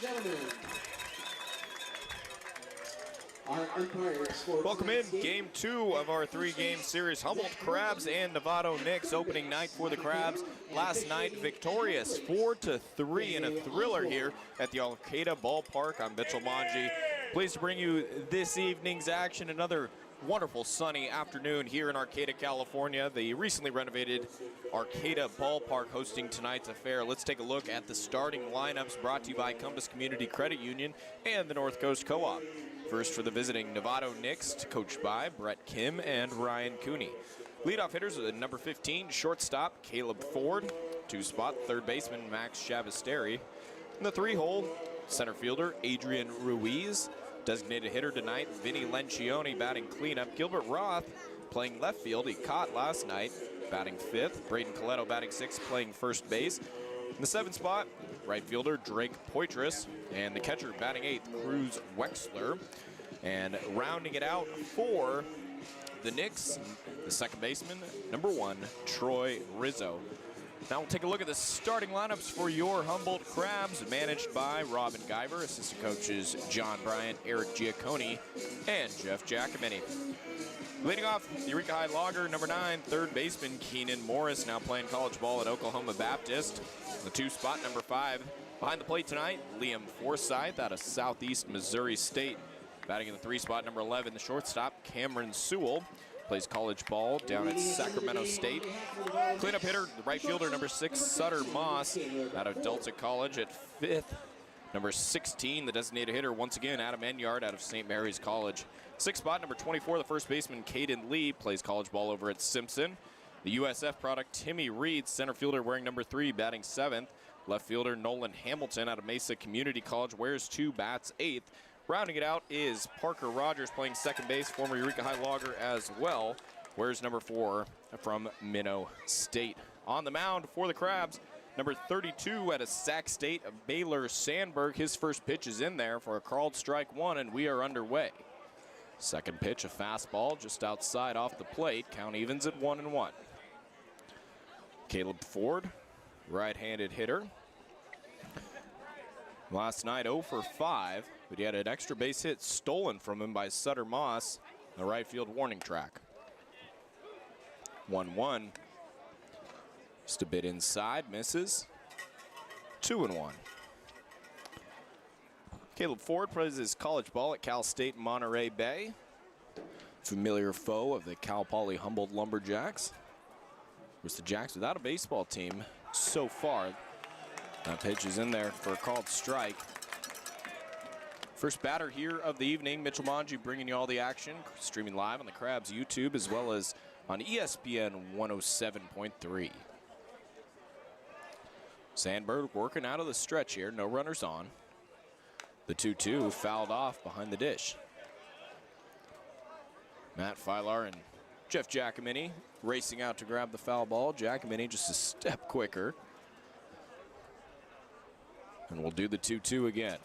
gentlemen, our umpires for welcome in game 2 of our 3-game series. Humboldt Crabs and Novato Knicks. Opening night for the Crabs. Last night victorious 4-3 in a thriller here at the Arcata Ballpark. I'm Mitchell Manji. Pleased to bring you this evening's action. Another wonderful sunny afternoon here in Arcata, California. The recently renovated Arcata Ballpark hosting tonight's affair. Let's take a look at the starting lineups brought to you by Compass Community Credit Union and the North Coast Co-op. First for the visiting Novato Knicks, coached by Brett Kim and Ryan Cooney. Leadoff hitters are the number 15 shortstop Caleb Ford, 2-spot third baseman Max Shavasteri. In the 3-hole, center fielder Adrian Ruiz. Designated hitter tonight, Vinny Lencioni batting cleanup. Gilbert Roth playing left field. He caught last night, batting 5th. Braden Coletto batting 6th, playing first base. In the 7th spot, right fielder Drake Poitras, and the catcher batting 8th, Cruz Wexler. And rounding it out for the Knicks, the second baseman, number 1, Troy Rizzo. Now we'll take a look at the starting lineups for your Humboldt Crabs, managed by Robin Guyver, assistant coaches John Bryant, Eric Giacconi, and Jeff Giacomini. Leading off, the Eureka High Logger, number 9, third baseman Keenan Morris, now playing college ball at Oklahoma Baptist. The 2-spot, number 5. Behind the plate tonight, Liam Forsyth out of Southeast Missouri State. Batting in the 3-spot, number 11, the shortstop Cameron Sewell. Plays college ball down at Sacramento State. Cleanup hitter, the right fielder, number 6, Sutter Moss, out of Delta College at 5th. Number 16, the designated hitter, once again, Adam Enyard out of St. Mary's College. 6th spot, number 24, the first baseman, Caden Lee, plays college ball over at Simpson. The USF product, Timmy Reed, center fielder, wearing number 3, batting 7th. Left fielder, Nolan Hamilton out of Mesa Community College, wears 2, bats 8th. Rounding it out is Parker Rogers, playing second base, former Eureka High Logger as well. Where's number 4 from Minnow State? On the mound for the Crabs, number 32 out of Sac State, Baylor Sandberg. His first pitch is in there for a called strike 1, and we are underway. Second pitch, a fastball just outside off the plate. Count evens at 1-1. Caleb Ford, right-handed hitter. Last night 0 for 5, but he had an extra base hit stolen from him by Sutter Moss on the right field warning track. 1-1. Just a bit inside, misses. 2-1. Caleb Ford plays his college ball at Cal State Monterey Bay. Familiar foe of the Cal Poly Humboldt Lumberjacks. Of course, the Jacks without a baseball team so far. That pitch is in there for a called strike. First batter here of the evening, Mitchell Manji bringing you all the action, streaming live on the Crabs YouTube as well as on ESPN 107.3. Sandberg working out of the stretch here, no runners on. The 2-2 fouled off behind the dish. Matt Filar and Jeff Giacomini racing out to grab the foul ball. Giacomini just a step quicker. And we'll do the 2-2 again.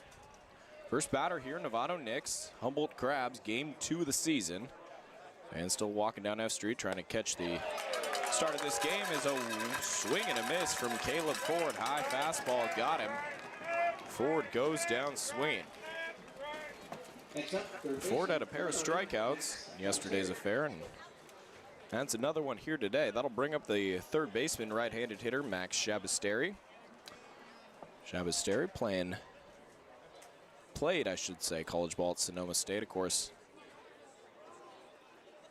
First batter here, Novato Knicks, Humboldt Crabs, game 2 of the season. And still walking down F Street trying to catch the start of this game is a swing and a miss from Caleb Ford. High fastball got him. Ford goes down swinging. Ford had a pair of strikeouts in yesterday's affair, and that's another one here today. That'll bring up the third baseman, right-handed hitter Max Shavasteri. Shavasteri played, I should say, college ball at Sonoma State. Of course,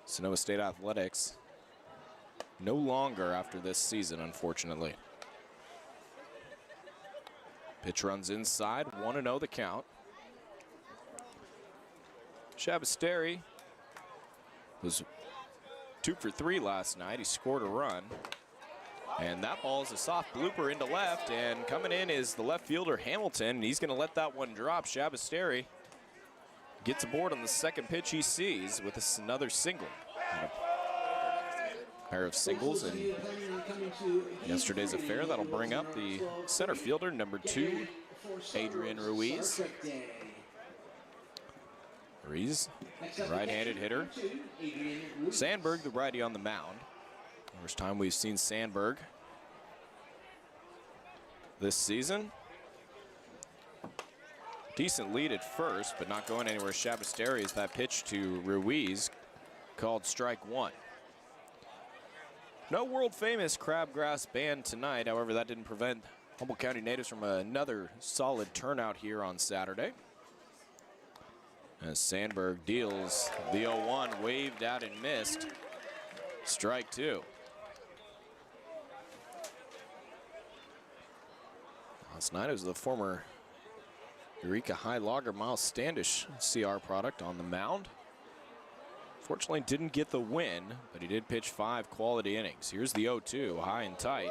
Sonoma State Athletics no longer after this season, unfortunately. Pitch runs inside, 1-0 the count. Shavasteri was 2 for 3 last night. He scored a run. And that ball is a soft blooper into left, and coming in is the left fielder Hamilton, and he's going to let that one drop. Shavasteri gets aboard on the second pitch he sees with another single. And a pair of singles in yesterday's affair. That'll bring up the center fielder, number 2, Adrian Ruiz. Ruiz, right-handed hitter. Sandberg, the righty on the mound. First time we've seen Sandberg this season. Decent lead at first, but not going anywhere. Shabasteri is that pitch to Ruiz, called strike one. No world famous crabgrass ban tonight. However, that didn't prevent Humboldt County natives from another solid turnout here on Saturday. As Sandberg deals the 0-1, waved out and missed. Strike two. Last night it was the former Eureka High logger Miles Standish CR product on the mound. Fortunately didn't get the win, but he did pitch 5 quality innings. Here's the 0-2, high and tight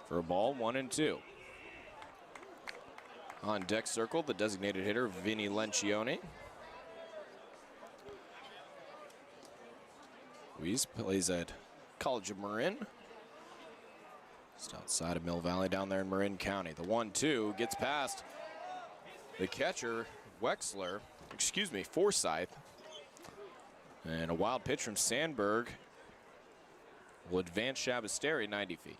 for a ball, 1-2. On deck circle, the designated hitter, Vinny Lencioni. Ruiz plays at College of Marin. Just outside of Mill Valley down there in Marin County. The 1-2 gets past the catcher, Forsyth. And a wild pitch from Sandberg will advance Shabasteri 90 feet.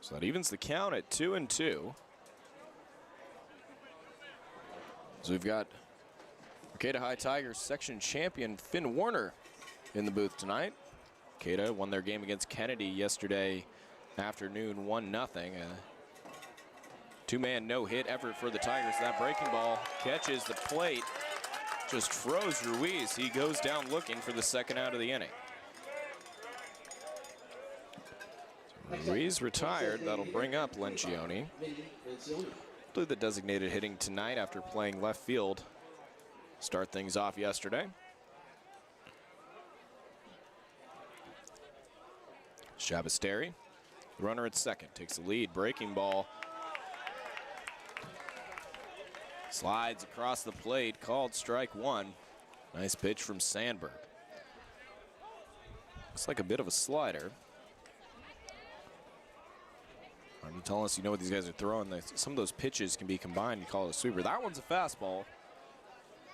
So that evens the count at 2-2. So we've got Arcata High Tigers section champion Finn Warner in the booth tonight. Arcata won their game against Kennedy yesterday afternoon, 1-0. Two-man no-hit effort for the Tigers. That breaking ball catches the plate, just froze Ruiz. He goes down looking for the second out of the inning. So Ruiz retired. That'll bring up Lencioni. Blew the designated hitting tonight after playing left field. Start things off yesterday. Shabasteri, the runner at second, takes the lead. Breaking ball. Slides across the plate, called strike one. Nice pitch from Sandberg. Looks like a bit of a slider. I'm telling us, you know what these guys are throwing. Some of those pitches can be combined. You call it a sweeper. That one's a fastball,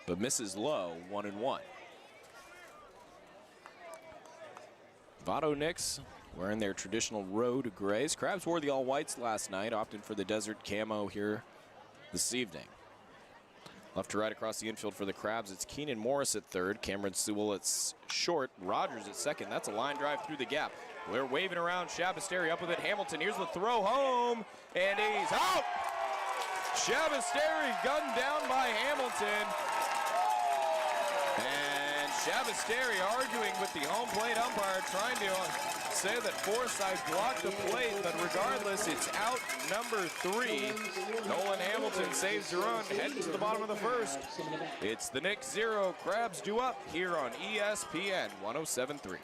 but misses low, 1-1. Novato Knicks wearing their traditional road grays. Crabs wore the all-whites last night, opted for the desert camo here this evening. Left to right across the infield for the Crabs, it's Keenan Morris at third, Cameron Sewell at short, Rogers at second. That's a line drive through the gap. We're waving around Shabasteri up with it. Hamilton, here's the throw home, and he's out! Shabasteri gunned down by Hamilton. And Shabasteri arguing with the home plate umpire, trying to say that Forsyth blocked the plate, but regardless, it's out number 3. Nolan Hamilton saves the run, heading to the bottom of the first. It's the Knicks 0, Crabs due up here on ESPN 107.3.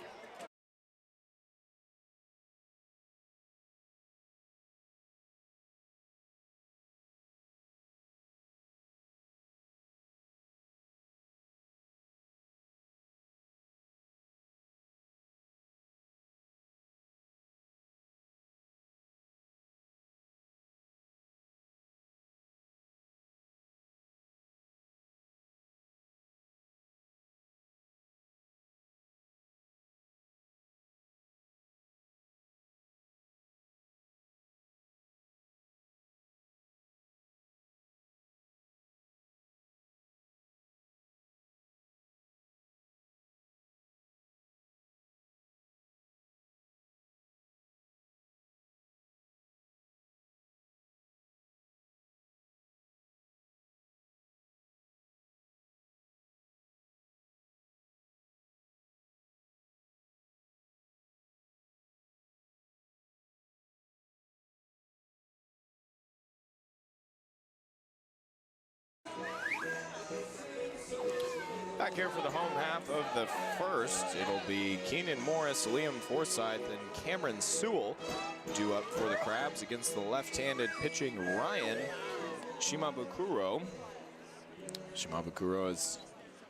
Back here for the home half of the first, it'll be Keenan Morris, Liam Forsyth, and Cameron Sewell due up for the Crabs against the left-handed pitching Ryan Shimabukuro. Shimabukuro is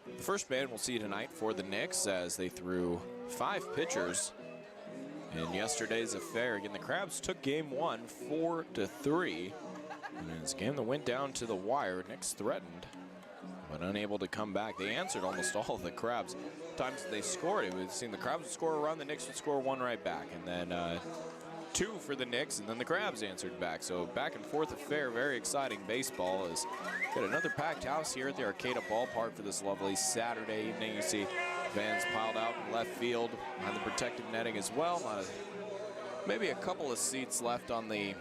the first man we'll see tonight for the Knicks as they threw 5 pitchers in yesterday's affair. Again, the Crabs took game 1 4-3. And it's a game that went down to the wire. Knicks threatened, but unable to come back. They answered almost all of the Crabs. Times that they scored, it would seem the Crabs would score a run, the Knicks would score one right back. And then 2 for the Knicks, and then the Crabs answered back. So back and forth affair, very exciting baseball. As got another packed house here at the Arcata Ballpark for this lovely Saturday evening. You see fans piled out in left field behind the protective netting as well. Maybe a couple of seats left on the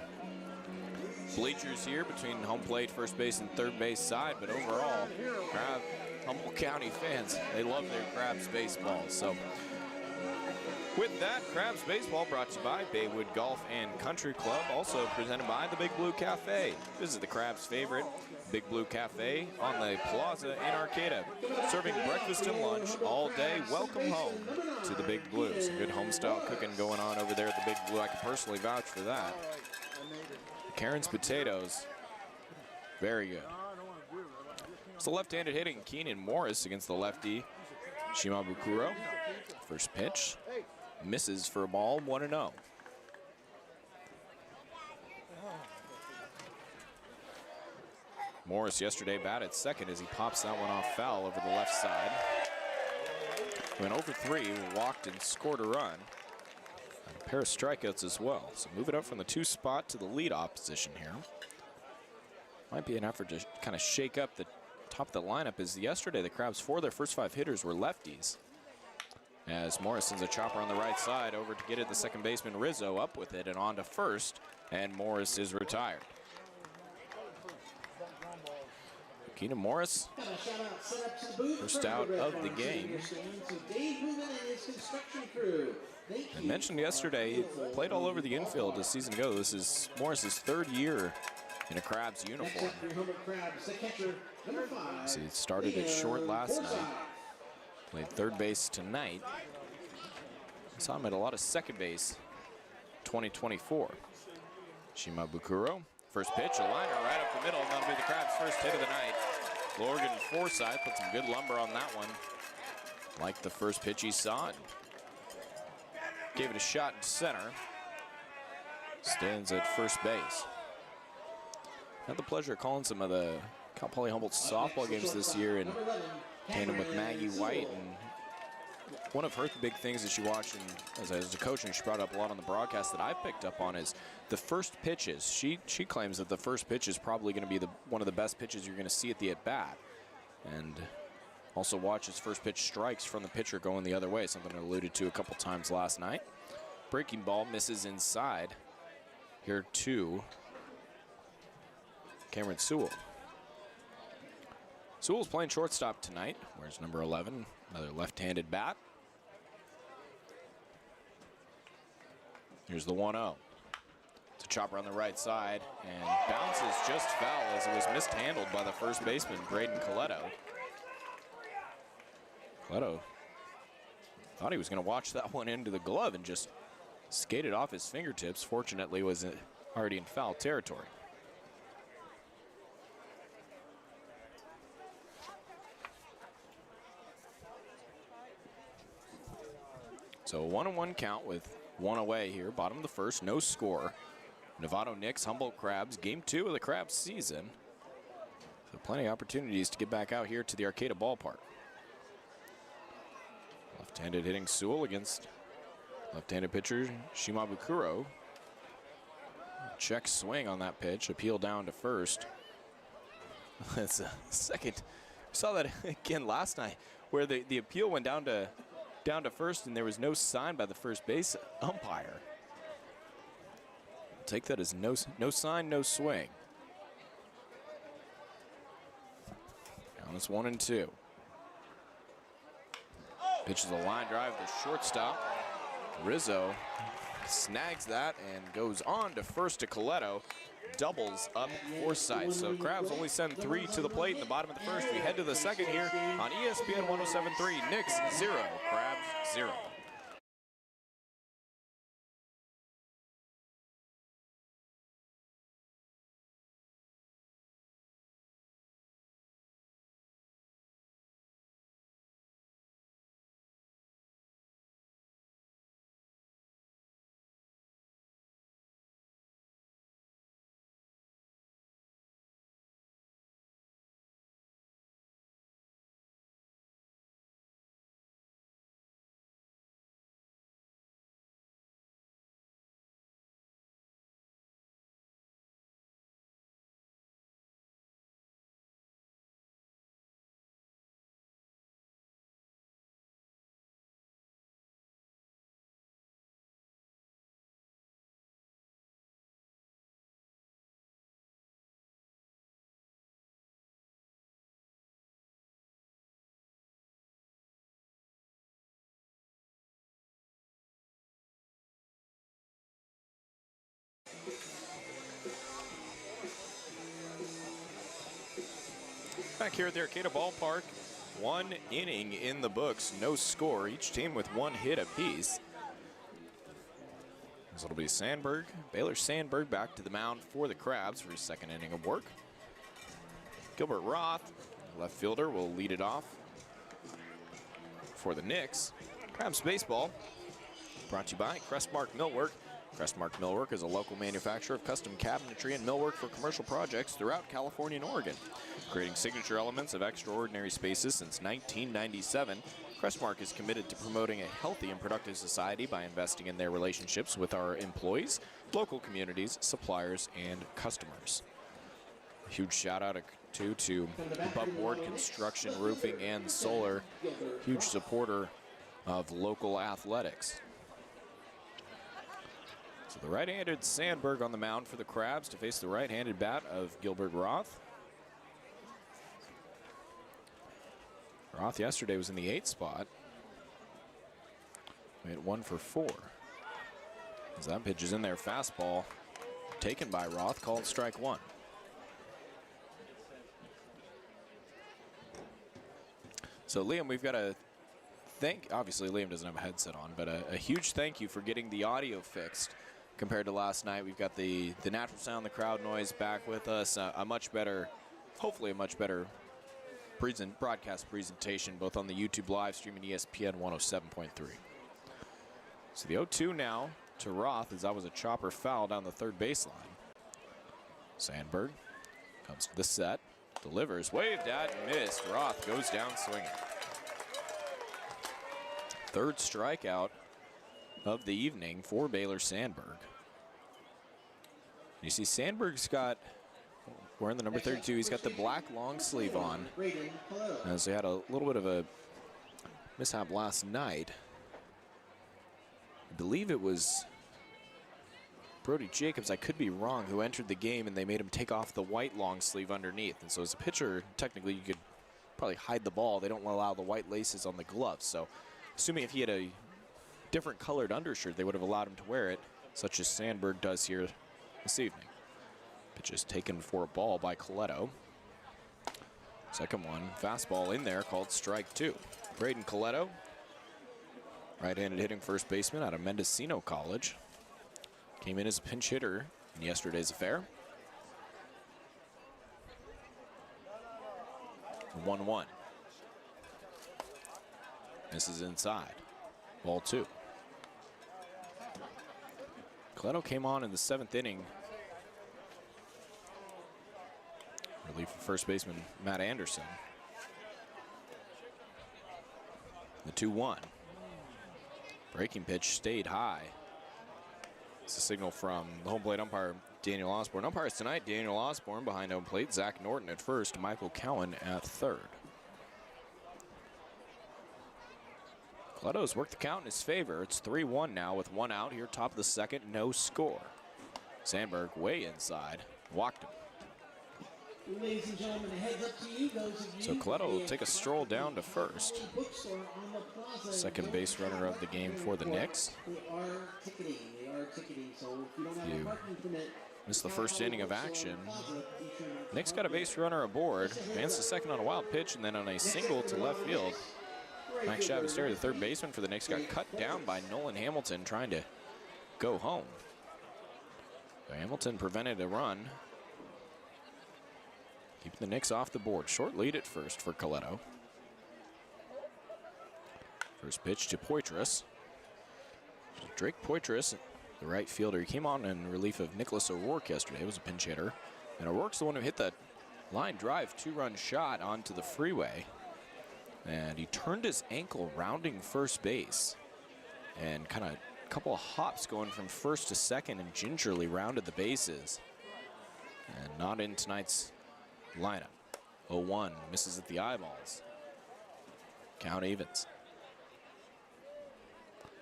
bleachers here between home plate, first base, and third base side, but overall, Humboldt County fans, they love their Crabs baseball. So with that, Crabs baseball brought to you by Baywood Golf and Country Club, also presented by the Big Blue Cafe. Visit the Crabs' favorite, Big Blue Cafe on the Plaza in Arcata. Serving breakfast and lunch all day. Welcome home to the Big Blue. Some good home-style cooking going on over there at the Big Blue. I can personally vouch for that. Karen's potatoes, very good. It's the left-handed hitting Keenan Morris against the lefty Shimabukuro. First pitch misses for a ball, 1-0. Morris yesterday batted second as he pops that one off foul over the left side. Went over 3, walked and scored a run. And a pair of strikeouts as well. So move it up from the 2 spot to the leadoff position here. Might be an effort to kind of shake up the top of the lineup, as yesterday the Crabs, 4 of their first 5 hitters were lefties. As Morris sends a chopper on the right side over to get it, the second baseman Rizzo up with it and on to first, and Morris is retired. Keenan Morris, first out of the game. I mentioned yesterday, he played all over the infield a season ago. This is Morris's 3rd year in a Crabs uniform. So he started at short last night. Played third base tonight. Saw him at a lot of second base 2024. Shimabukuro, first pitch, a liner right up the middle, and that'll be the Crabs' first hit of the night. Lorgan Forsythe put some good lumber on that one. Like the first pitch he saw, and gave it a shot in center. Stands at first base. Had the pleasure of calling some of the Cal Poly Humboldt softball games this year in tandem with Maggie White, and one of her big things that she watched as a coach, and she brought up a lot on the broadcast that I picked up on, is the first pitches. She claims that the first pitch is probably going to be one of the best pitches you're going to see at the at-bat, and also watches first pitch strikes from the pitcher going the other way, something I alluded to a couple times last night. Breaking ball misses inside. Here to Cameron Sewell. Sewell's playing shortstop tonight. Where's number 11? Another left-handed bat. Here's the 1-0. It's a chopper on the right side, and bounces just foul as it was mishandled by the first baseman, Braden Coletto. Coletto thought he was going to watch that one into the glove and just skated off his fingertips. Fortunately, was already in foul territory. So a 1-1 count with 1 away here. Bottom of the first, no score. Novato Knicks, Humboldt Crabs, game 2 of the Crabs season. So plenty of opportunities to get back out here to the Arcata Ballpark. Left-handed hitting Sewell against left-handed pitcher Shimabukuro. Check swing on that pitch, appeal down to first. That's a second. We saw that again last night, where the appeal went down to first, and there was no sign by the first base umpire. Take that as no sign, no swing. Now it's 1-2. Pitches a line drive to shortstop. Rizzo snags that and goes on to first to Coletto. Doubles up Forsythe. So Crabs only send 3 to the plate in the bottom of the first. We head to the second here on ESPN 107.3. Knicks 0, Crabs 0. back here at the Arcata Ballpark. 1 inning in the books, no score. Each team with 1 hit apiece. So it'll be Sandberg, Baylor Sandberg back to the mound for the Crabs for his 2nd inning of work. Gilbert Roth, left fielder, will lead it off for the Knicks. Crabs baseball brought to you by Crestmark Millwork. Crestmark Millwork is a local manufacturer of custom cabinetry and millwork for commercial projects throughout California and Oregon. Creating signature elements of extraordinary spaces since 1997, Crestmark is committed to promoting a healthy and productive society by investing in their relationships with our employees, local communities, suppliers, and customers. A huge shout out to Above Board Construction, Roofing, and Solar, huge supporter of local athletics. So the right-handed Sandberg on the mound for the Crabs to face the right-handed bat of Gilbert Roth. Roth yesterday was in the 8th spot. We had 1 for 4. As that pitch is in there, fastball taken by Roth, called strike 1. So Liam, we've got to obviously Liam doesn't have a headset on, but a huge thank you for getting the audio fixed compared to last night. We've got the natural sound, the crowd noise back with us, a much better, hopefully a much better broadcast presentation, both on the YouTube live stream and ESPN 107.3. So the 0-2 now to Roth, as that was a chopper foul down the 3rd baseline. Sandberg comes to the set, delivers, waved at, missed. Roth goes down swinging. 3rd strikeout of the evening for Baylor Sandberg. You see Sandberg's got, wearing the number 32, he's got the black long sleeve on, as they had a little bit of a mishap last night. I believe it was Brody Jacobs, I could be wrong, who entered the game, and they made him take off the white long sleeve underneath. And so as a pitcher, technically you could probably hide the ball. They don't allow the white laces on the gloves. So assuming if he had a different colored undershirt, they would have allowed him to wear it, such as Sandberg does here this evening. Pitch is taken for a ball by Coletto. 2nd one, fastball in there, called strike 2. Braden Coletto, right-handed hitting first baseman out of Mendocino College. Came in as a pinch hitter in yesterday's affair. 1-1. This is inside. Ball 2. Coletto came on in the 7th inning. Relief for first baseman Matt Anderson. The 2-1. Breaking pitch stayed high. It's a signal from the home plate umpire, Daniel Osborne. Umpires tonight, Daniel Osborne behind home plate, Zach Norton at first, Michael Cowan at 3rd. Coletto's worked the count in his favor. It's 3-1 now with 1 out here, top of the 2nd, no score. Sandberg way inside, walked him. Ladies and gentlemen, a heads up to you, those of you. So Coletto will take a stroll down to first. Second base runner of the game for the Knicks. They are ticketing. So if you don't have a parking permit, missed the first inning of action. Knicks got a base runner aboard, advanced to second on a wild pitch, and then on a single to left field. Mike Chavasteri, the 3rd baseman for the Knicks, got cut down by Nolan Hamilton trying to go home. So Hamilton prevented a run, keeping the Knicks off the board. Short lead at first for Coletto. First pitch to Poitras. Drake Poitras, the right fielder. He came on in relief of Nicholas O'Rourke yesterday. He was a pinch hitter. And O'Rourke's the one who hit that line drive 2-run shot onto the freeway. And he turned his ankle rounding first base. And kind of a couple of hops going from first to second and gingerly rounded the bases. And not in tonight's lineup. 0-1, misses at the eyeballs. Count evens.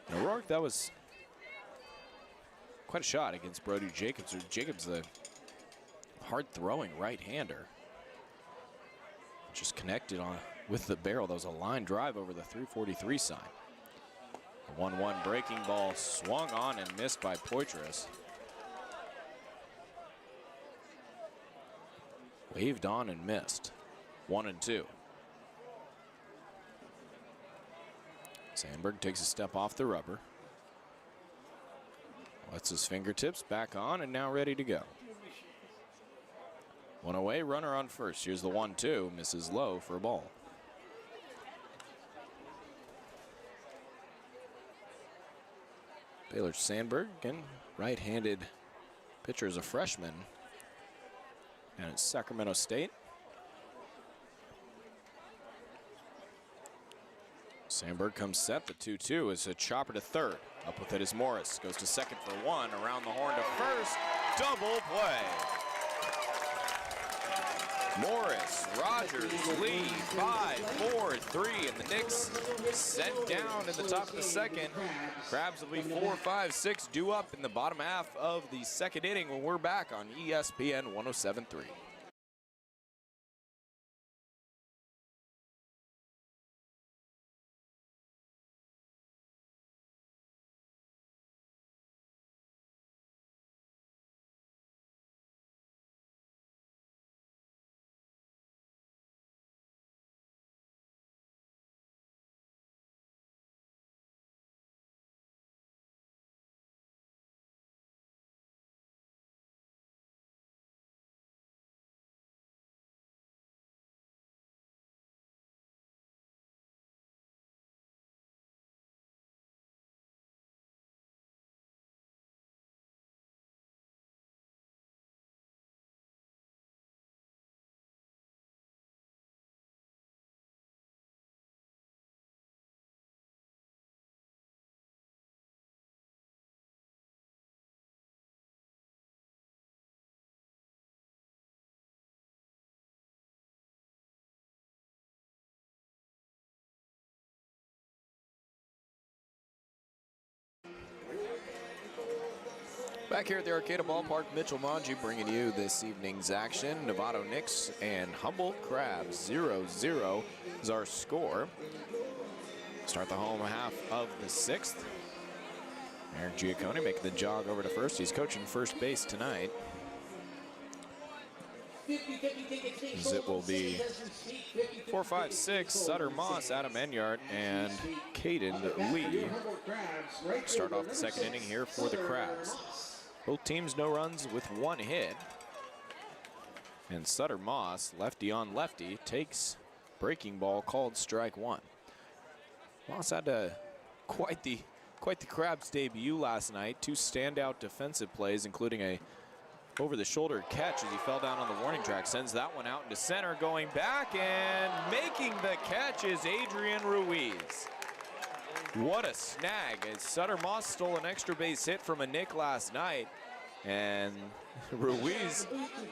And O'Rourke, that was quite a shot against Brody Jacobs. Jacobs, the hard-throwing right-hander. Just connected on with the barrel. That was a line drive over the 343 sign. The 1-1 breaking ball swung on and missed by Poitras. Waved on and missed. 1-2. Sandberg takes a step off the rubber. Lets his fingertips back on and now ready to go. One away, runner on first. Here's the 1-2, misses low for a ball. Baylor Sandberg, again, right-handed pitcher as a freshman down at Sacramento State. Sandberg comes set. The 2-2 is a chopper to third. Up with it is Morris. Goes to second for one. Around the horn to first. Double play. Morris, Rogers, Lee, 5-4-3, and the Knicks sent down in the top of the second. Crabs will be 4-5-6 due up in the bottom half of the second inning when we're back on ESPN 107.3. Back here at the Arcata Ballpark, Mitchell Manji bringing you this evening's action. Novato Knicks and Humboldt Crabs 0-0 is our score. Start the home half of the sixth. Eric Giaccone making the jog over to first. He's coaching first base tonight. As it will be 4-5-6, Sutter Moss, Adam Enyart, and Caden Lee start off the second inning here for the Crabs. Both teams no runs with one hit. And Sutter Moss, lefty on lefty, takes breaking ball called strike one. Moss had quite the Crabs debut last night. Two standout defensive plays, including a over-the-shoulder catch as he fell down on the warning track. Sends that one out into center, going back, and making the catch is Adrian Ruiz. What a snag, as Sutter Moss stole an extra base hit from a Knick last night. And Ruiz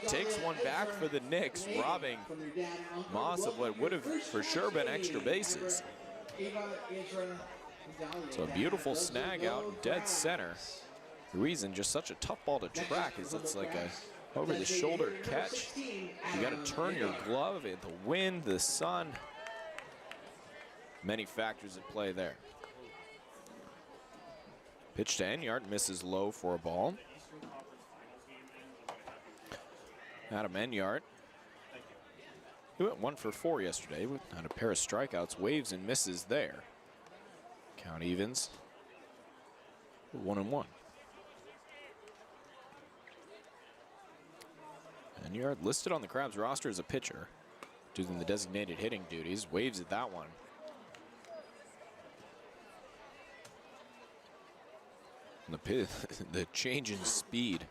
takes one back for the Knicks, robbing Moss of what would have for sure been extra bases. So a beautiful snag out in dead center. Ruiz in just such a tough ball to track, as it's like a over-the-shoulder catch. You got to turn your glove, the wind, the sun. Many factors at play there. Pitch to Enyart, misses low for a ball. Adam Enyart, he went 1 for 4 yesterday with a pair of strikeouts, waves and misses there. Count evens, 1-1. Enyart listed on the Crabs roster as a pitcher, doing the designated hitting duties, waves at that one. And the change in speed.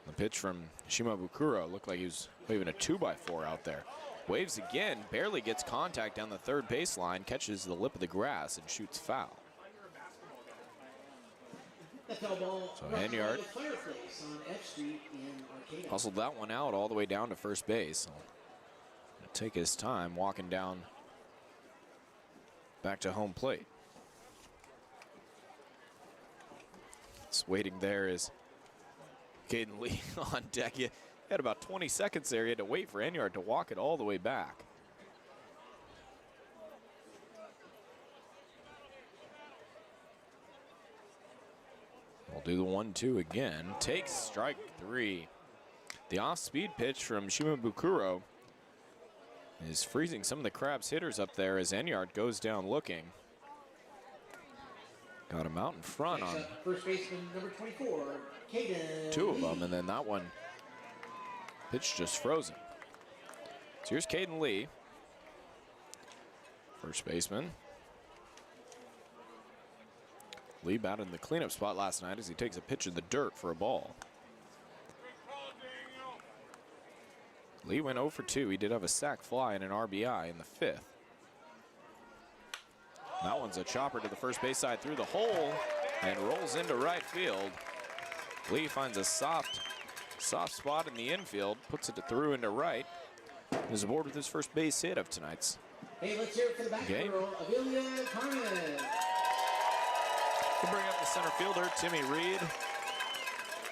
The pitch from Shimabukuro looked like he was waving a 2x4 out there. Waves again, barely gets contact down the third baseline, catches the lip of the grass and shoots foul. So Enyart hustled that one out all the way down to first base. He'll take his time walking down back to home plate. Just waiting there is Caden Lee on deck. He had about 20 seconds there. He had to wait for Enyart to walk it all the way back. We'll do the 1-2 again. Takes strike three. The off-speed pitch from Shimabukuro is freezing some of the Crabs hitters up there as Enyart goes down looking. Got him out in front on first baseman number 24, Caden. 2 of them, and then that one pitch just frozen. So here's Caden Lee, first baseman. Lee batted in the cleanup spot last night as he takes a pitch in the dirt for a ball. Lee went 0 for 2. He did have a sac fly and an RBI in the 5th. That one's a chopper to the first base side through the hole and rolls into right field. Lee finds a soft spot in the infield, puts it through into right. Is aboard with his first base hit of tonight's hey, let's hear it for the back game. girl, Amelia Carmen. We'll bring up the center fielder, Timmy Reed.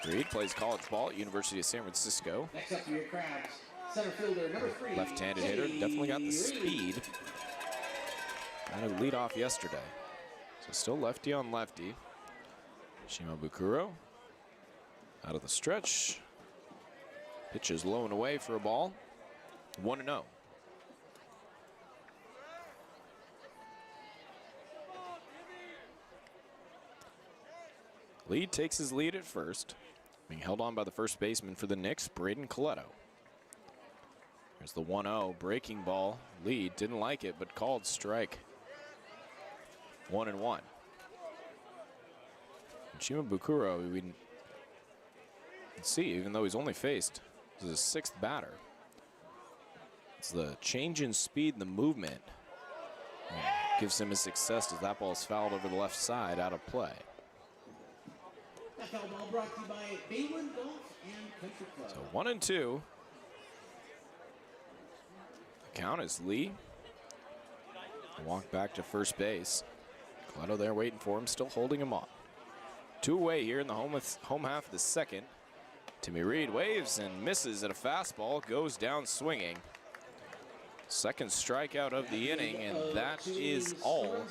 Reed plays college ball at University of San Francisco. Next up for your Crabs, center fielder number 3. Left-handed hitter, definitely got the speed. Kind of lead off yesterday. So still lefty on lefty. Shima Bukuro out of the stretch. Pitches low and away for a ball. 1-0. Lee takes his lead at first, being held on by the first baseman for the Knicks, Braden Coletto. There's the 1-0 breaking ball. Lee didn't like it, but called strike. 1-1. Shima Bukuro, we can see, even though he's only faced, this is his 6th batter. It's the change in speed and the movement gives him his success as that ball is fouled over the left side out of play. That foul ball brought to you by Bayland Golf and Country Club. So 1-2. The count is Lee. Walk back to first base. Coletto there waiting for him, still holding him on. 2 away here in the home half of the 2nd. Timmy Reed waves and misses at a fastball, goes down swinging. 2nd strikeout of the inning, and that is all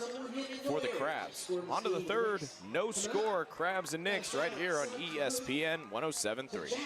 for the Crabs. On to the 3rd, no score, Crabs and Knicks right here on ESPN 107.3.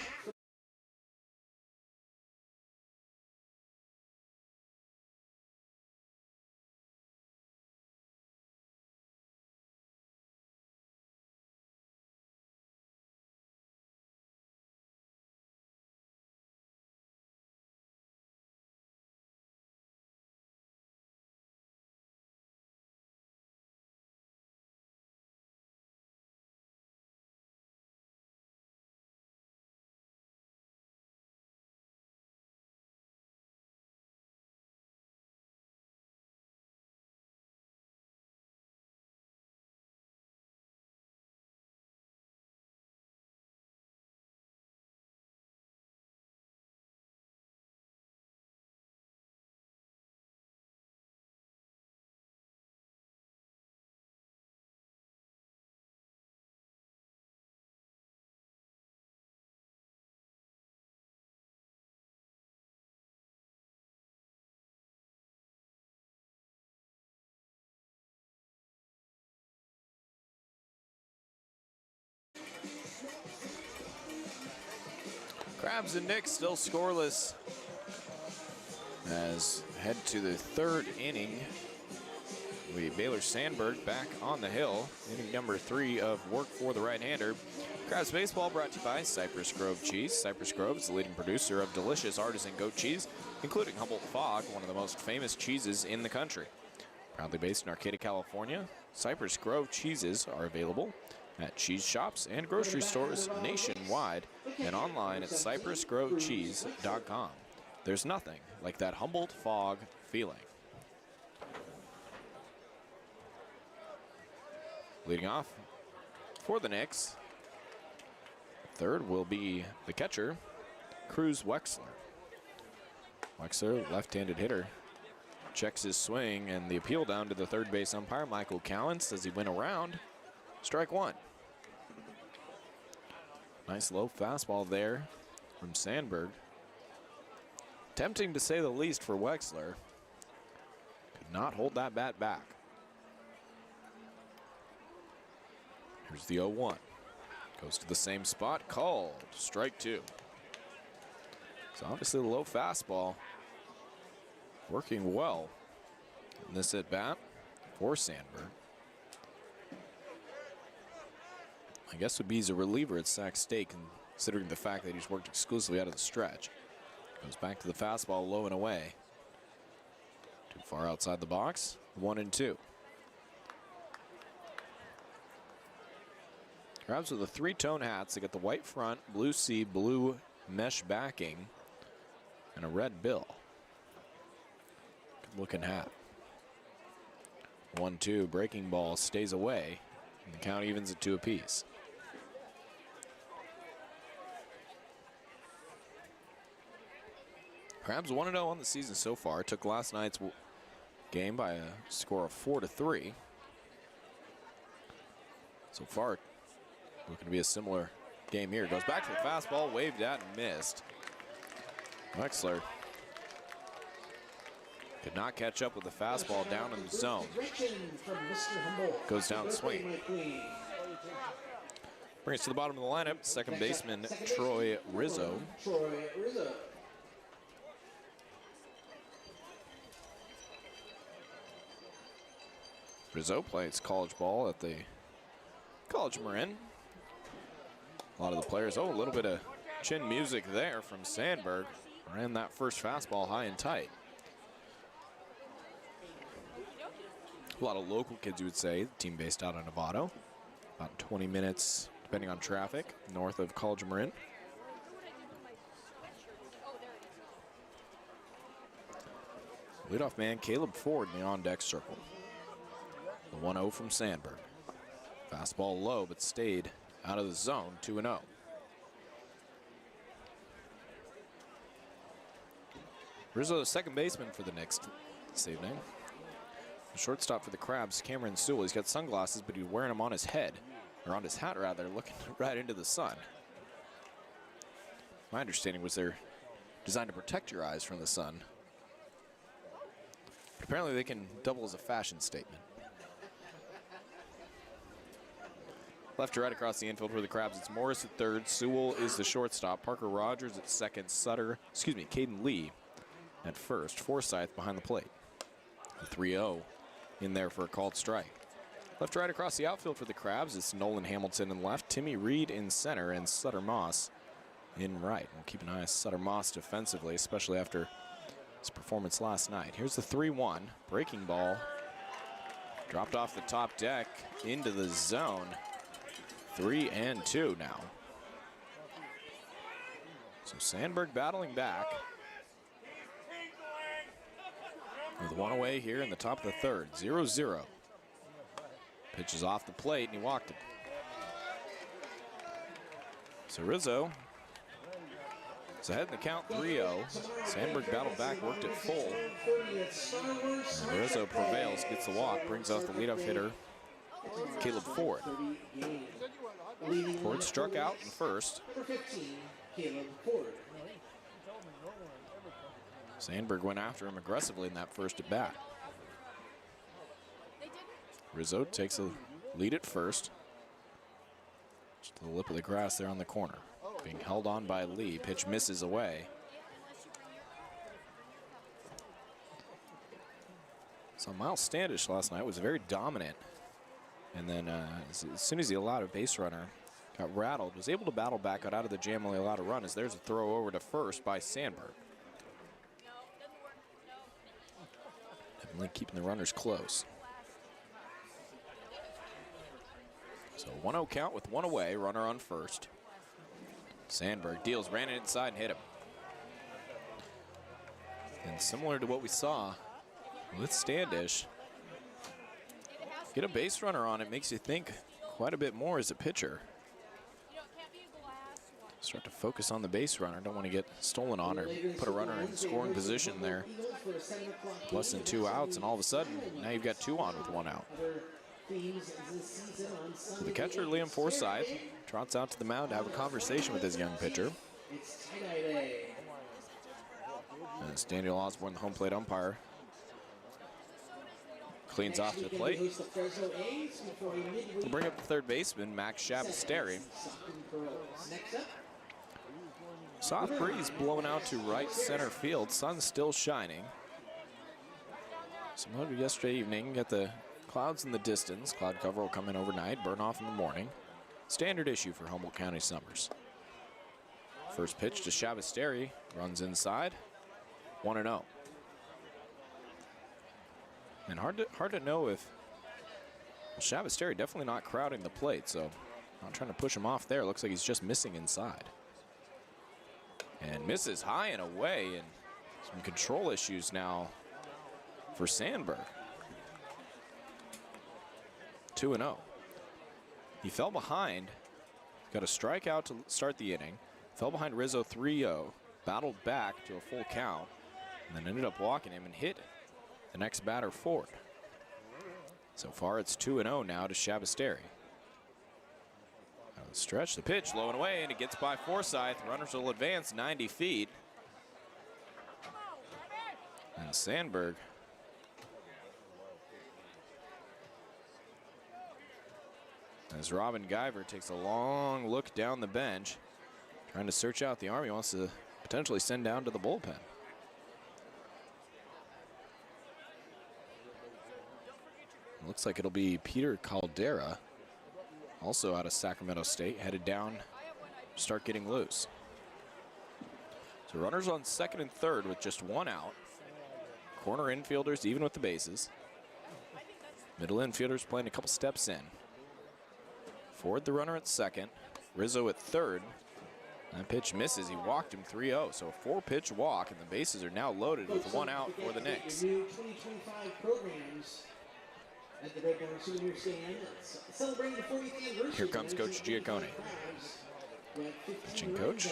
Crabs and Knicks still scoreless as head to the 3rd inning. We Baylor Sandberg back on the hill. Inning number 3 of work for the right-hander. Crabs baseball brought to you by Cypress Grove Cheese. Cypress Grove is the leading producer of delicious artisan goat cheese, including Humboldt Fog, one of the most famous cheeses in the country. Proudly based in Arcata, California, Cypress Grove cheeses are available at cheese shops and grocery stores nationwide and online at cypressgrovecheese.com. There's nothing like that Humboldt Fog feeling. Leading off for the Knicks, 3rd will be the catcher, Cruz Wexler. Wexler, left-handed hitter, checks his swing, and the appeal down to the 3rd base umpire, Michael Cowan, says he went around. Strike 1. Nice low fastball there from Sandberg. Tempting to say the least for Wexler. Could not hold that bat back. Here's the 0-1. Goes to the same spot, called. Strike 2. So obviously the low fastball working well in this at bat for Sandberg. I guess would be as a reliever at Sac State, considering the fact that he's worked exclusively out of the stretch. Goes back to the fastball, low and away. Too far outside the box, 1-2. Crabs with the three-tone hats. They got the white front, blue sea, blue mesh backing, and a red bill. Good looking hat. 1-2, breaking ball stays away, and the count evens at 2 apiece. Crabs 1-0 on the season so far. Took last night's game by a score of 4-3. So far, looking to be a similar game here. Goes back to the fastball, waved at and missed. Wexler could not catch up with the fastball down in the zone. Goes down swing. Brings us to the bottom of the lineup. Second baseman Troy Rizzo. Rizzo plays college ball at the College Marin. A lot of the players, a little bit of chin music there from Sandberg. Ran that first fastball high and tight. A lot of local kids, you would say, team based out of Novato. About 20 minutes, depending on traffic, north of College Marin. Leadoff man Caleb Ford in the on-deck circle. The 1-0 from Sandberg. Fastball low, but stayed out of the zone, 2-0. Rizzo, the second baseman for the Knicks this evening. The shortstop for the Crabs, Cameron Sewell. He's got sunglasses, but he's wearing them on his head, or on his hat rather, looking right into the sun. My understanding was they're designed to protect your eyes from the sun. But apparently they can double as a fashion statement. Left to right across the infield for the Crabs. It's Morris at third. Sewell is the shortstop. Parker Rogers at second. Caden Lee at first. Forsyth behind the plate. 3-0 in there for a called strike. Left to right across the outfield for the Crabs. It's Nolan Hamilton in left. Timmy Reed in center. And Sutter Moss in right. We'll keep an eye on Sutter Moss defensively, especially after his performance last night. Here's the 3-1. Breaking ball. Dropped off the top deck into the zone. 3-2 now. So Sandberg battling back. With one away here in the top of the third. 0-0. Pitches off the plate and he walked it. So Rizzo is ahead in the count, 3-0. Sandberg battled back, worked it full. And Rizzo prevails, gets the walk, brings out the leadoff hitter, Caleb Ford. Ford struck out in first. Sandberg went after him aggressively in that first at bat. Rizzo takes a lead at first. Just to the lip of the grass there on the corner. Being held on by Lee. Pitch misses away. So Miles Standish last night was very dominant. And then as soon as he allowed a base runner, got rattled, was able to battle back, got out of the jam, only allowed a run, as there's a throw over to first by Sandberg. Definitely keeping the runners close. So 1-0 count with one away, runner on first. Sandberg deals, ran it inside and hit him. And similar to what we saw with Standish, get a base runner on it makes you think quite a bit more as a pitcher. Start to focus on the base runner. Don't want to get stolen on or put a runner in scoring position there. Less than 2 outs, and all of a sudden, now you've got 2 on with 1 out. So the catcher, Liam Forsyth, trots out to the mound to have a conversation with his young pitcher. And it's Daniel Osborne, the home plate umpire, cleans off to the plate. We'll bring up the third baseman, Max Shabasteri. Soft breeze blowing out to right center field. Sun still shining. Similar to yesterday evening, get the clouds in the distance. Cloud cover will come in overnight, burn off in the morning. Standard issue for Humboldt County summers. First pitch to Shavasteri, runs inside, 1-0. And hard to know if Shavasteri definitely not crowding the plate, so not trying to push him off there. Looks like he's just missing inside. And misses high and away, and some control issues now for Sandberg. 2-0. He fell behind, got a strikeout to start the inning, fell behind Rizzo 3-0, battled back to a full count, and then ended up walking him and hit the next batter forward. So far it's 2-0 now to Shavasteri. Stretch the pitch, low and away, and it gets by Forsythe. Runners will advance 90 feet. And Sandberg as Robin Guyver takes a long look down the bench, trying to search out the arm he wants to potentially send down to the bullpen. Looks like it'll be Peter Caldera, also out of Sacramento State, headed down to start getting loose. So runners on second and third with just one out. Corner infielders even with the bases. Middle infielders playing a couple steps in. Ford the runner at second. Rizzo at third. That pitch misses. He walked him 3-0. So a 4-pitch walk, and the bases are now loaded with one out for the Knicks. New 2025 programs at the Breakdown Souvenir Stand, celebrating the 40th anniversary. Here comes Coach Giaccone. Pitching coach.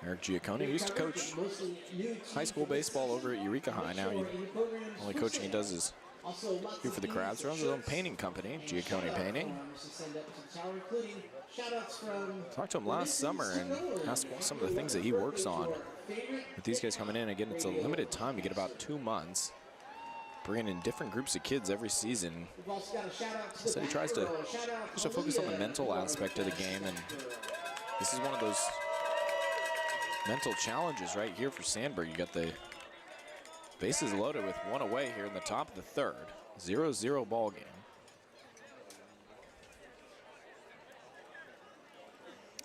Eric Giaccone used to coach high school baseball over at Eureka High. Now the only coaching he does is here for the Crabs. Runs his own painting company, Giaccone Painting. Talked to him last summer and asked some of the things that he works on. With these guys coming in, again, it's a limited time. You get about 2 months. Bringing in different groups of kids every season. So he tries to focus on the mental aspect of the game, and this is one of those mental challenges right here for Sandberg. You got the bases loaded with one away here in the top of the third. 0-0 ball game.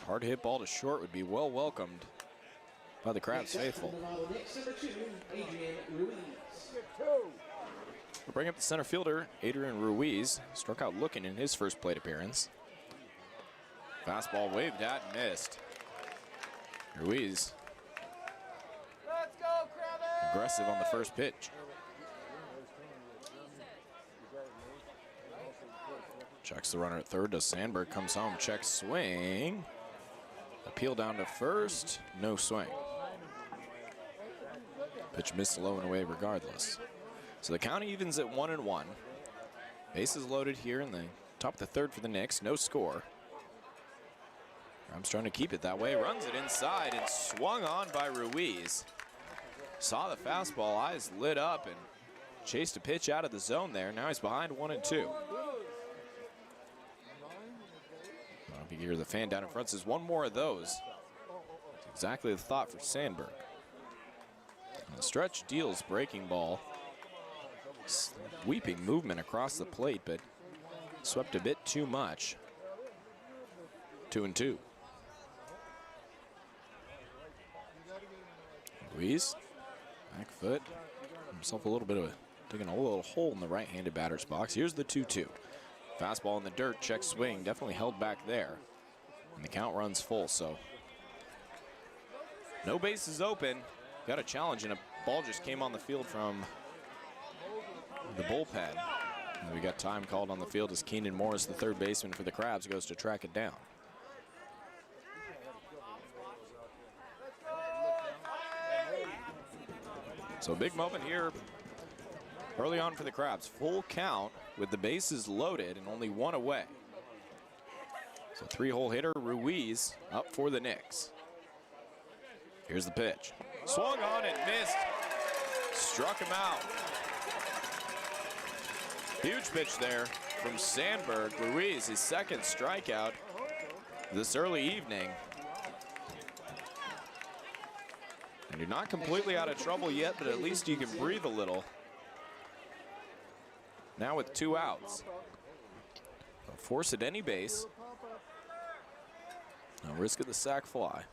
Hard hit ball to short would be well welcomed by the Crabs faithful. We'll bring up the center fielder, Adrian Ruiz. Struck out looking in his first plate appearance. Fastball waved at and missed. Ruiz aggressive on the first pitch. Checks the runner at third. Does Sandberg, comes home, checks swing. Appeal down to first, no swing. Pitch missed low and away regardless. So the count evens at 1-1. Bases loaded here in the top of the third for the Knicks. No score. Rams trying to keep it that way. Runs it inside and swung on by Ruiz. Saw the fastball, eyes lit up, and chased a pitch out of the zone there. Now he's behind 1-2. If you hear the fan down in front says one more of those. That's exactly the thought for Sandberg. And the stretch deals breaking ball. Sweeping movement across the plate, but swept a bit too much. 2-2. Ruiz, back foot, himself a little bit of digging a little hole in the right-handed batter's box. Here's the 2-2. Fastball in the dirt, check swing, definitely held back there. And the count runs full, so no bases open. Got a challenge, and a ball just came on the field from the bullpen. And we got time called on the field as Keenan Morris, the third baseman for the Crabs, goes to track it down. So big moment here early on for the Crabs. Full count with the bases loaded and only one away. So 3-hole hitter Ruiz up for the Knicks. Here's the pitch. Swung on and missed. Struck him out. Huge pitch there from Sandberg. Ruiz, his second strikeout this early evening. And you're not completely out of trouble yet, but at least you can breathe a little. Now with 2 outs. Force at any base. No risk of the sac fly.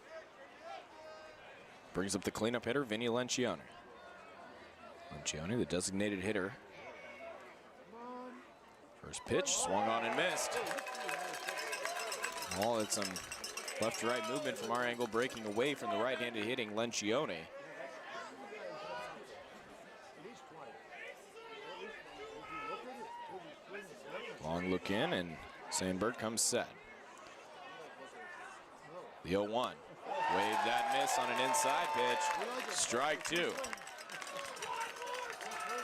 Brings up the cleanup hitter, Vinny Lencioni. Lencioni, the designated hitter. First pitch, swung on and missed. Well, it's some left-to-right movement from our angle, breaking away from the right-handed hitting Lencioni. Long look in, and Sandberg comes set. The 0-1. Waved that miss on an inside pitch. Strike 2.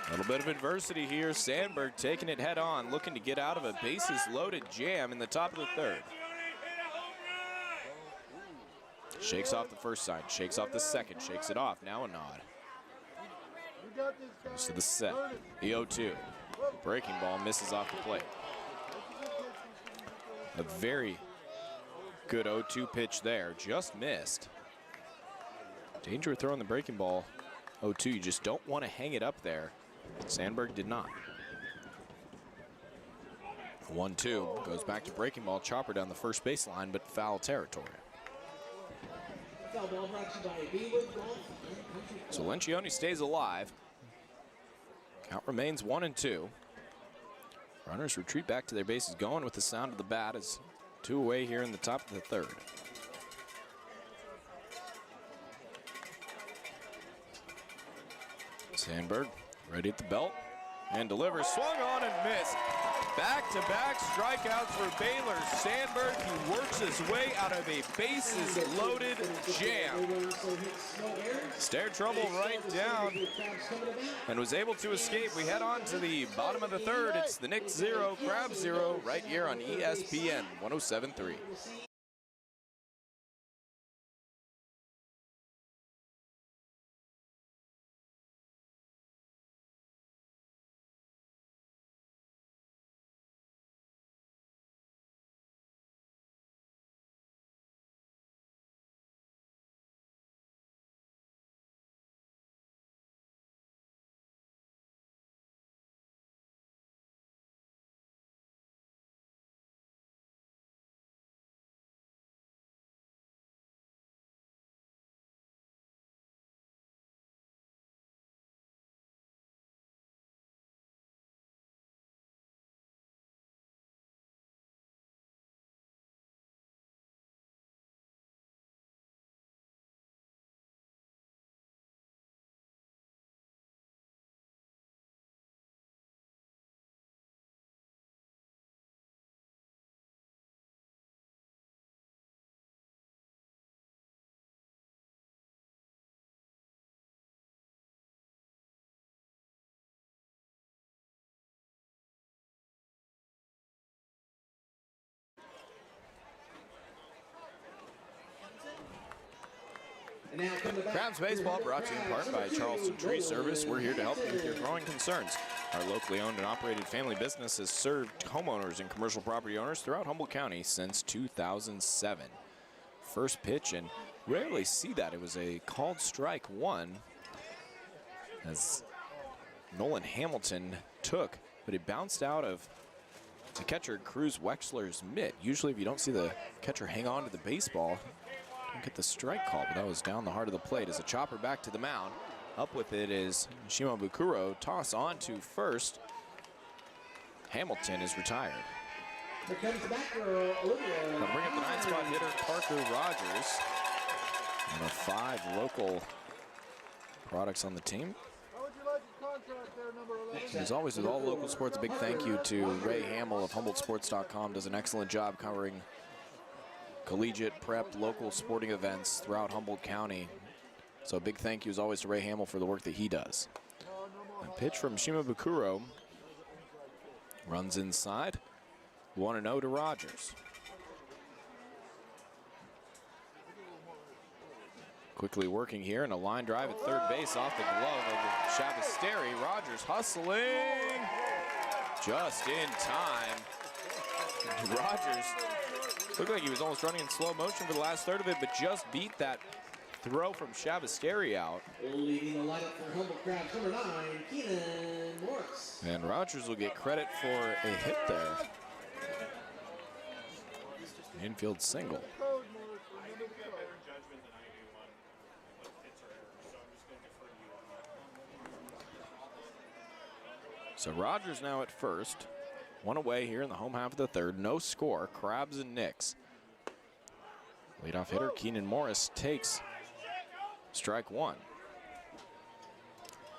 A little bit of adversity here. Sandberg taking it head on, looking to get out of a bases loaded jam in the top of the 3rd. Shakes off the first sign, shakes off the second, shakes it off. Now a nod. Goes to the set. The 0-2. Breaking ball misses off the plate. A very good 0-2 pitch there, just missed. Danger of throwing the breaking ball 0-2, you just don't want to hang it up there. Sandberg did not. 1-2, goes back to breaking ball, chopper down the first baseline, but foul territory. So Lencioni stays alive. Count remains 1-2. Runners retreat back to their bases, going with the sound of the bat as 2 away here in the top of the 3rd. Sandberg ready at the belt and delivers, swung on and missed. Back-to-back strikeouts for Baylor. Sandberg, he works his way out of a bases-loaded jam. Stared trouble right down and was able to escape. We head on to the bottom of the 3rd. It's the Knicks 0, Crabs 0, right here on ESPN 107.3. Crabs Baseball brought to you in part by Charleston Tree Service. We're here to help you with your growing concerns. Our locally owned and operated family business has served homeowners and commercial property owners throughout Humboldt County since 2007. First pitch, and rarely see that. It was a called strike 1 as Nolan Hamilton took, but it bounced out of the catcher Cruz Wexler's mitt. Usually if you don't see the catcher hang on to the baseball, don't get the strike call, but that was down the heart of the plate as a chopper back to the mound. Up with it is Shimabukuro. Toss on to first. Hamilton is retired. Here comes the back row, Olivia. They'll bring up the 9-spot hitter, Parker Rogers. One of 5 local products on the team. As always, with all local sports, a big thank you to Ray Hamill of HumboldtSports.com. Does an excellent job covering collegiate, prep, local sporting events throughout Humboldt County. So a big thank you as always to Ray Hamill for the work that he does. A pitch from Shimabukuro. Runs inside. 1-0 to Rogers. Quickly working here, and a line drive at third base off the glove of Shavasteri. Rogers hustling just in time. Rogers looked like he was almost running in slow motion for the last third of it, but just beat that throw from Shavasteri out. Leading the lineup for Humboldt Crabs, number 9, Keenan Morris. And Rogers will get credit for a hit there. Infield single. So Rogers now at first. One away here in the home half of the third. No score. Crabs and Knicks. Leadoff hitter Keenan Morris takes strike one.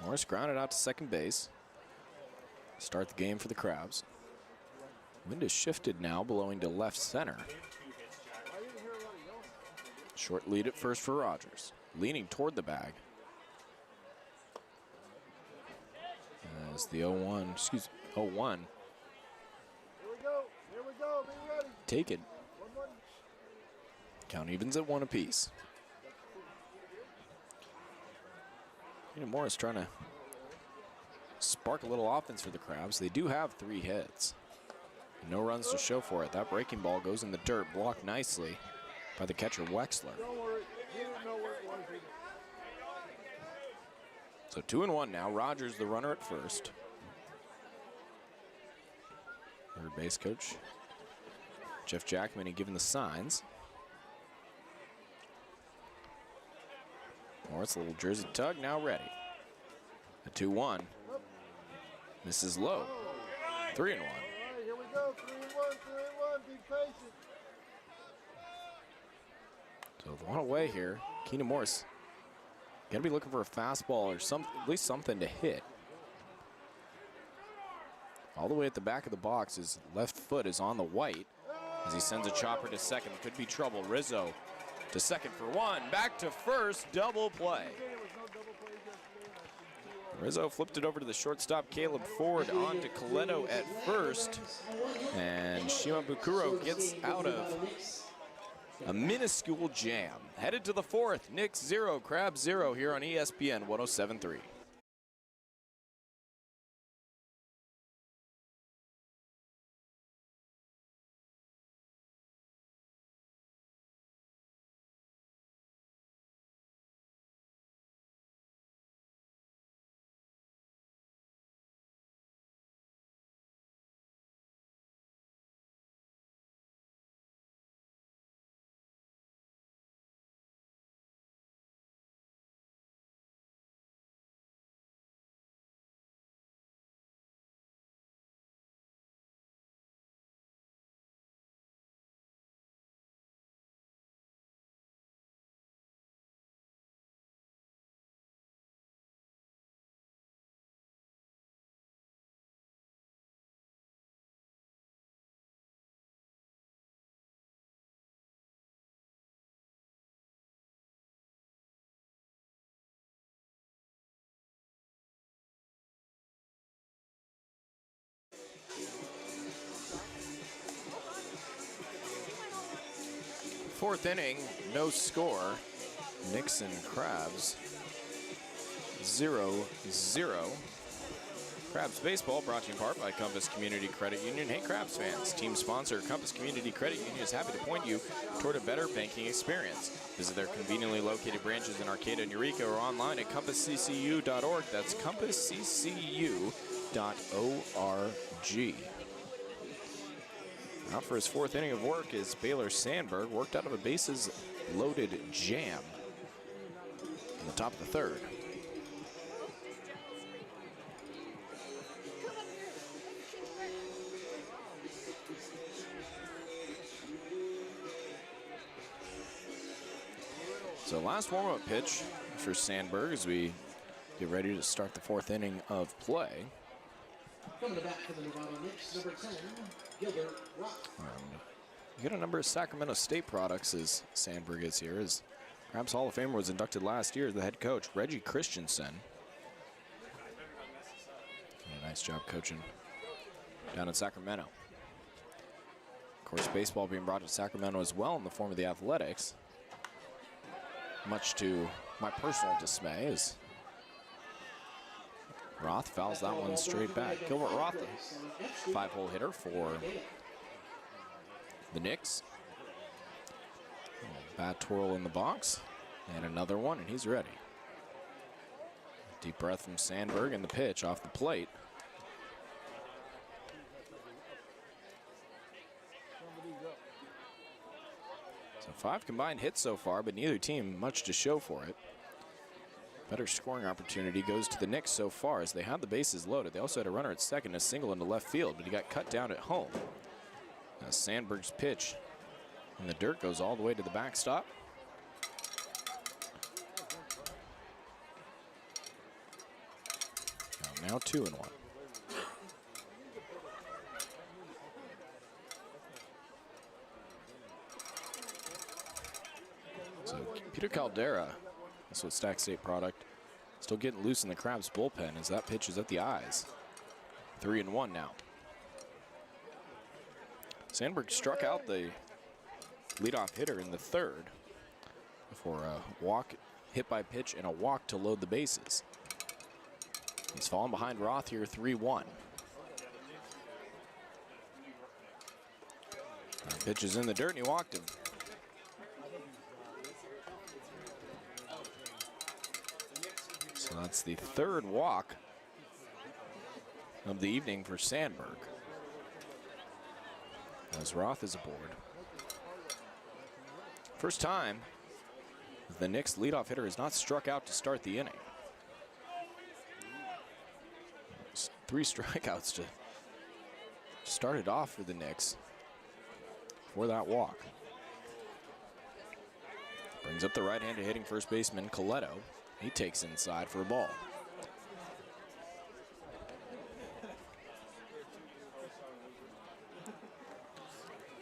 Morris grounded out to second base. Start the game for the Crabs. Wind is shifted now, blowing to left center. Short lead at first for Rogers. Leaning toward the bag. As the 0-1, 0-1. Taken. Count evens at 1 apiece. Morris trying to spark a little offense for the Crabs. They do have 3 hits. No runs to show for it. That breaking ball goes in the dirt, blocked nicely by the catcher Wexler. So 2-1 now. Rogers the runner at first. Third base coach Jeff Jackman given the signs. Morris, a little jersey tug, now ready. A 2-1. Misses low. 3-1. Here we go, 3-1, be patient. So the one away here, Keenan Morris gonna be looking for a fastball or at least something to hit. All the way at the back of the box, his left foot is on the white as he sends a chopper to second. Could be trouble. Rizzo to second for 1. Back to first, double play. Rizzo flipped it over to the shortstop, Caleb Ford, on to Coletto at first. And Shimabukuro gets out of a minuscule jam. Headed to the 4th, Knicks 0, Crabs 0 here on ESPN 107.3. Fourth inning, no score. Knicks and Crabs 0-0. Crabs baseball brought to you in part by Compass Community Credit Union. Hey Crabs fans, team sponsor Compass Community Credit Union is happy to point you toward a better banking experience. Visit their conveniently located branches in Arcata and Eureka or online at compassccu.org. That's compassccu.org. Out for his 4th inning of work is Baylor Sandberg, worked out of a bases-loaded jam in the top of the 3rd. So last warm-up pitch for Sandberg as we get ready to start the 4th inning of play. Coming back for the Novato Knicks, number 10, Gilbert Roth. You get a number of Sacramento State products as Sandberg is here. As Crabs Hall of Famer was inducted last year as the head coach, Reggie Christensen. A nice job coaching down in Sacramento. Of course, baseball being brought to Sacramento as well in the form of the Athletics. Much to my personal dismay as Roth fouls that one straight back. Gilbert Roth, a 5-hole hitter for the Knicks. Bat twirl in the box. And another one, and he's ready. Deep breath from Sandberg, and the pitch off the plate. So 5 combined hits so far, but neither team much to show for it. Better scoring opportunity goes to the Knicks so far as they had the bases loaded. They also had a runner at second, a single into left field, but he got cut down at home. Sandberg's pitch in the dirt goes all the way to the backstop. Now 2-1. So Peter Caldera, that's what Stack State product, still getting loose in the Crabs bullpen as that pitch is at the eyes. 3-1 now. Sandberg struck out the leadoff hitter in the third for a walk, hit by pitch, and a walk to load the bases. He's fallen behind Roth here, 3-1. Pitch is in the dirt, and he walked him. So that's the third walk of the evening for Sandberg, as Roth is aboard. First time the Knicks leadoff hitter has not struck out to start the inning. 3 strikeouts to start it off for the Knicks for that walk. Brings up the right-handed hitting first baseman, Coletto. He takes inside for a ball.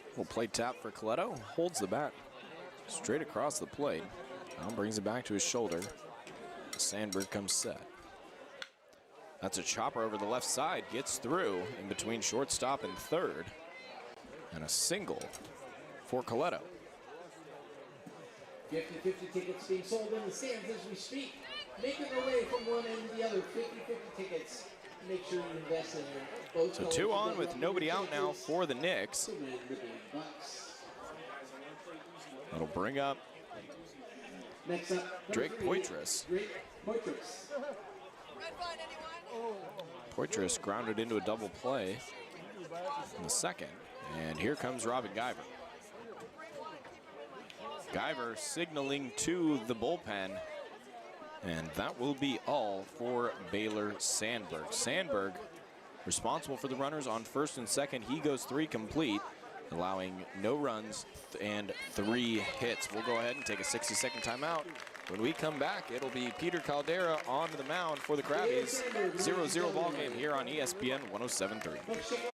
Little plate tap for Coletto. Holds the bat straight across the plate. Now brings it back to his shoulder. Sandberg comes set. That's a chopper over the left side. Gets through in between shortstop and third. And a single for Coletto. 50-50 tickets being sold in the stands as we speak. Making their way from one end to the other. 50-50 tickets. Make sure you invest in them. Both So 2 on with nobody out now for the Knicks. That'll bring up Next up, Drake Poitras. Poitras grounded into a double play in the second. And here comes Robin Guyver. Guyver signaling to the bullpen. And that will be all for Baylor Sandberg. Sandberg responsible for the runners on first and second. He goes 3 complete, allowing no runs and 3 hits. We'll go ahead and take a 60-second timeout. When we come back, it'll be Peter Caldera on the mound for the Crabbies. 0-0 ball game here on ESPN 107.3.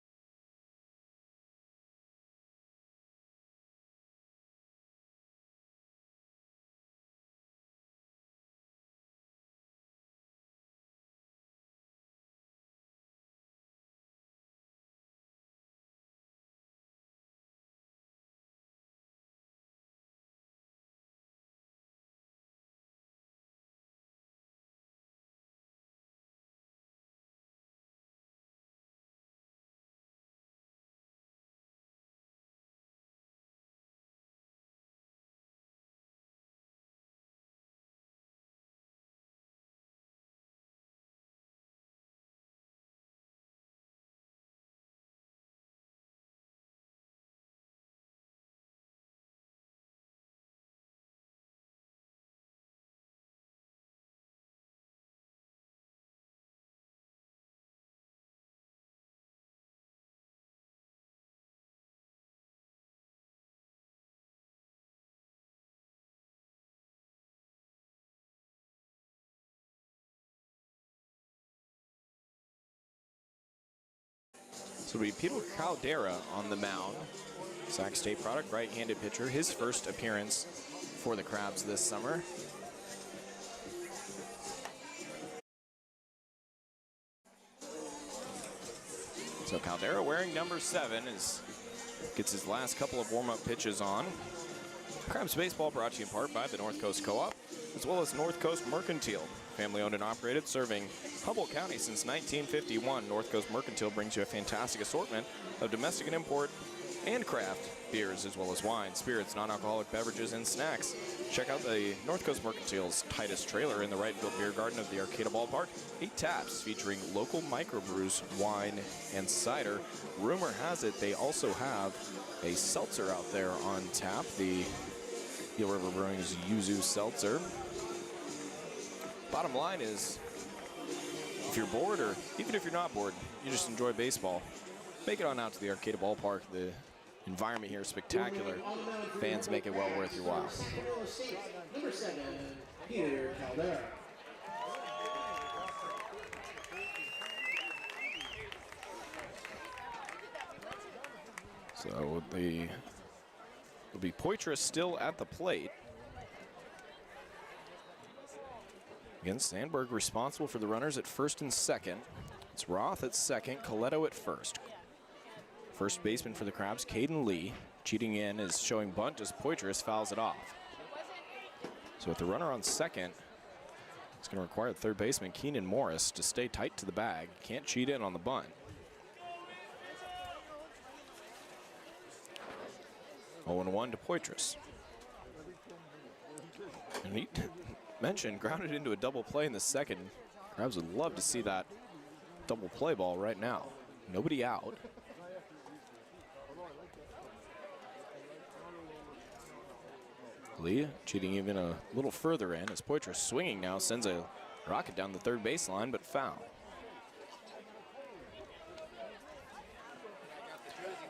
So it'll be Peter Caldera on the mound. Sac State product, right-handed pitcher. His first appearance for the Crabs this summer. So Caldera wearing number 7 gets his last couple of warm-up pitches on. Crabs baseball brought to you in part by the North Coast Co-op, as well as North Coast Mercantile. Family owned and operated, serving Humboldt County since 1951. North Coast Mercantile brings you a fantastic assortment of domestic and import and craft beers, as well as wine, spirits, non-alcoholic beverages, and snacks. Check out the North Coast Mercantile's tightest trailer in the right field beer garden of the Arcata Ballpark. 8 taps featuring local microbrews, wine, and cider. Rumor has it they also have a seltzer out there on tap, the Eel River Brewing's Yuzu Seltzer. Bottom line is, if you're bored, or even if you're not bored, you just enjoy baseball, make it on out to the Arcata Ballpark. The environment here is spectacular. Fans make it well worth your while. Number 7, Peter Caldera. So will be Poitras still at the plate. Again, Sandberg responsible for the runners at first and second. It's Roth at second, Coletto at first. First baseman for the Crabs, Caden Lee. Cheating in is showing bunt as Poitras fouls it off. So with the runner on second, it's going to require third baseman Keenan Morris to stay tight to the bag. Can't cheat in on the bunt. 0-1 to Poitras. And he mentioned grounded into a double play in the second. Crabs would love to see that double play ball right now. Nobody out. Lee cheating even a little further in as Poitras swinging now sends a rocket down the third baseline, but foul.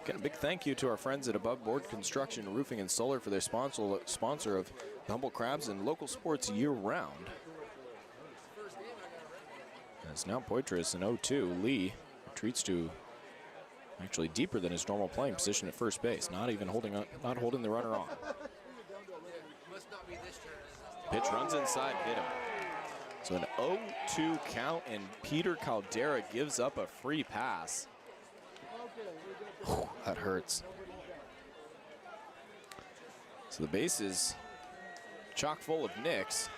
Again, a big thank you to our friends at Above Board Construction, Roofing, and Solar for their sponsor of the Humboldt Crabs and local sports year-round. As now Poitras in 0-2. Lee retreats to actually deeper than his normal playing position at first base, not holding the runner on. Pitch runs inside, hit him. So an 0-2 count, and Peter Caldera gives up a free pass. Whew, that hurts. So the base is chock full of Knicks.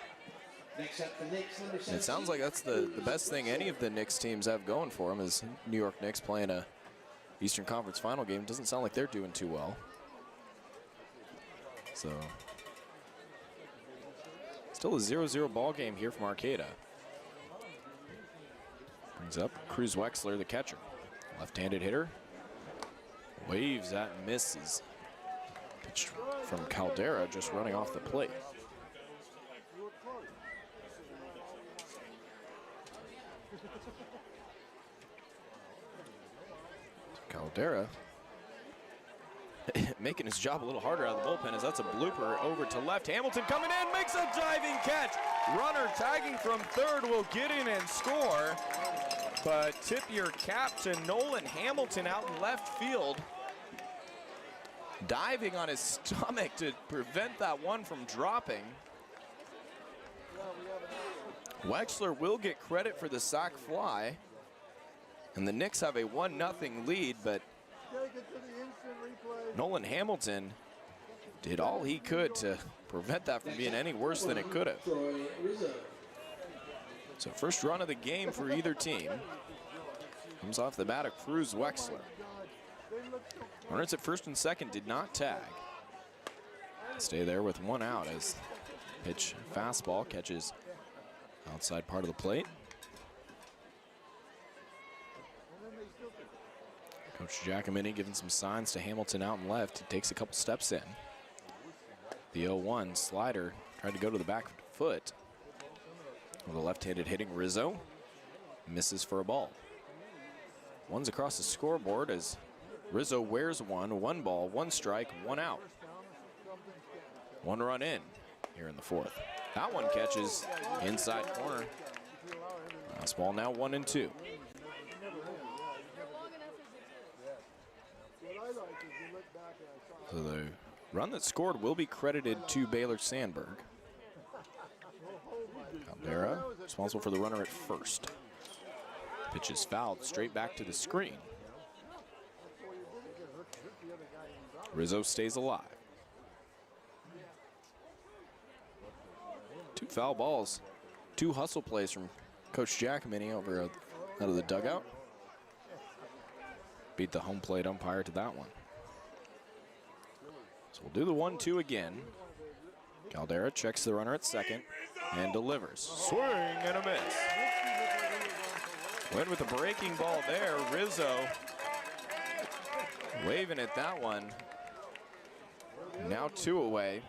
Next up, the Knicks, number 17. And it sounds like that's the best thing any of the Knicks teams have going for them is New York Knicks playing a Eastern Conference final game. Doesn't sound like they're doing too well. So still a 0-0 ball game here from Arcata. Brings up Cruz Wexler, the catcher. Left-handed hitter. Waves that and misses. Pitch from Caldera just running off the plate. Caldera making his job a little harder out of the bullpen as that's a blooper over to left. Hamilton coming in, makes a diving catch. Runner tagging from third will get in and score. But tip your cap to Nolan Hamilton out in left field. Diving on his stomach to prevent that one from dropping. Wexler will get credit for the sac fly. And the Knicks have a 1-0 lead, but Nolan Hamilton did all he could to prevent that from being any worse than it could have. So first run of the game for either team. Comes off the bat of Cruz Wexler. Runners at first and second did not tag. Stay there with one out as pitch fastball catches outside part of the plate. Coach Giacomini giving some signs to Hamilton out and left. He takes a couple steps in. The 0-1 slider tried to go to the back foot. With a left-handed hitting Rizzo. Misses for a ball. One's across the scoreboard as Rizzo wears one ball, one strike, one out. One run in here in the fourth. That one catches inside corner. Last ball now 1-2. So the run that scored will be credited to Baylor Sandberg. Caldera responsible for the runner at first. Pitch is fouled straight back to the screen. Rizzo stays alive. 2 foul balls, 2 hustle plays from Coach Giacomini over out of the dugout. Beat the home plate umpire to that one. So we'll do the 1-2 again. Caldera checks the runner at second and delivers. Swing and a miss. Went with a breaking ball there. Rizzo waving at that one. Now 2 away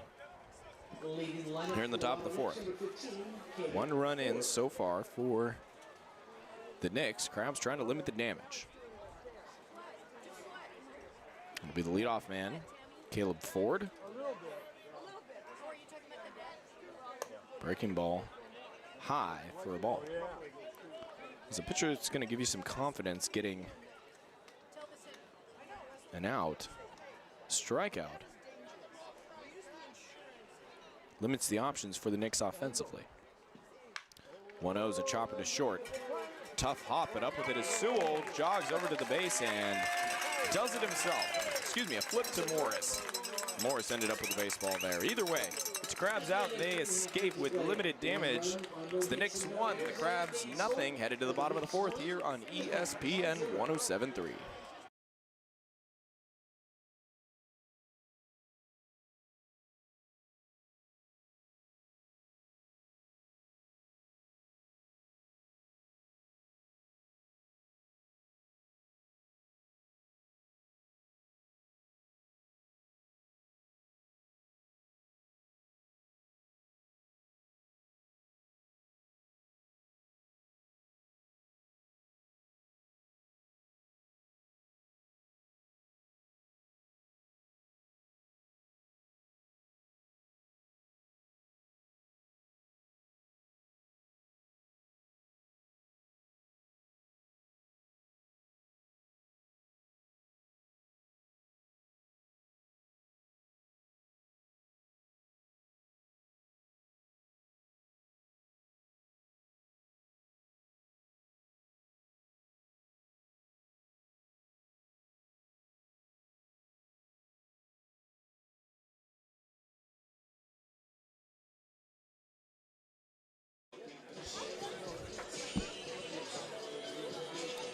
here in the top of the 4th. 1 run in so far for the Knicks. Crabs trying to limit the damage. It'll be the leadoff man, Caleb Ford. Breaking ball high for a ball. It's a pitcher that's going to give you some confidence getting an out. Strikeout. Limits the options for the Knicks offensively. 1-0 is a chopper to short. Tough hop, but up with it is Sewell. Jogs over to the base and does it himself. Excuse me, a flip to Morris. Morris ended up with the baseball there. Either way, it's Crabs out. They escape with limited damage. It's the Knicks 1, the Crabs nothing. Headed to the bottom of the 4th here on ESPN 107.3.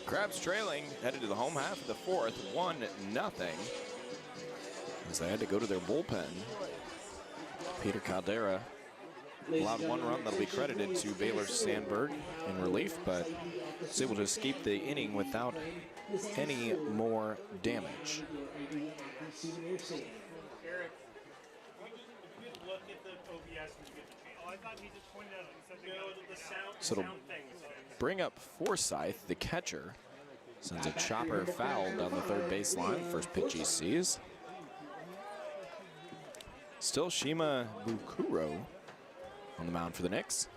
Crabs trailing, headed to the home half of the 4th, 1-0. As they had to go to their bullpen. Peter Caldera allowed 1 run that'll be credited to Baylor Sandberg in relief, but was able to escape the inning without any more damage. So it'll bring up Forsythe, the catcher. Sends a chopper foul down the 3rd baseline. First pitch he sees. Still Shima Bukuro on the mound for the Knicks.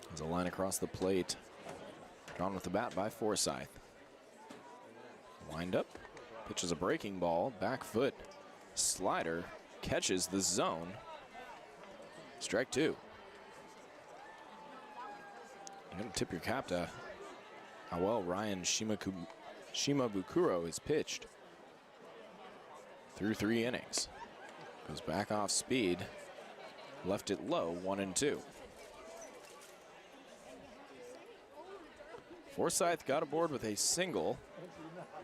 There's a line across the plate. Drawn with the bat by Forsythe. Wind up. Pitches a breaking ball. Back foot. Slider. Catches the zone. Strike 2. You're going to tip your cap to how well Ryan Shimabukuro has pitched through 3 innings. Goes back off speed. Left it low, 1-2. Forsythe got aboard with a single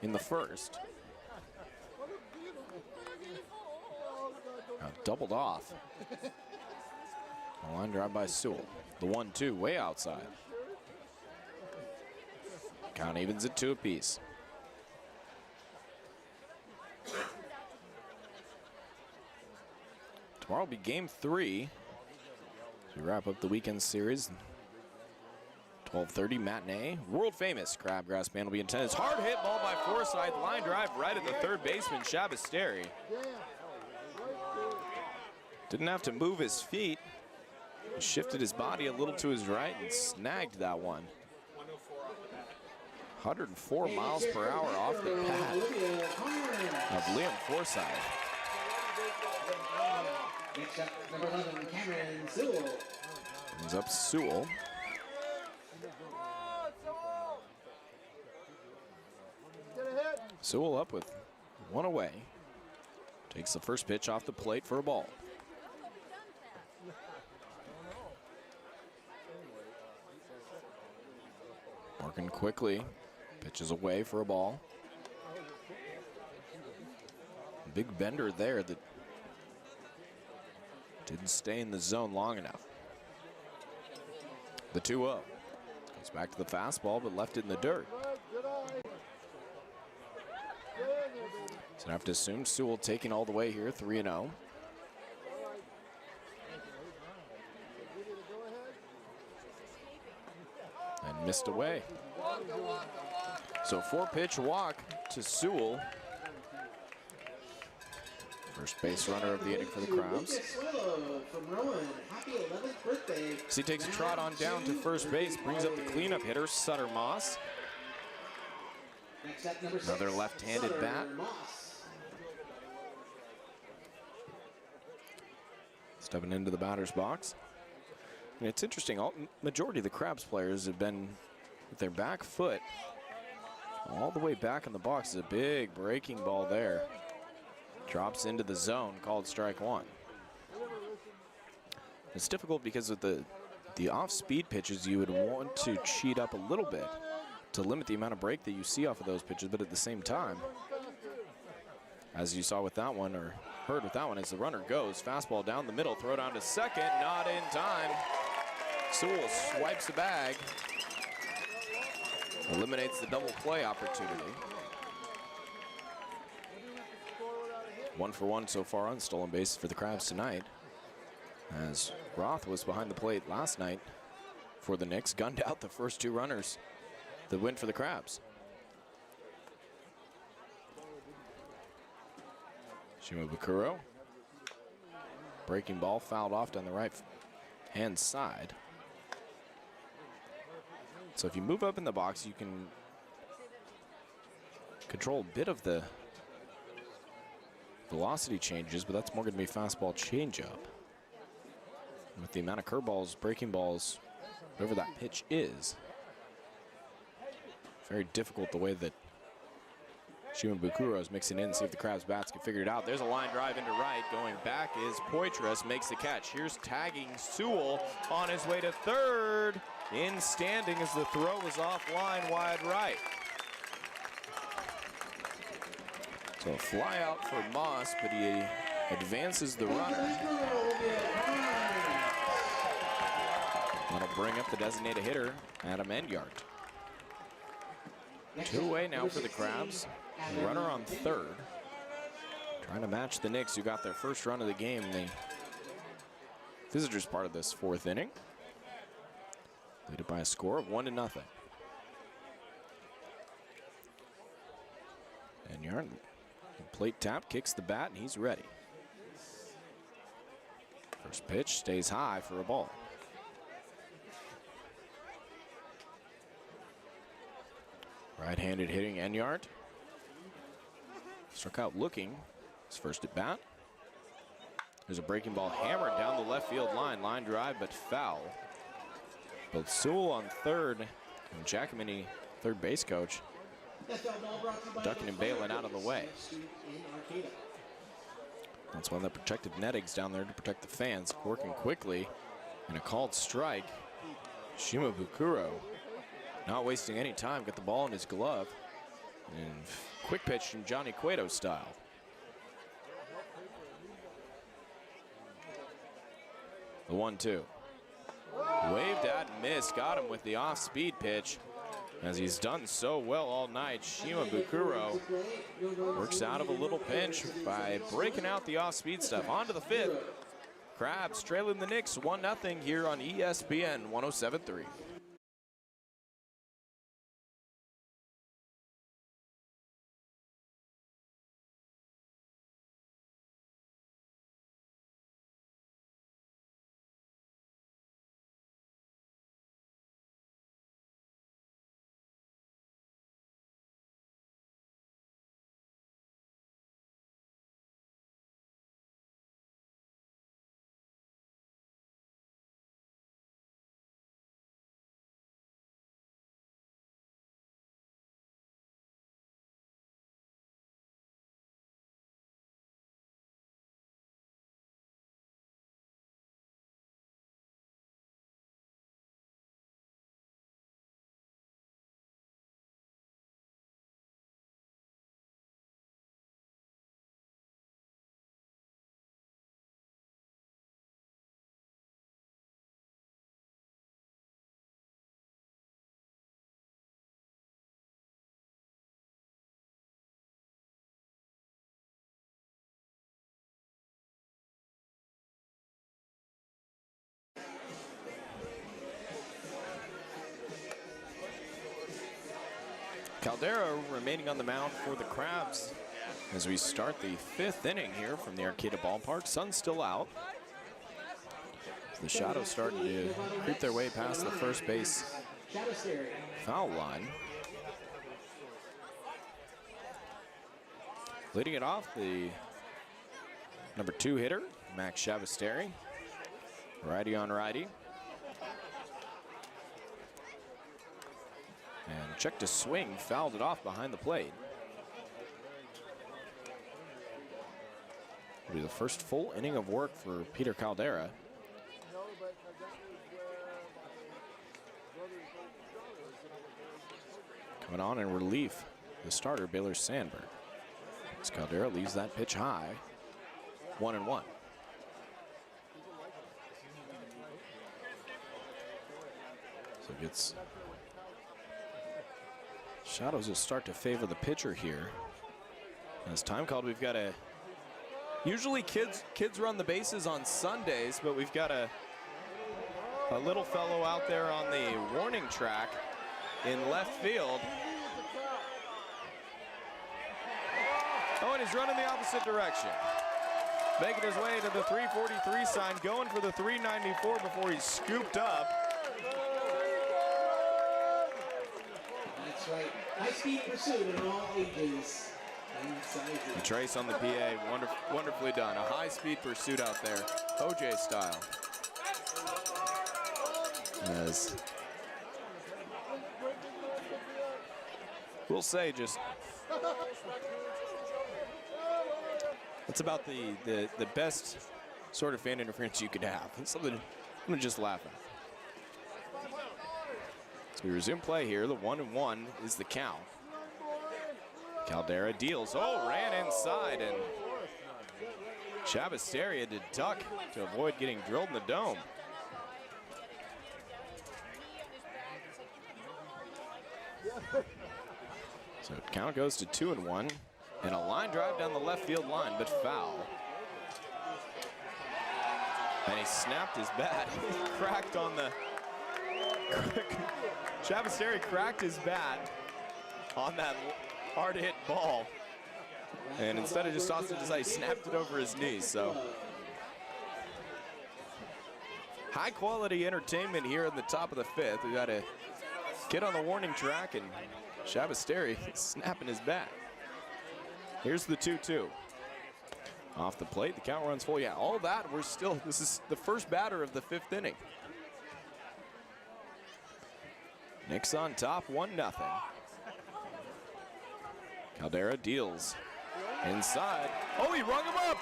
in the 1st. Doubled off. A line drive by Sewell. The 1-2 way outside. Count evens at 2 apiece. Tomorrow will be game 3 as we wrap up the weekend series. 12:30 matinee. World famous Crabgrass band will be in attendance. Hard hit ball by Forsythe. Line drive right at the 3rd baseman, Shabasteri. Didn't have to move his feet. He shifted his body a little to his right and snagged that one. 104 miles per hour off the bat of Liam Forsythe. Next up, number 11, Cameron Sewell. Brings up Sewell. Sewell up with 1 away. Takes the first pitch off the plate for a ball. Working quickly. Pitches away for a ball. Big bender there that didn't stay in the zone long enough. The 2-0. Goes back to the fastball, but left it in the dirt. So I have to assume Sewell taking all the way here, 3-0. And missed away. So 4-pitch walk to Sewell. First base runner of the inning for the Crabs. So he takes a trot on down to first base, brings up the cleanup hitter, Sutter Moss. Another left-handed bat. Stepping into the batter's box. And it's interesting, majority of the Crabs players have been with their back foot all the way back in the box. Is a big breaking ball there. Drops into the zone, called strike one. It's difficult because of the off-speed pitches, you would want to cheat up a little bit to limit the amount of break that you see off of those pitches, but at the same time, as you saw with that one, or heard with that one, as the runner goes, fastball down the middle, throw down to second, not in time. Sewell swipes the bag, eliminates the double play opportunity. 1 for 1 so far on stolen bases for the Crabs tonight, as Roth was behind the plate last night for the Knicks, gunned out the first 2 runners that win for the Crabs. Shimabukuro, breaking ball, fouled off down the right hand side. So if you move up in the box, you can control a bit of the velocity changes, but that's more going to be fastball changeup. With the amount of curveballs, breaking balls, whatever that pitch is, very difficult the way that Shimabukuro is mixing in. See if the Crabs bats can figure it out. There's a line drive into right. Going back is Poitras, makes the catch. Here's tagging Sewell on his way to third. In standing as the throw was offline wide right. So a fly out for Moss, but he advances the runner. That'll bring up the designated hitter, Adam Enyart. 2 away now for the Crabs. Runner on third. Trying to match the Knicks, who got their first run of the game, the visitors part of this 4th inning. Leaded by a score of 1-0. Enyart, plate tap, kicks the bat, and he's ready. First pitch stays high for a ball. Right-handed hitting Enyart. Struck out looking. His first at bat. There's a breaking ball hammered down the left field line. Line drive, but foul. Both Sewell on third and Giacomini, third base coach, ducking and bailing out of the way. That's one of the protective nettings down there to protect the fans. Working quickly, and a called strike. Shimabukuro not wasting any time, got the ball in his glove, and quick pitch from Johnny Cueto style. The 1-2. Waved at and missed, got him with the off-speed pitch. As he's done so well all night, Shimabukuro works out of a little pinch by breaking out the off-speed stuff. On to the 5th. Crabs trailing the Knicks 1-0 here on ESPN 107.3. Caldera remaining on the mound for the Crabs as we start the 5th inning here from the Arcata Ballpark. Sun's still out. The Shadows starting to creep their way past the first base foul line. Leading it off, the number 2 hitter, Max Shavasteri. Righty on righty. And checked a swing, fouled it off behind the plate. It'll be the first full inning of work for Peter Caldera. Coming on in relief, the starter, Baylor Sandberg. As Caldera leaves that pitch high, 1-1. So it gets Shadows will start to favor the pitcher here. As time called, we've got usually kids run the bases on Sundays, but we've got a little fellow out there on the warning track in left field. Oh, and he's running the opposite direction. Making his way to the 343 sign, going for the 394 before he's scooped up. That's right. High-speed pursuit in all ages and sizes. The trace on the PA, wonderfully done. A high-speed pursuit out there, OJ style. As we'll say, just that's about the best sort of fan interference you could have. It's something I'm gonna just laugh at. We resume play here. The 1-1 is the count. Caldera deals. Oh, ran inside, and Shavasteri had to duck to avoid getting drilled in the dome. So count goes to 2-1, and a line drive down the left field line, but foul. And he snapped his bat. He cracked on the Shavasteri cracked his bat on that hard-hit ball, and instead of just tossing it aside, he snapped it over his knee. So high-quality entertainment here in the top of the 5th. We got a kid on the warning track, and Shavasteri snapping his bat. Here's the 2-2. Off the plate, the count runs full. Yeah, all that, this is the first batter of the 5th inning. Knicks on top, 1-0. Caldera deals inside. Oh, he rung him up.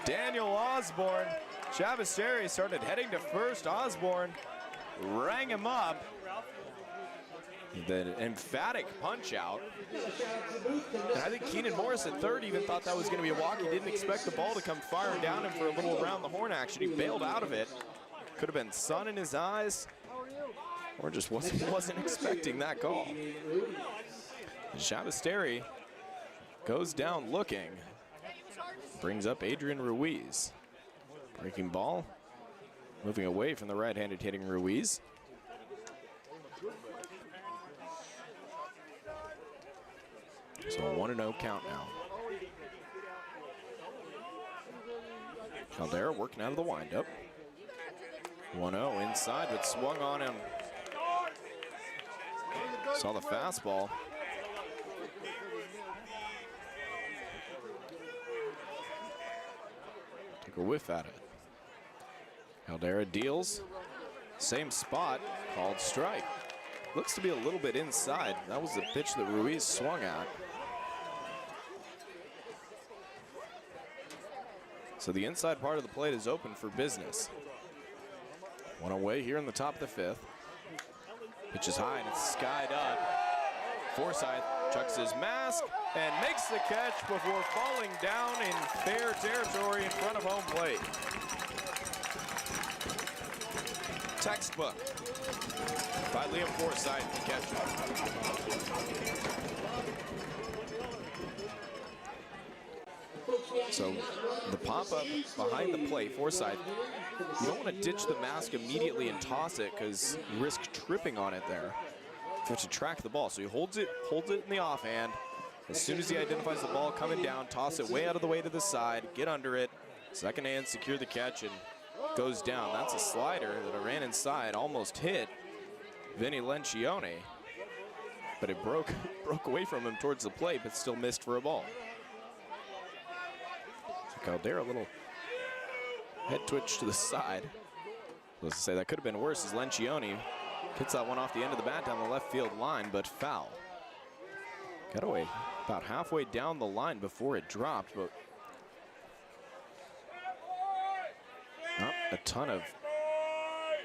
Daniel Osborne. Shavasteri started heading to first. Osborne rang him up. The emphatic punch out. And I think Keenan Morris at third even thought that was going to be a walk. He didn't expect the ball to come firing down him for a little around the horn action. He bailed out of it. Could have been sun in his eyes, or just wasn't expecting that call. Shavasteri goes down looking. Brings up Adrian Ruiz. Breaking ball. Moving away from the right-handed hitting Ruiz. So a 1-0 count now. Caldera working out of the windup. 1-0 inside, but swung on him. Saw the fastball. Took a whiff at it. Caldera deals. Same spot, called strike. Looks to be a little bit inside. That was the pitch that Ruiz swung at. So the inside part of the plate is open for business. One away here in the top of the 5th. Pitch is high and it's skied up. Forsythe chucks his mask and makes the catch before falling down in fair territory in front of home plate. Textbook by Liam Forsythe, the catcher. Folks, So the pop-up behind the plate, Forsythe, you don't want to ditch the mask immediately and toss it because you risk tripping on it there. You have to track the ball. So he holds it in the offhand. As soon as he identifies the ball coming down, toss it way out of the way to the side, get under it, second hand, secure the catch, and goes down. That's a slider that ran inside, almost hit Vinny Lencioni, but it broke away from him towards the plate, but still missed for a ball. Caldera, a little head twitch to the side. Let's say that could have been worse as Lencioni hits that one off the end of the bat down the left field line, but foul. Cutaway about halfway down the line before it dropped, but not a ton of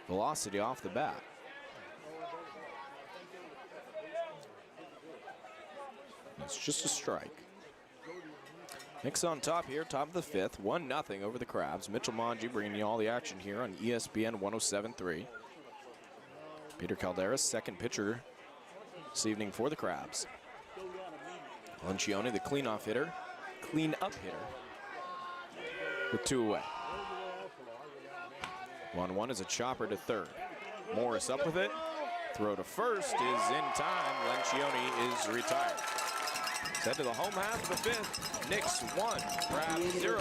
velocity off the bat. It's just a strike. Knicks on top here, top of the fifth, 1-0 over the Crabs. Mitchell Mongi bringing you all the action here on ESPN 107.3. Peter Caldera, second pitcher this evening for the Crabs. Lencioni, the clean-up hitter, with 2 away. 1-1 is a chopper to third. Morris up with it. Throw to first is in time. Lencioni is retired. Head to the home half of the fifth. Knicks 1, Crabs 0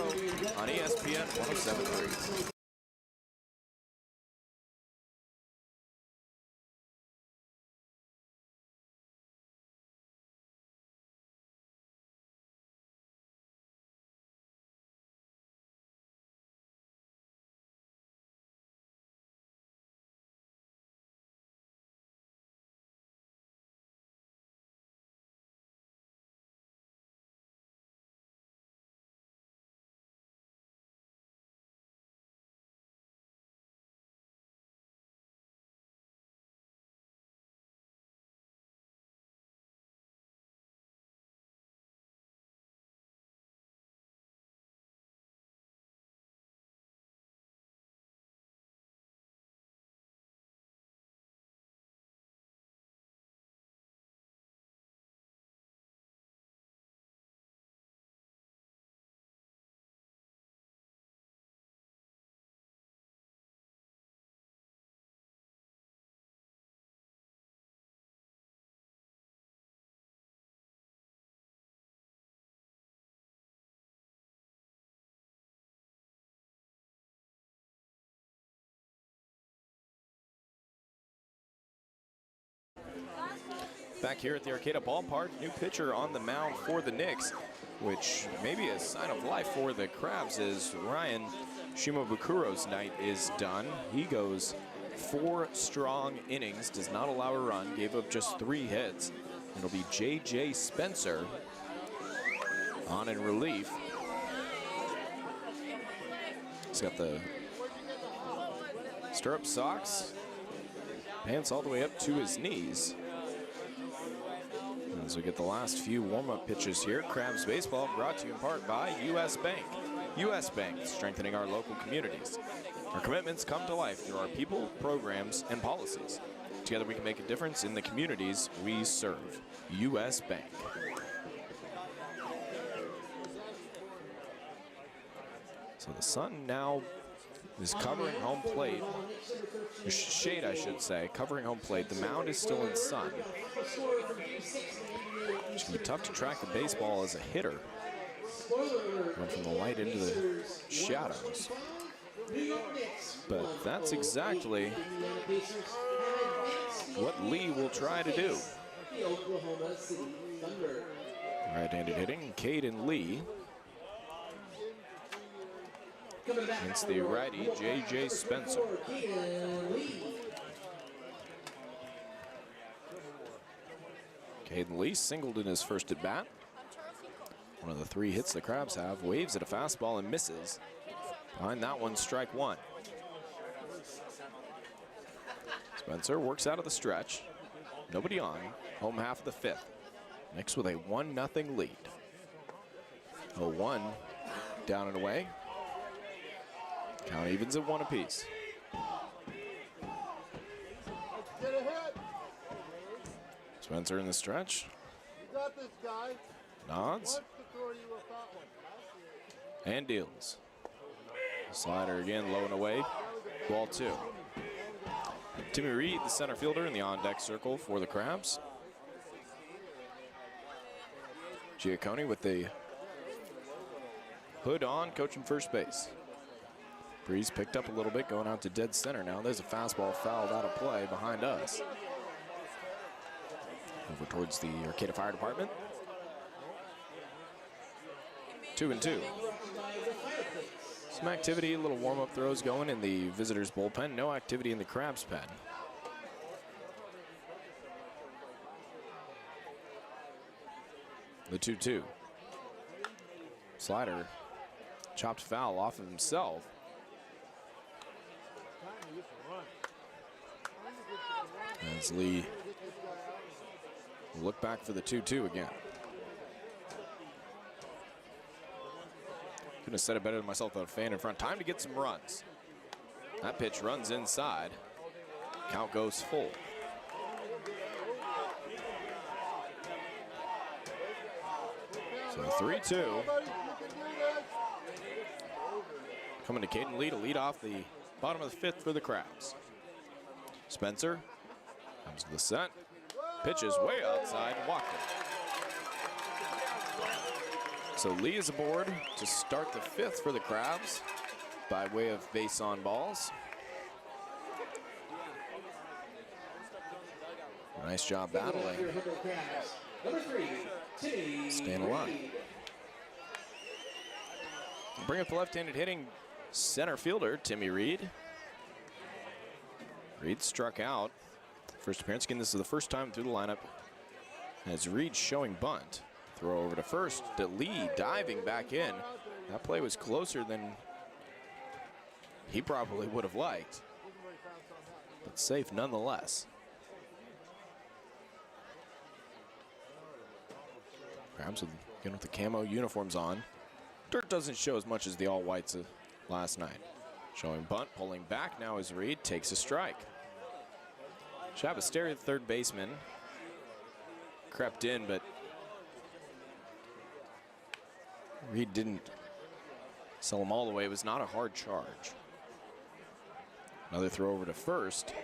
on ESPN 107.3. Back here at the Arcata Ballpark, new pitcher on the mound for the Knicks, which may be a sign of life for the Crabs as Ryan Shimabukuro's night is done. He goes 4 strong innings, does not allow a run, gave up just 3 hits. It'll be J.J. Spencer on in relief. He's got the stirrup socks, pants all the way up to his knees. As we get the last few warm-up pitches here, Crabs Baseball brought to you in part by U.S. Bank. U.S. Bank, strengthening our local communities. Our commitments come to life through our people, programs, and policies. Together we can make a difference in the communities we serve. U.S. Bank. So the sun now is covering home plate. Shade, I should say, covering home plate. The mound is still in sun. It's going to be tough to track the baseball as a hitter. Went from the light into the shadows. But that's exactly what Lee will try to do. Right-handed hitting, Caden Lee. Against the righty, J.J. Spencer. Caden Lee singled in his first at bat. One of the 3 hits the Crabs have. Waves at a fastball and misses. Behind that one, strike 1. Spencer works out of the stretch. Nobody on. Home half of the fifth. Knicks with a 1-0 lead. 0-1 down and away. Count evens at 1 apiece. Get a hit. Spencer in the stretch. You got this, guy. Nods. Wants to throw you a fat one. And deals. Slider again, low and away. Ball 2. Timmy Reed, the center fielder in the on-deck circle for the Crabs. Giacconi with the hood on, coaching first base. Breeze picked up a little bit, going out to dead center now. There's a fastball fouled out of play behind us. Over towards the Arcata Fire Department. 2-2. Some activity, a little warm-up throws going in the visitors' bullpen. No activity in the Crabs' pen. The 2-2. Slider chopped foul off of himself. As Lee will look back for the 2-2 again. Couldn't have said it better than myself without a fan in front. Time to get some runs. That pitch runs inside. Count goes full. So 3-2. Coming to Caden Lee to lead off the bottom of the 5th for the Crabs. Spencer comes to the set. Pitches way outside and walked it. So Lee is aboard to start the 5th for the Crabs by way of base on balls. Nice job battling. Staying alive. Bring up the left-handed hitting center fielder, Timmy Reed. Reed struck out. First appearance. Again, this is the first time through the lineup as Reed showing bunt. Throw over to first. To Lee diving back in. That play was closer than he probably would have liked, but safe nonetheless. Crabs again with the camo uniforms on. Dirt doesn't show as much as the all-whites of last night. Showing bunt, pulling back now as Reed takes a strike. Shabasteri, the third baseman, crept in, but Reed didn't sell him all the way. It was not a hard charge. Another throw over to first.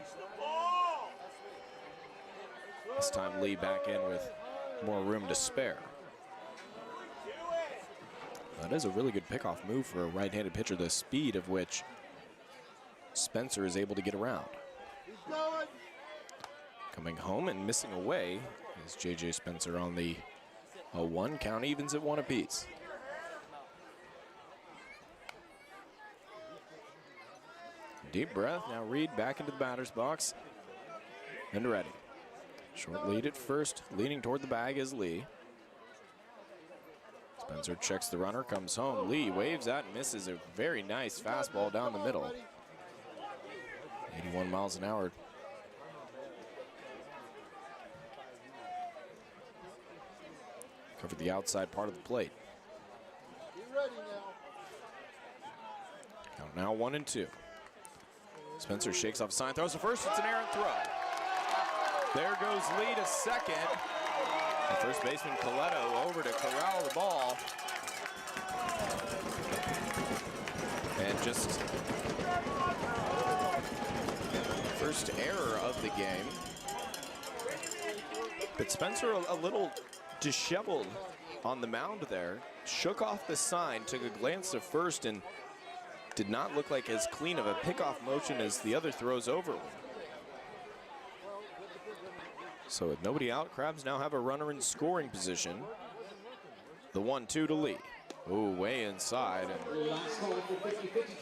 This time Lee back in with more room to spare. That is a really good pickoff move for a right-handed pitcher, the speed of which Spencer is able to get around. Coming home and missing away is J.J. Spencer on the 0-1. Count evens at 1 apiece. Deep breath. Now Reed back into the batter's box and ready. Short lead at first. Leaning toward the bag is Lee. Spencer checks the runner, comes home. Lee waves at and misses a very nice fastball down the middle. 81 miles an hour. Covered the outside part of the plate. Count now 1-2. Spencer shakes off a sign, throws to first. It's an errant throw. There goes Lee to second. And first baseman Coletto over to corral the ball. And just first error of the game. But Spencer a little disheveled on the mound there. Shook off the sign, took a glance to first, and did not look like as clean of a pickoff motion as the other throws over. So with nobody out, Crabs now have a runner in scoring position. The 1-2 to Lee. Ooh, way inside. And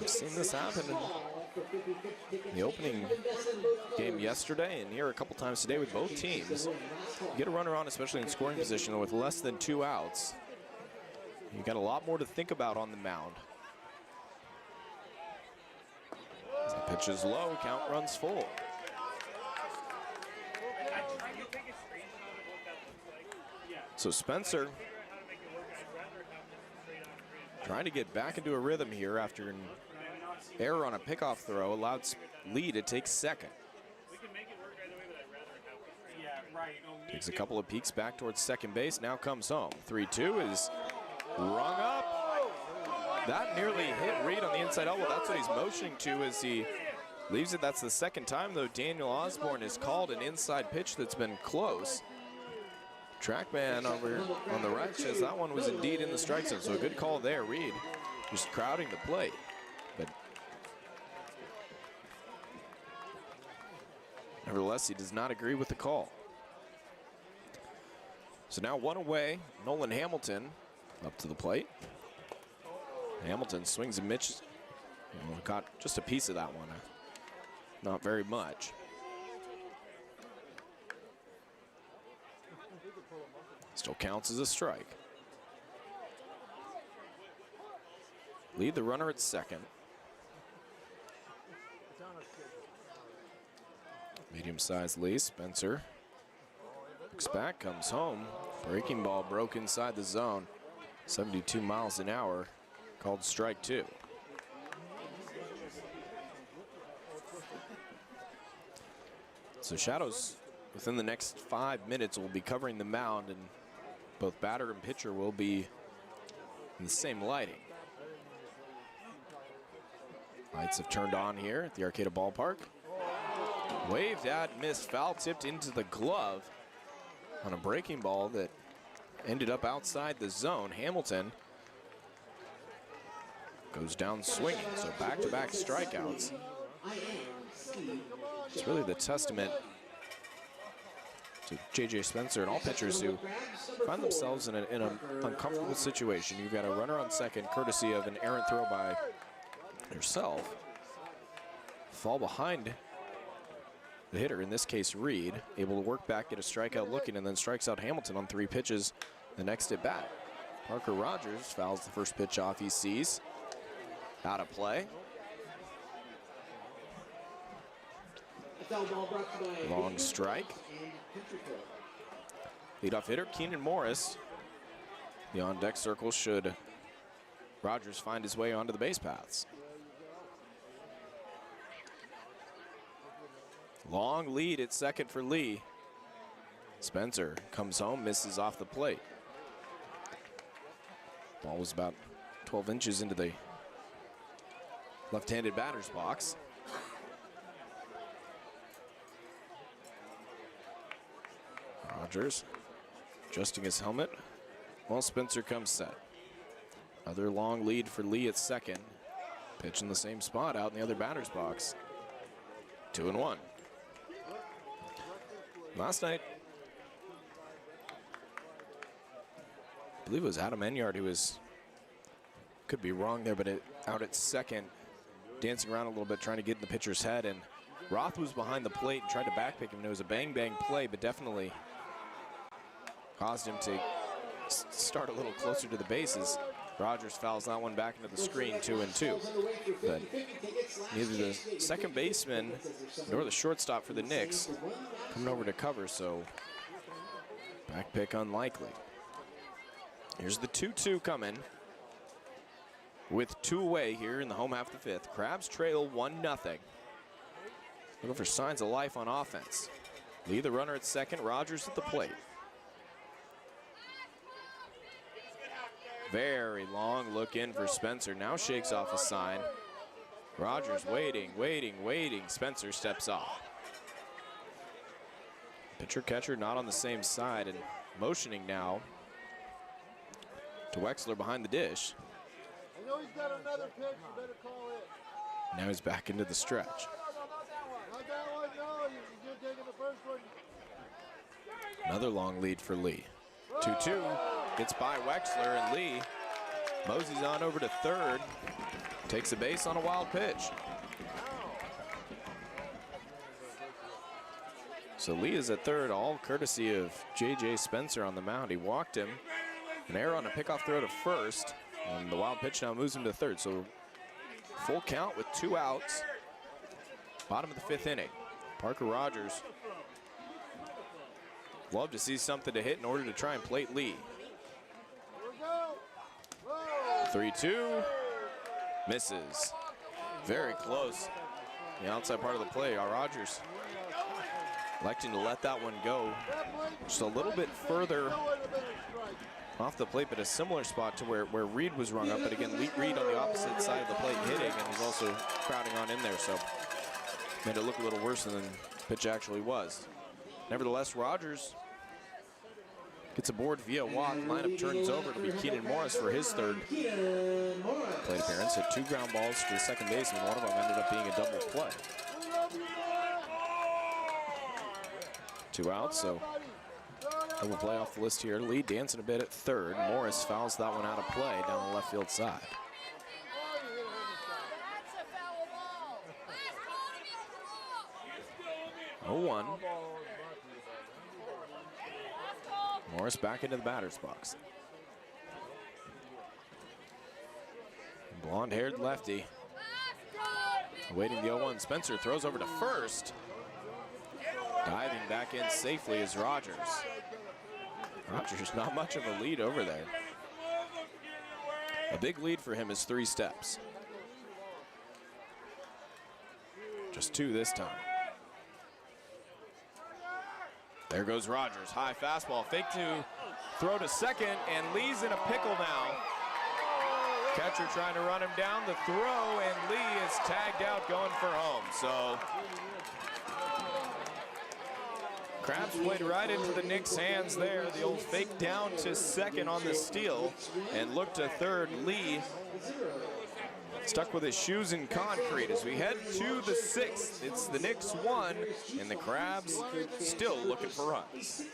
I've seen this happen in the opening game yesterday and here a couple times today with both teams. You get a runner on, especially in scoring position, with less than 2 outs. You got a lot more to think about on the mound. As the pitch is low, count runs full. So Spencer trying to get back into a rhythm here after an error on a pickoff throw allowed Lee to take second. Takes a couple of peeks back towards second base, now comes home. 3-2 is rung up. That nearly hit Reed on the inside elbow. That's what he's motioning to as he leaves it. That's the second time, though, Daniel Osborne has called an inside pitch that's been close. Trackman over on the right says that one was indeed in the strike zone, so a good call there. Reed just crowding the plate. But nevertheless, he does not agree with the call. So now one away, Nolan Hamilton up to the plate. Hamilton swings and misses. Got just a piece of that one. Not very much. Still counts as a strike. Lead the runner at second. Medium-sized Lee Spencer looks back, comes home. Breaking ball broke inside the zone. 72 miles an hour, called strike two. So Shadows, within the next 5 minutes, will be covering the mound, and both batter and pitcher will be in the same lighting. Lights have turned on here at the Arcata Ballpark. Waved at, missed, foul tipped into the glove on a breaking ball that ended up outside the zone. Hamilton goes down swinging, so back-to-back strikeouts. It's really the testament to J.J. Spencer and all pitchers who find themselves in an uncomfortable situation. You've got a runner on second, courtesy of an errant throw by yourself. Fall behind the hitter, in this case Reed, able to work back, get a strikeout looking, and then strikes out Hamilton on 3 pitches the next at bat. Parker Rogers fouls the first pitch off he sees. Out of play. Long strike. Leadoff hitter Keenan Morris. The on-deck circle should Rogers find his way onto the base paths. Long lead at second for Lee. Spencer comes home, misses off the plate. Ball was about 12 inches into the left-handed batter's box. Rogers adjusting his helmet while Spencer comes set. Another long lead for Lee at second. Pitch in the same spot out in the other batter's box. 2-1. Last night, I believe it was Adam Enyard who was, could be wrong there, but out at second, dancing around a little bit, trying to get in the pitcher's head, and Roth was behind the plate and tried to backpick him. And it was a bang-bang play, but definitely caused him to start a little closer to the bases. Rogers fouls that one back into the screen, 2-2. But neither the second baseman nor the shortstop for the Knicks coming over to cover, so back pick unlikely. Here's the 2-2 coming with 2 away here in the home half of the 5th. Crabs trail 1-0. Looking for signs of life on offense. Lee the runner at second, Rogers at the plate. Very long look in for Spencer. Now shakes off a sign. Rogers waiting. Spencer steps off. Pitcher catcher not on the same side and motioning now to Wexler behind the dish. I know he's got another pitch, you better call it. Now he's back into the stretch. Not that one, no, you're taking the first one. Another long lead for Lee. 2-2, gets by Wexler, and Lee moseys on over to third. Takes a base on a wild pitch. So Lee is at third, all courtesy of J.J. Spencer on the mound. He walked him. An error on a pickoff throw to first, and the wild pitch now moves him to third. So full count with 2 outs. Bottom of the 5th inning. Parker Rogers love to see something to hit in order to try and plate Lee. 3-2, misses. Very close. The outside part of the play, Rogers electing to let that one go just a little bit further off the plate, but a similar spot to where Reed was rung up. But again, Reed on the opposite side of the plate hitting, and he's also crowding on in there, so made it look a little worse than the pitch actually was. Nevertheless, Rogers gets aboard via walk. Lineup turns over. It'll be Keenan Morris for his third plate appearance. Hit 2 ground balls to the second baseman. One of them ended up being a double play. 2 outs, so double play off the list here. Lee dancing a bit at third. Morris fouls that one out of play down the left field side. Oh, 1. Morris back into the batter's box. Blonde-haired lefty. Awaiting the 0-1. Spencer throws over to first. Diving back in safely is Rogers. Rogers, not much of a lead over there. A big lead for him is 3 steps. Just 2 this time. There goes Rogers. High fastball. Fake to throw to second, and Lee's in a pickle now. Catcher trying to run him down the throw, and Lee is tagged out going for home. So Krabs played right into the Knicks' hands there. The old fake down to second on the steal and looked to third. Lee stuck with his shoes in concrete as we head to the 6th. It's the Knicks 1 and the Krabs still looking for runs.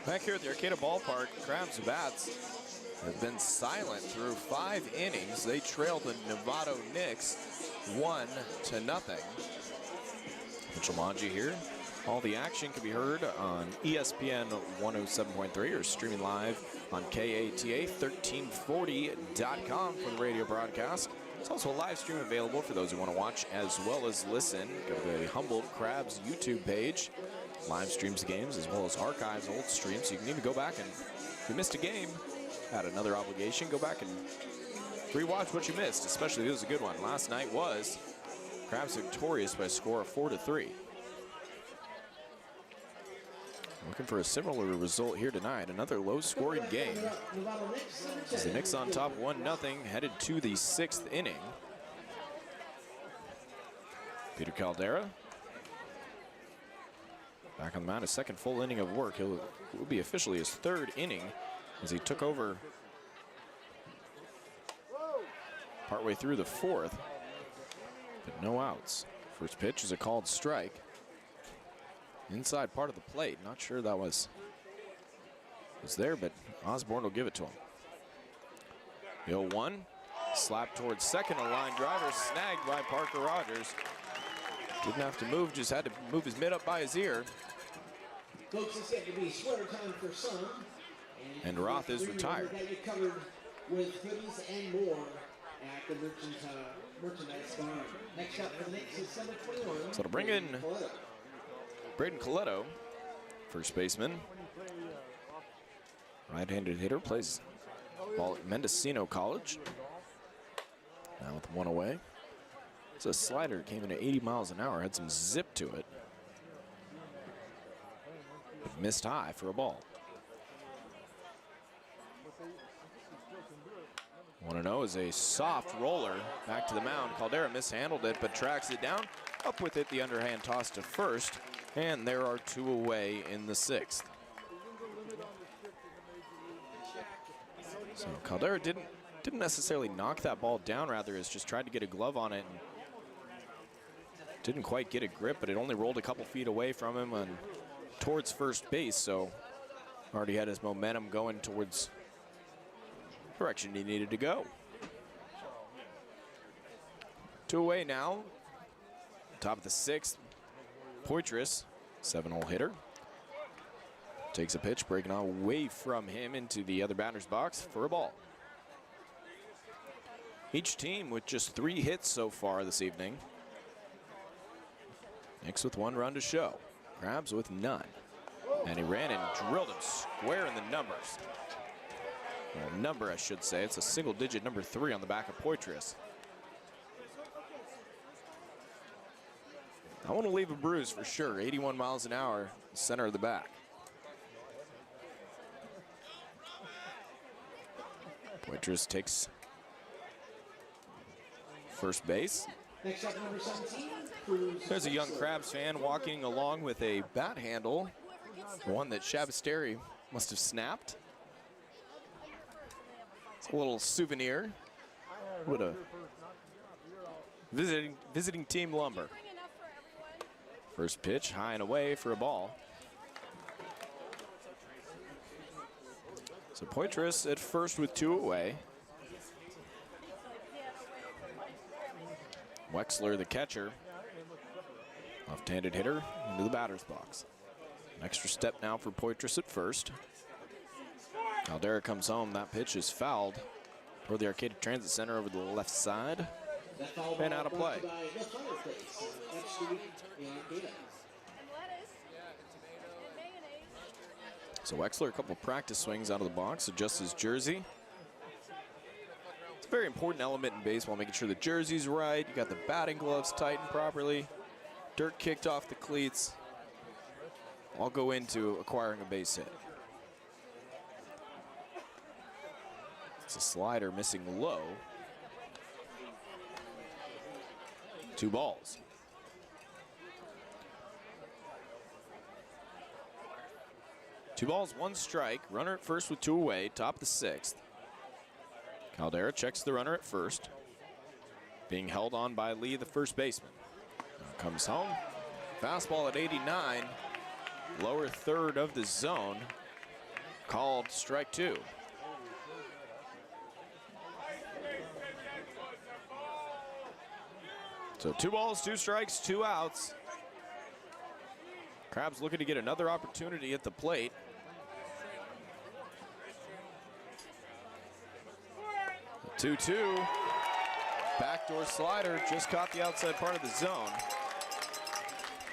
Back here at the Arcata Ballpark, Krabs bats have been silent through 5 innings. They trailed the Novato Knicks 1-0. Mitchell Manji here. All the action can be heard on ESPN 107.3 or streaming live on KATA1340.com for the radio broadcast. There's also a live stream available for those who want to watch as well as listen. Go to the Humboldt Krabs YouTube page. Live streams the games as well as archives old streams, so you can even go back and if you missed a game, had another obligation, go back and rewatch what you missed, especially if it was a good one. Last night was Krabs victorious by a score of 4-3. Looking for a similar result here tonight. Another low-scoring game. As the Knicks on top 1-0, headed to the 6th inning. Peter Caldera back on the mound, his 2nd full inning of work. Will be officially his 3rd inning as he took over partway through the 4th, but no outs. First pitch is a called strike. Inside part of the plate. Not sure that was there, but Osborne will give it to him. The 0-1, slap towards second, a line driver snagged by Parker Rogers. Didn't have to move, just had to move his mitt up by his ear. Folks, it's going to be sweater time for some. And Roth is retired. That you covered with hoodies and more at the merchandise bar. Next up for the Knicks is number 21. So to bring in Braden Coletto, first baseman. Right-handed hitter, plays ball at Mendocino College. Now with 1 away. It's a slider, came in at 80 miles an hour, had some zip to it. But missed high for a ball. 1-0 is a soft roller back to the mound. Caldera mishandled it, but tracks it down. Up with it, the underhand toss to first, and there are 2 away in the 6th. So Caldera didn't necessarily knock that ball down, rather has just tried to get a glove on it and didn't quite get a grip, but it only rolled a couple feet away from him and towards first base, so already had his momentum going towards the direction he needed to go. 2 away now. Top of the 6th, Poitras, 7-hole hitter. Takes a pitch, breaking away from him into the other batter's box for a ball. Each team with just 3 hits so far this evening. Knicks with 1 run to show. Crabs with none. And he ran and drilled him square in the numbers. Well, number, I should say. It's a single-digit number 3 on the back of Poitras. I want to leave a bruise for sure. 81 miles an hour, center of the back. Poitras takes first base. Next up, number 17. There's a young Crabs fan walking along with a bat handle, one that Shabasteri must have snapped. It's a little souvenir. What a visiting team lumber. First pitch, high and away for a ball. So Poitras at first with 2 away. Wexler, the catcher, left-handed hitter into the batter's box. An extra step now for Poitras at first. Caldera comes home. That pitch is fouled toward the Arcata Transit Center over the left side. And out of play. So Wexler, a couple of practice swings out of the box, adjusts his jersey. It's a very important element in baseball, making sure the jersey's right. You got the batting gloves tightened properly. Dirt kicked off the cleats. All go into acquiring a base hit. It's a slider missing low. 2 balls. Two balls, 1 strike. Runner at first with 2 away. Top of the 6th. Caldera checks the runner at first. Being held on by Lee, the first baseman. Now comes home. Fastball at 89. Lower third of the zone. Called strike 2. So 2 balls, 2 strikes, 2 outs. Crabs looking to get another opportunity at the plate. The 2-2. Backdoor slider just caught the outside part of the zone.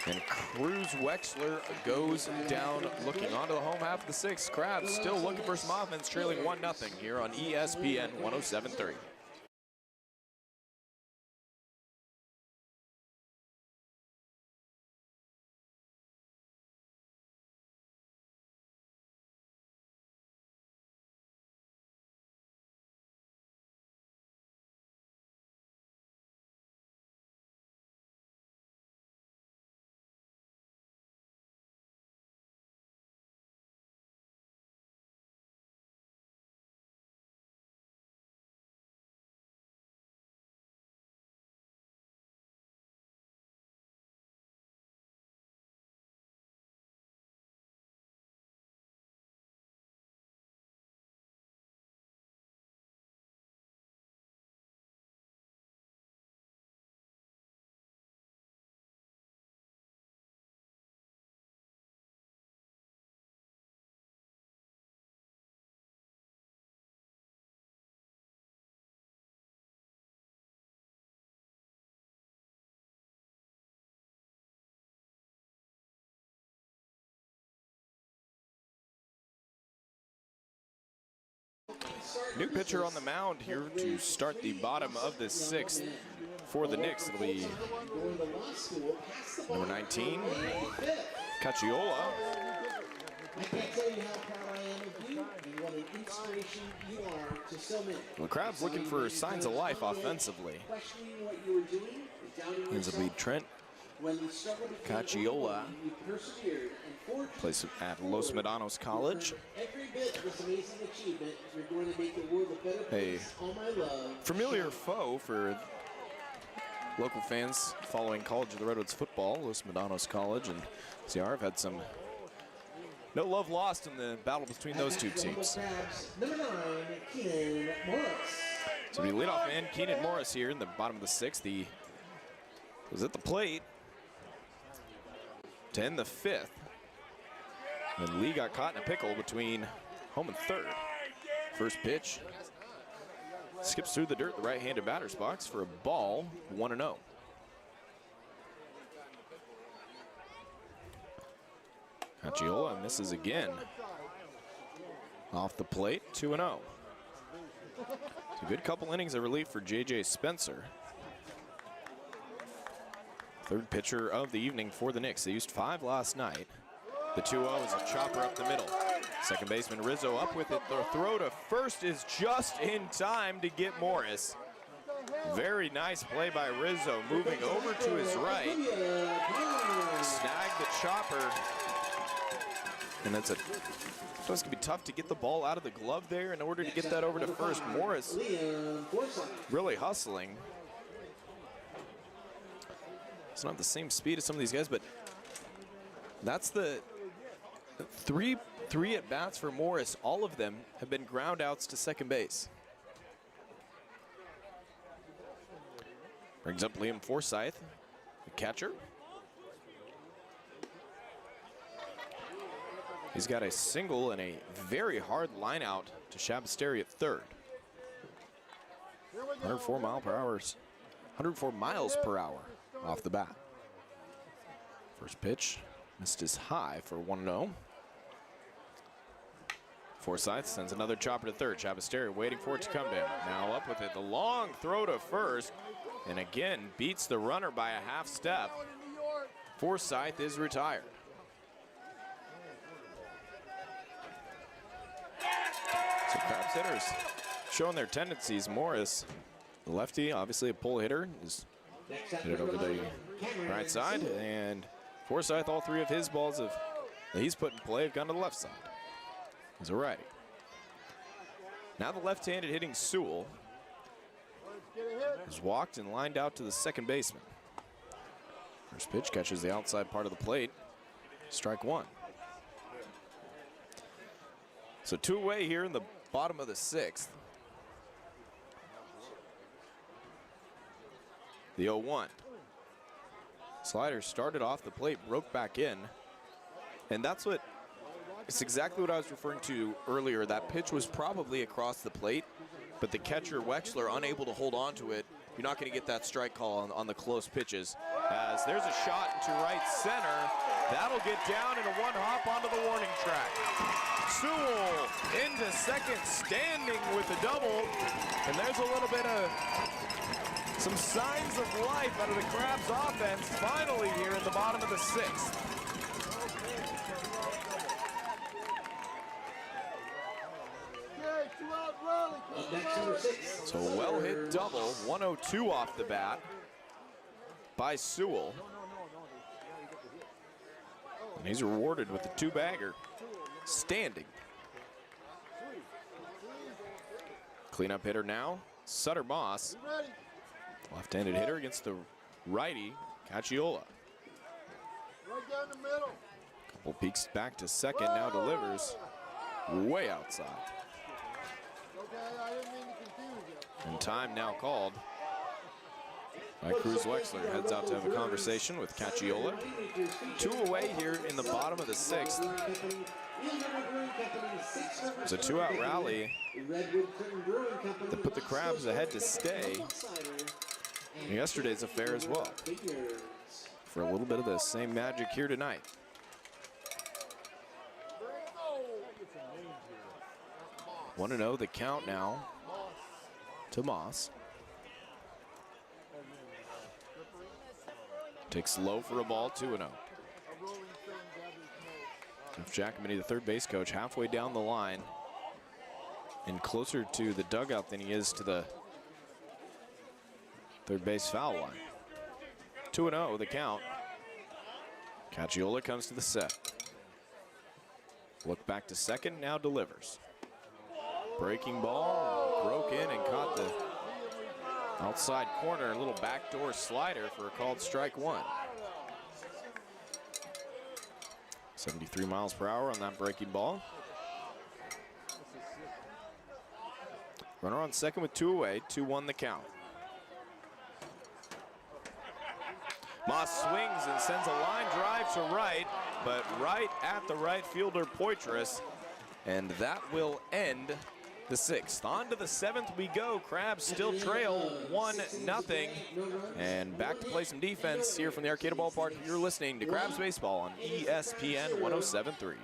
And Cruz Wexler goes down looking onto the home half of the 6th. Crabs still looking for some offense, trailing 1-0 here on ESPN 107.3. New pitcher on the mound here to start the bottom of the 6th for the Knicks. It'll be number 19, Cacciola. I can't tell you how proud I am of you. You won an inspiration you are to so many. The Crabs looking for signs of life offensively. Questioning what you were doing, doubting Ends up yourself. lead Trent When you struggled to Cacciola. you persevered and forged Plays at Los Medanos College. every bit of this amazing achievement. You're going to make the world a better place. All my love. Familiar foe for local fans following College of the Redwoods football, Los Medanos College and CR have had some no love lost in the battle between those two teams. Number 9, Keenan Morris. So we lead off man Keenan Morris here in the bottom of the 6th. He was at the plate to end the 5th. And Lee got caught in a pickle between home and third. First pitch skips through the dirt, the right-handed batter's box for a ball, 1-0. Cacciola misses again. Off the plate, 2-0. It's a good couple innings of relief for J.J. Spencer. Third pitcher of the evening for the Knicks. They used 5 last night. The 2-0 is a chopper up the middle. Second baseman Rizzo up with it. The throw to first is just in time to get Morris. Very nice play by Rizzo, moving over to his right. Snag the chopper. And that's it's going to be tough to get the ball out of the glove there in order to get that over to first. Morris really hustling. It's not the same speed as some of these guys, but that's the three at-bats for Morris. All of them have been ground outs to second base. Brings up Liam Forsyth, the catcher. He's got a single and a very hard line out to Shabasteri at third. 104 miles per hour off the bat. First pitch missed his high for 1-0. Forsyth sends another chopper to third. Shabasteri waiting for it to come down. Now up with it. The long throw to first. And again, beats the runner by a half step. Forsyth is retired. So Crabs hitters showing their tendencies. Morris, the lefty, obviously a pull hitter, is hit it over the right side. And Forsyth, all 3 of his balls that he's put in play have gone to the left side. He's a righty. Now the left-handed hitting Sewell is walked and lined out to the second baseman. First pitch catches the outside part of the plate. Strike 1. So 2 away here in the bottom of the 6th. The 0-1. Slider started off the plate, broke back in. And it's exactly what I was referring to earlier. That pitch was probably across the plate, but the catcher, Wexler, unable to hold on to it. You're not going to get that strike call on the close pitches. As there's a shot into right center. That'll get down in a 1-hop onto the warning track. Sewell into second, standing with a double. And there's a little bit of some signs of life out of the Crabs offense finally here in the bottom of the 6th. So a well-hit double, 102 off the bat by Sewell. And he's rewarded with the 2-bagger, standing. Cleanup hitter now, Sutter Moss. Left-handed hitter against the righty, Cacciola. Right down the middle. Couple peeks back to second, now delivers way outside. Okay, I didn't mean to confuse you. And time now called. by Cruz Wexler. Heads out to have a conversation with Cacciola. 2 away here in the bottom of the 6th. It's a 2-out rally that put the Crabs ahead to stay. And yesterday's affair as well. For a little bit of the same magic here tonight. Want to know the count now to Moss. Takes low for a ball, 2-0. Jeff Giacomini, the third base coach, halfway down the line. and closer to the dugout than he is to the third base foul line. 2-0 the count. Cacciola comes to the set. Look back to second, now delivers. Breaking ball, broke in and caught the outside corner, a little backdoor slider for a called strike one. 73 miles per hour on that breaking ball. Runner on second with 2 away, 2-1 the count. Moss swings and sends a line drive to right, but right at the right fielder Poitras, and that will end the sixth. On to the seventh we go. Crabs still trail 1-0, and back to play some defense here from the Arcata Ballpark. You're listening to Crabs Baseball on ESPN 107.3.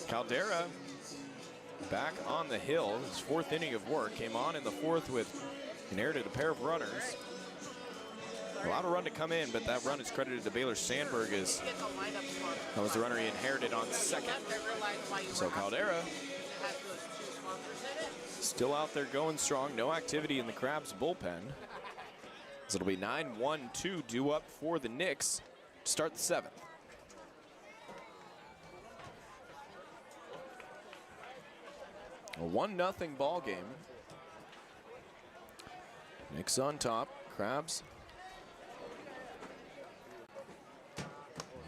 Caldera back on the hill. His fourth inning of work came on in the fourth with inherited a pair of runners. Allowed a run to come in, but that run is credited to Baylor Sandberg as that was the runner he inherited on second. So Caldera still out there going strong. No activity in the Crabs bullpen. So it'll be 9-1-2 due up for the Knicks to start the seventh. A 1-0 ball game. Knicks on top. Crabs.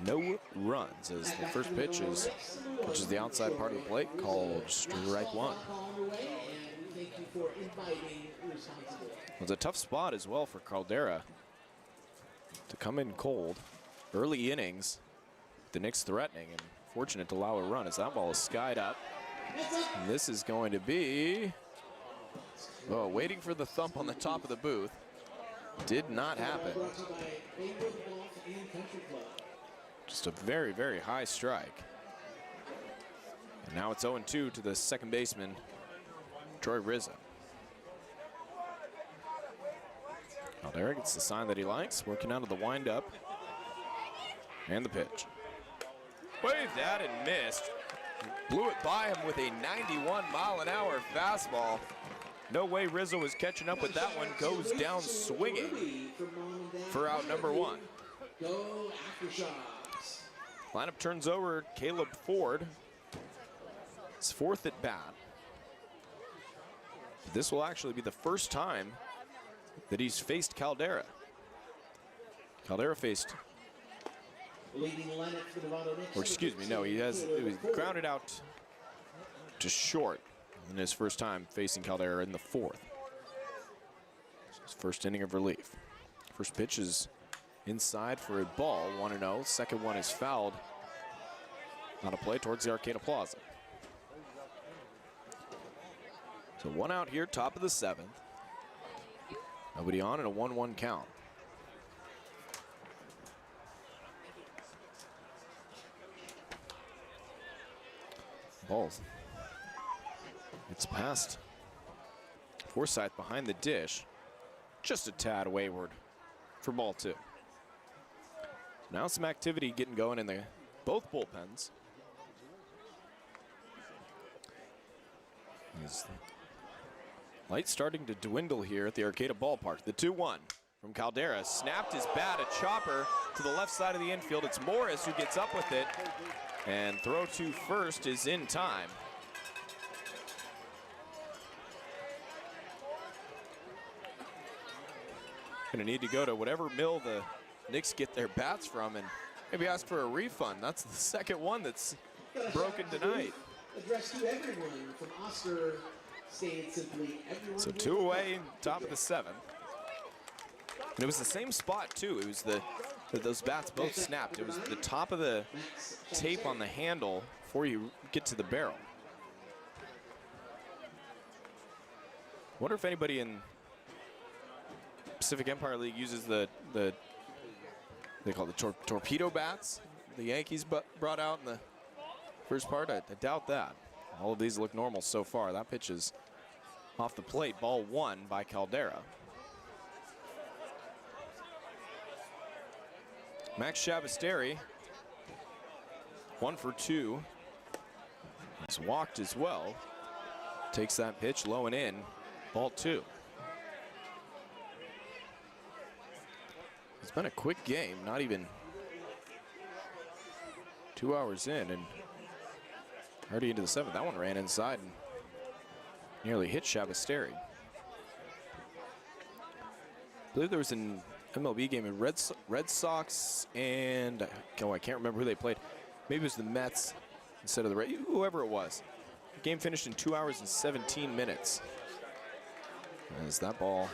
No runs as the first pitch is the outside part of the plate, called strike one. It was a tough spot as well for Caldera to come in cold. Early innings, the Knicks threatening and fortunate to allow a run as that ball is skied up. And this is going to be, oh, waiting for the thump on the top of the booth. Did not happen. Just a very, very high strike. And now it's 0-2 to the second baseman, Troy Rizzo. Caldera gets the sign that he likes, working out of the windup. And the pitch. Waved at and missed. Blew it by him with a 91-mile-an-hour fastball. No way Rizzo was catching up with that one. Goes down swinging for out number one. Lineup turns over Caleb Ford. His fourth at bat. This will actually be the first time that he's faced Caldera. Caldera faced, or excuse me, no, it was grounded out to short in his first time facing Caldera in the fourth. His first inning of relief. First pitch is inside for a ball, 1-0. Second one is fouled on a play towards the Arcata Plaza. So one out here, top of the seventh. Nobody on and a 1-1 count. Balls. It's past Forsyth behind the dish. Just a tad wayward for ball two. Now some activity getting going in both bullpens. As light starting to dwindle here at the Arcata Ballpark. The 2-1 from Caldera. Snapped his bat, a chopper to the left side of the infield. It's Morris who gets up with it. And throw to first is in time. Gonna need to go to whatever mill the Knicks get their bats from and maybe ask for a refund. That's the second one that's broken tonight. Address to everyone from Oscar stated simply everyone. So 2 away, top of the 7th. And it was the same spot too. It was those bats both snapped. It was the top of the tape on the handle before you get to the barrel. Wonder if anybody in Pacific Empire League uses they call it the torpedo bats the Yankees brought out in the first part. I doubt that. All of these look normal so far. That pitch is off the plate. Ball 1 by Caldera. Max Shabasteri, 1 for 2. He's walked as well. Takes that pitch low and in. Ball 2. It's been a quick game, not even 2 hours in, and already into the 7th. That one ran inside and nearly hit Shabasteri. I believe there was an MLB game in Red Sox and, I can't remember who they played. Maybe it was the Mets instead of the Reds, whoever it was. The game finished in 2 hours and 17 minutes. As that ball,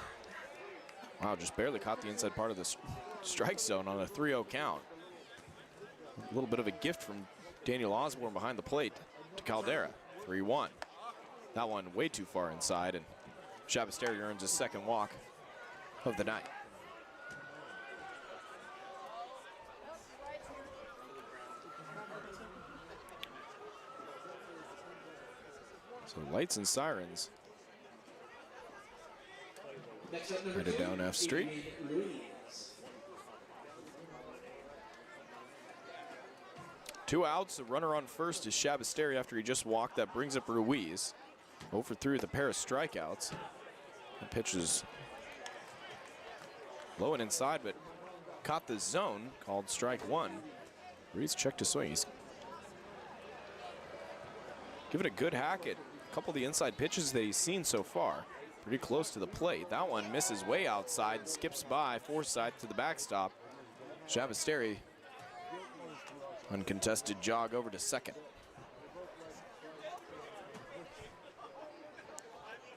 wow, just barely caught the inside part of the strike zone on a 3-0 count. A little bit of a gift from Daniel Osborne behind the plate to Caldera. 3-1. That one way too far inside, and Shabasteri earns his second walk of the night. So lights and sirens. Headed down F Street. Two outs, a runner on first is Shabasteri after he just walked. That brings up Ruiz. 0 for 3 with a pair of strikeouts. The pitch is low and inside, but caught the zone, called strike 1. Ruiz checked his swing. He's given a good hack at a couple of the inside pitches that he's seen so far. Pretty close to the plate. That one misses way outside, skips by Forsythe to the backstop. Shabasteri, uncontested jog over to second.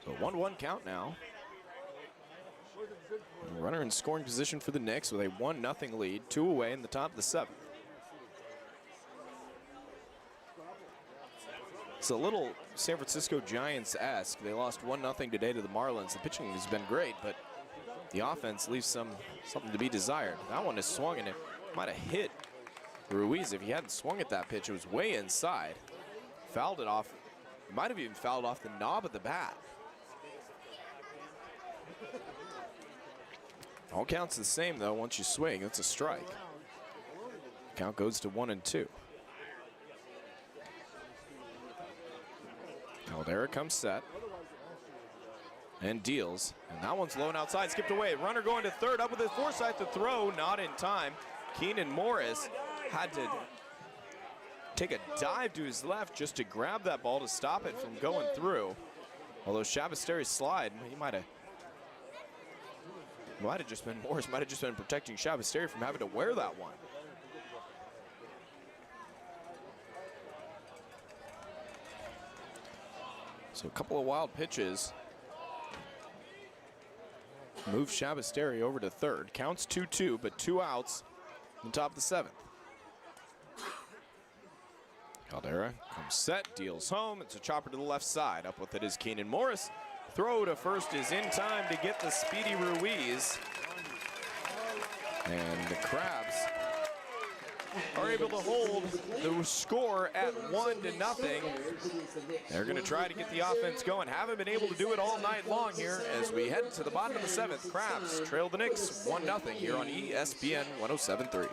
So 1-1 count now. A runner in scoring position for the Knicks with a 1-0 lead, 2 away in the top of the 7th. It's a little San Francisco Giants-esque. They lost 1-0 today to the Marlins. The pitching has been great, but the offense leaves something to be desired. That one is swung, and it might have hit Ruiz. If he hadn't swung at that pitch, it was way inside. Fouled it off. Might have even fouled off the knob of the bat. All counts the same, though. Once you swing, it's a strike. Count goes to 1-2. Caldera comes set and deals, and that one's low and outside, skipped away. Runner going to third, up with his Forsythe to throw, not in time. Keenan Morris had to take a dive to his left just to grab that ball to stop it from going through. Although Shabasteri's slide, he might have just been, Morris might have just been protecting Shabasteri from having to wear that one. So a couple of wild pitches. Move Shabasteri over to third. Counts 2-2, but 2 outs on top of the 7th. Caldera comes set, deals home. It's a chopper to the left side. Up with it is Keenan Morris. Throw to first is in time to get the speedy Ruiz. And the Crabs are able to hold the score at 1-0. They're going to try to get the offense going. Haven't been able to do it all night long here as we head to the bottom of the 7th. Crabs trail the Knicks 1-0 here on ESPN 107.3.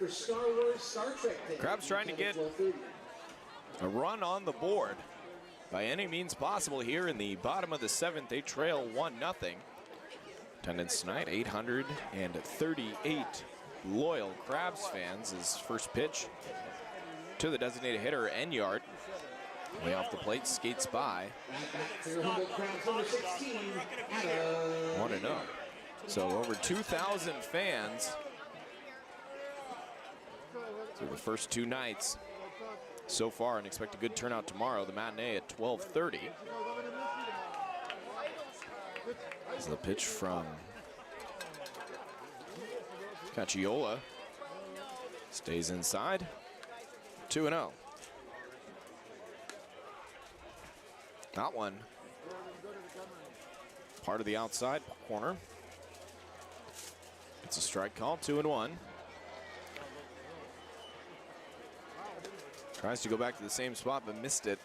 for Star Wars, Star Trek tickets. Crabs trying to get a run on the board by any means possible here in the bottom of the 7th. They trail 1-0. Attendance tonight, 838 loyal Crabs fans. His first pitch to the designated hitter, Enyart. Way off the plate, skates by. 1-0. So over 2,000 fans through the first 2 nights so far, and expect a good turnout tomorrow. The matinee at 12:30. This is the pitch from Cacciola. Stays inside. 2-0. That one part of the outside corner. It's a strike call, 2-1. Tries to go back to the same spot, but missed it.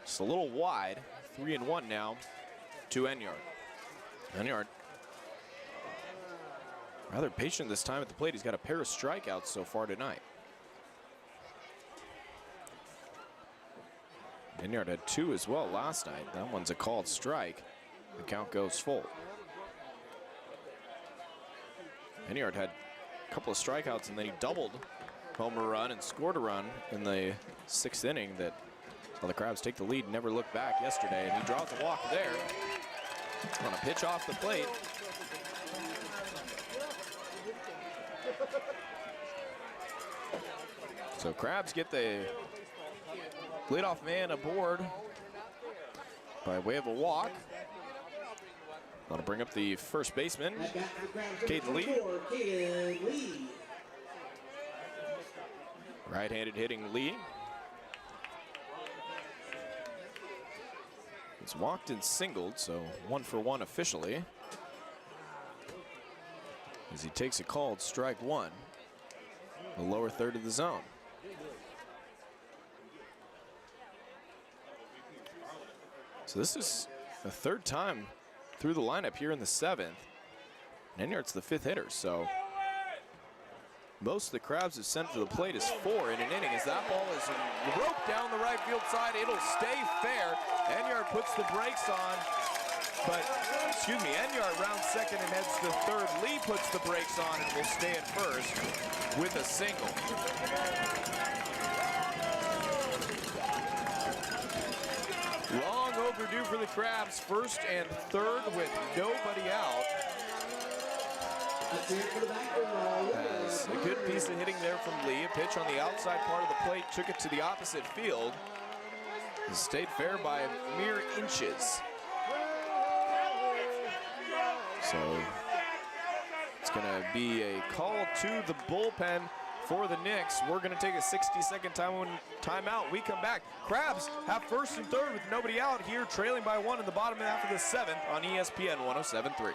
Just a little wide. 3-1 now to Enyart. Enyart rather patient this time at the plate. He's got a pair of strikeouts so far tonight. Enyart had 2 as well last night. That one's a called strike. The count goes full. Enyart had a couple of strikeouts, and then he doubled homer run and scored a run in the 6th inning that saw the Crabs take the lead and never look back yesterday. And he draws a walk there on a pitch off the plate. So Crabs get the leadoff man aboard by way of a walk. Want to bring up the first baseman, Caden Lee. Right-handed hitting Lee. It's walked and singled, so 1 for 1 officially. As he takes a called strike 1, the lower third of the zone. So this is the 3rd time through the lineup here in the 7th. And Enyart's the 5th hitter, so most of the Crabs have sent to the plate is 4 in an inning. As that ball is roped down the right field side, it'll stay fair. Enyart puts the brakes on, but, Enyart rounds second and heads to 3rd. Lee puts the brakes on and will stay at first with a single. Long overdue for the Crabs, 1st and 3rd with nobody out. As a good piece of hitting there from Lee. A pitch on the outside part of the plate, took it to the opposite field. It stayed fair by mere inches. So it's going to be a call to the bullpen for the Knicks. We're going to take a 60-second timeout. We come back. Crabs have 1st and 3rd with nobody out here, trailing by 1 in the bottom half of the 7th on ESPN 107.3.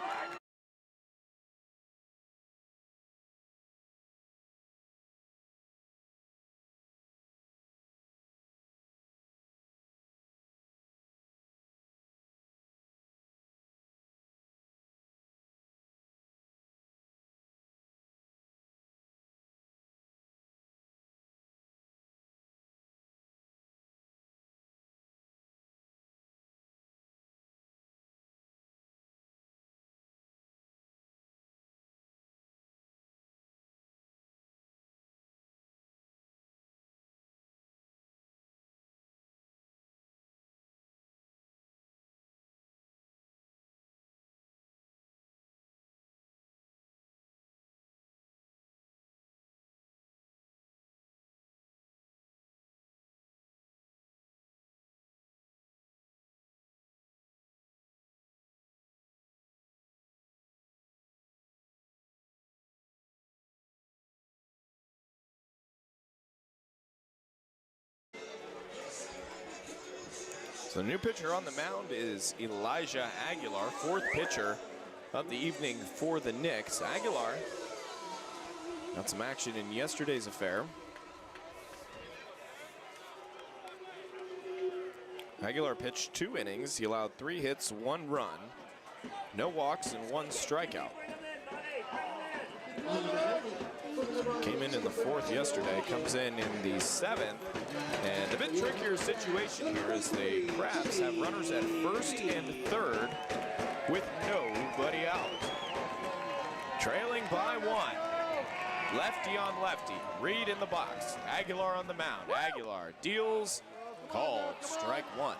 So the new pitcher on the mound is Elijah Aguilar, 4th pitcher of the evening for the Knicks. Aguilar got some action in yesterday's affair. Aguilar pitched 2 innings. He allowed 3 hits, 1 run, no walks, and 1 strikeout. Came in the 4th yesterday, comes in the 7th. And a bit trickier situation here as the Crabs have runners at 1st and 3rd with nobody out. Trailing by 1. Lefty on lefty. Reed in the box. Aguilar on the mound. Aguilar deals. Called. Strike 1.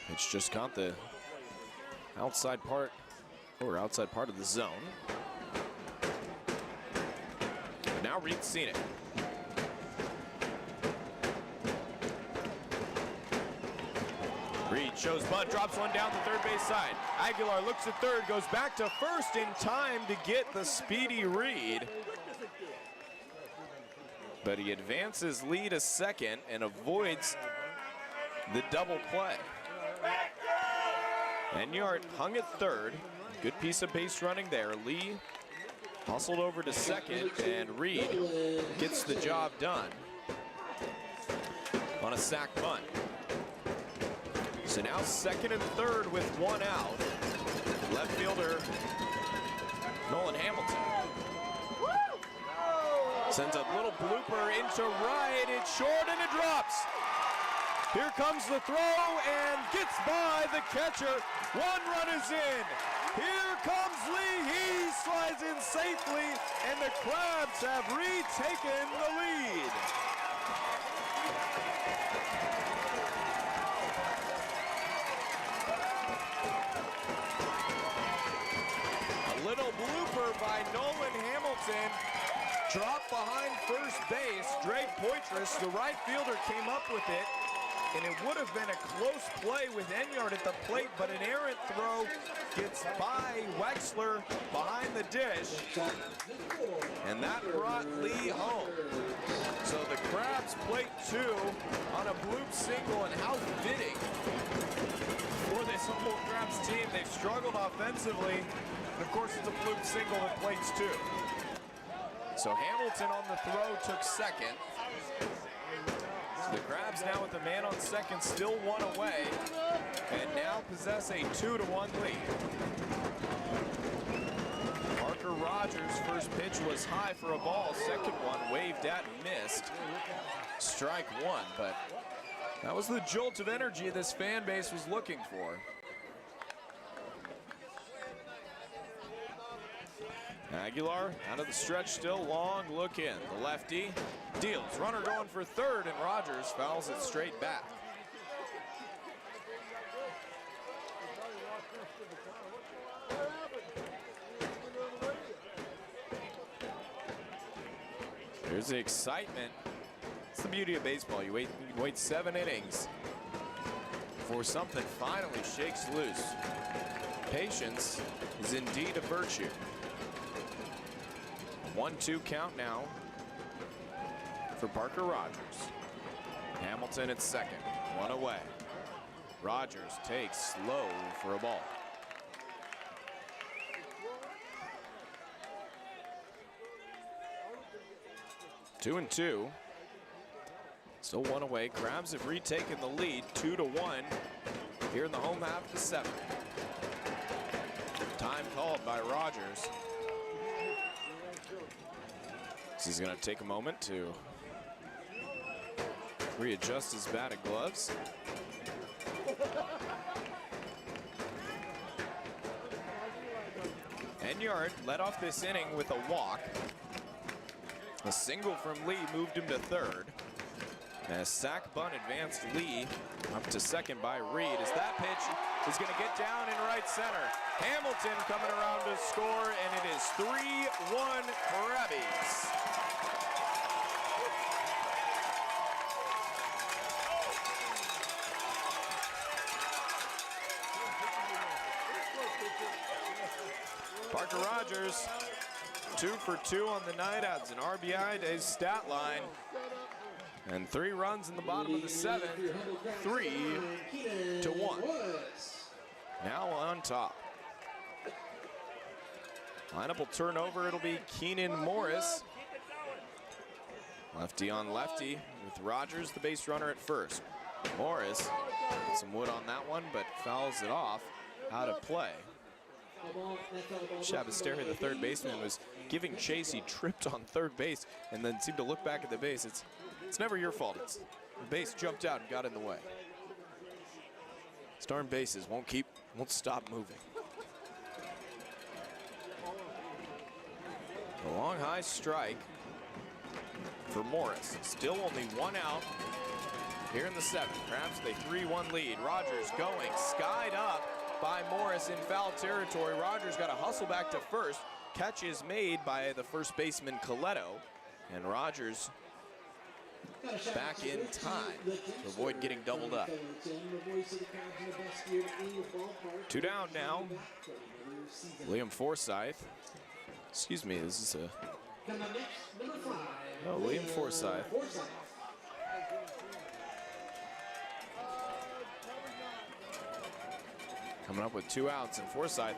It's just caught the outside part of the zone. But now Reed's seen it. Reed shows bunt, drops one down the third base side. Aguilar looks at third, goes back to first in time to get the speedy Reed. But he advances Lee to second and avoids the double play. Enyart hung at third. Good piece of base running there. Lee hustled over to second, and Reed gets the job done on a sac bunt. So now second and third with 1 out. Left fielder Nolan Hamilton sends a little blooper into right. It's short and it drops. Here comes the throw and gets by the catcher. 1 run is in. Here comes Lee. He slides in safely, and the Crabs have retaken the lead. A little blooper by Nolan Hamilton. Dropped behind first base. Drake Poitras, the right fielder, came up with it. And it would have been a close play with Enyart at the plate, but an errant throw gets by Wexler behind the dish. And that brought Lee home. So the Crabs plate 2 on a bloop single, and how fitting for this Humboldt Crabs team. They've struggled offensively, and of course it's a bloop single that plates 2. So Hamilton on the throw took second. The Crabs now with a man on second, still 1 away, and now possess a 2-1 lead. Parker Rogers' first pitch was high for a ball. Second one waved at and missed. Strike 1, but that was the jolt of energy this fan base was looking for. Aguilar out of the stretch still, long look in. The lefty deals. Runner going for third, and Rogers fouls it straight back. Here's the excitement. It's the beauty of baseball. You wait 7 innings before something finally shakes loose. Patience is indeed a virtue. 1-2 count now for Parker Rogers. Hamilton at second, 1 away. Rogers takes slow for a ball. Two and 2. Still 1 away. Crabs have retaken the lead, 2-1 here in the home half of the 7th. Time called by Rogers. He's going to take a moment to readjust his bat and gloves. Enyart led off this inning with a walk. A single from Lee moved him to third. And a sac bunt advanced Lee up to second by Reed, as that pitch is going to get down in right center. Hamilton coming around to score, and it is 3-1 Crabbies. Parker Rogers, 2 for 2 on the night, adds an RBI to his stat line. And 3 runs in the bottom of the 7th, 3-1. Now on top. Lineup will turn over. It'll be Keenan Morris. Lefty on lefty with Rogers, the base runner at first. Morris, some wood on that one, but fouls it off. Out of play. Shabasteri, the third baseman, was giving chase. He tripped on third base and then seemed to look back at the base. It's never your fault. The base jumped out and got in the way. Darn bases won't stop moving. A long high strike for Morris. Still only one out here in the seventh. Perhaps a 3-1 lead. Rogers going, skied up by Morris in foul territory. Rogers got to hustle back to first. Catch is made by the first baseman Coletto, and Rogers back in time to avoid getting doubled up. 2 down now. Liam Forsyth. Excuse me, this is a... Oh, Liam Forsyth. Coming up with 2 outs, and Forsyth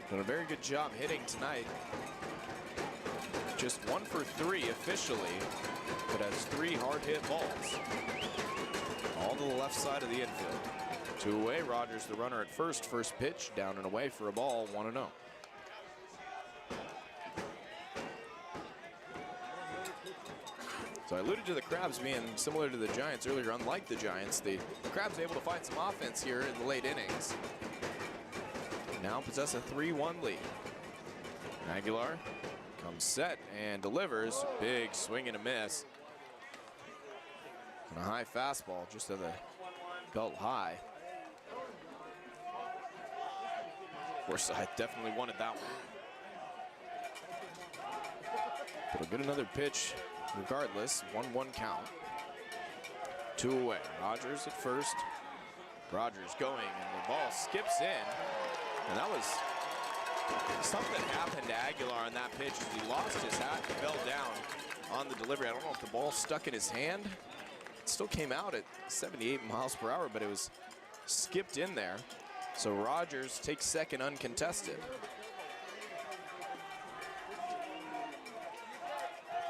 doing a very good job hitting tonight. Just 1 for 3 officially, but has 3 hard hit balls. All to the left side of the infield. 2 away, Rogers the runner at first. First pitch, down and away for a ball, 1-0. So I alluded to the Crabs being similar to the Giants earlier. Unlike the Giants, the Crabs able to find some offense here in the late innings. Now possess a 3-1 lead. Aguilar comes set and delivers. Big swing and a miss. And a high fastball just at the belt high. Forsyth definitely wanted that one. But he'll get another pitch regardless. 1-1 count. 2 away. Rogers at first. Rogers going, and the ball skips in. And that was something happened to Aguilar on that pitch as he lost his hat and fell down on the delivery. I don't know if the ball stuck in his hand. It still came out at 78 miles per hour, but it was skipped in there. So Rogers takes second uncontested.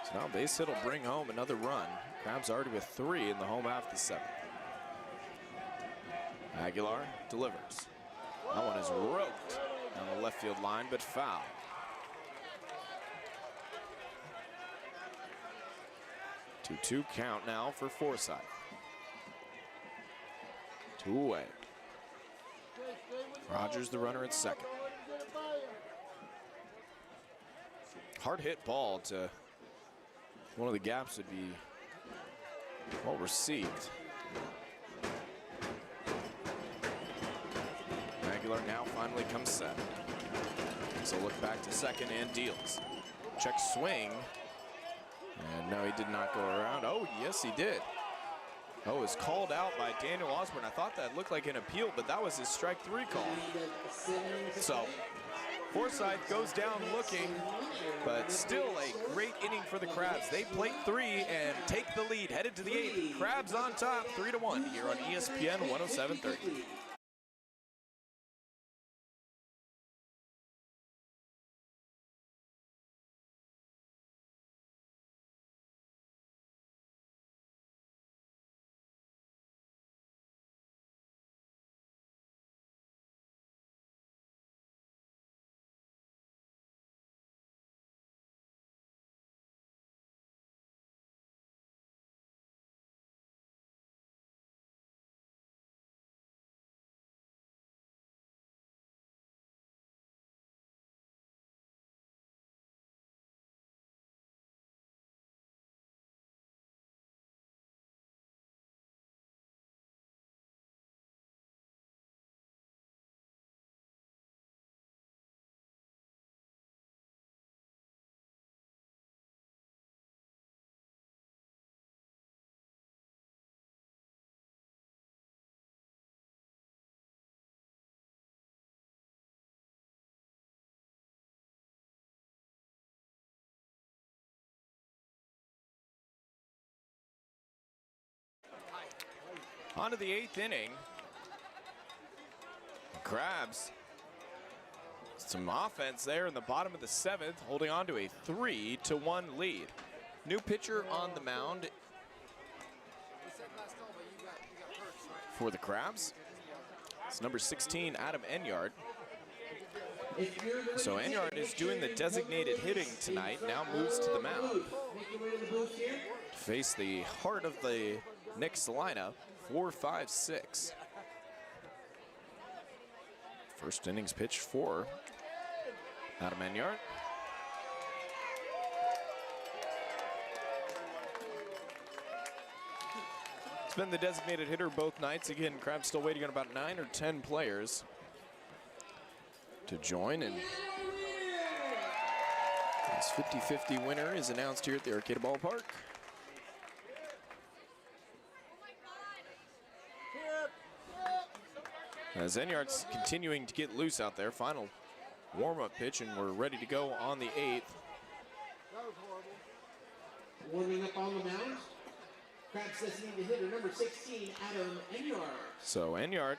So now base hit will bring home another run. Crabs already with 3 in the home half of the 7th. Aguilar delivers. That one is roped on the left field line, but foul. Two count now for Forsyth. 2 away. Rogers the runner at second. Hard hit ball to one of the gaps would be well received. Aguilar now finally comes set. So look back to second and deals. Check swing. And no, he did not go around. Oh, yes, he did. Oh, is called out by Daniel Osborne. I thought that looked like an appeal, but that was his strike 3 call. So Forsyth goes down looking, but still a great inning for the Crabs. They plate 3 and take the lead, headed to the 8th. Crabs on top, 3-1 here on ESPN 107.30. On to the 8th inning. The Crabs, some offense there in the bottom of the 7th, holding on to a 3-1 lead. New pitcher on the mound for the Crabs. It's number 16, Adam Enyard. So Enyart is doing the designated hitting tonight, now moves to the mound. To face the heart of the Knicks lineup, 4-5-6. First innings pitch for Adam Enyart. It's been the designated hitter both nights. Again, Crab's still waiting on about 9 or 10 players to join, and this 50-50 winner is announced here at the Arcata Ballpark. As Enyart's continuing to get loose out there, final warm-up pitch, and we're ready to go on the 8th. That was horrible. Warming up on the mound, Crab's designated hitter, number 16, Adam Enyart. So Enyart,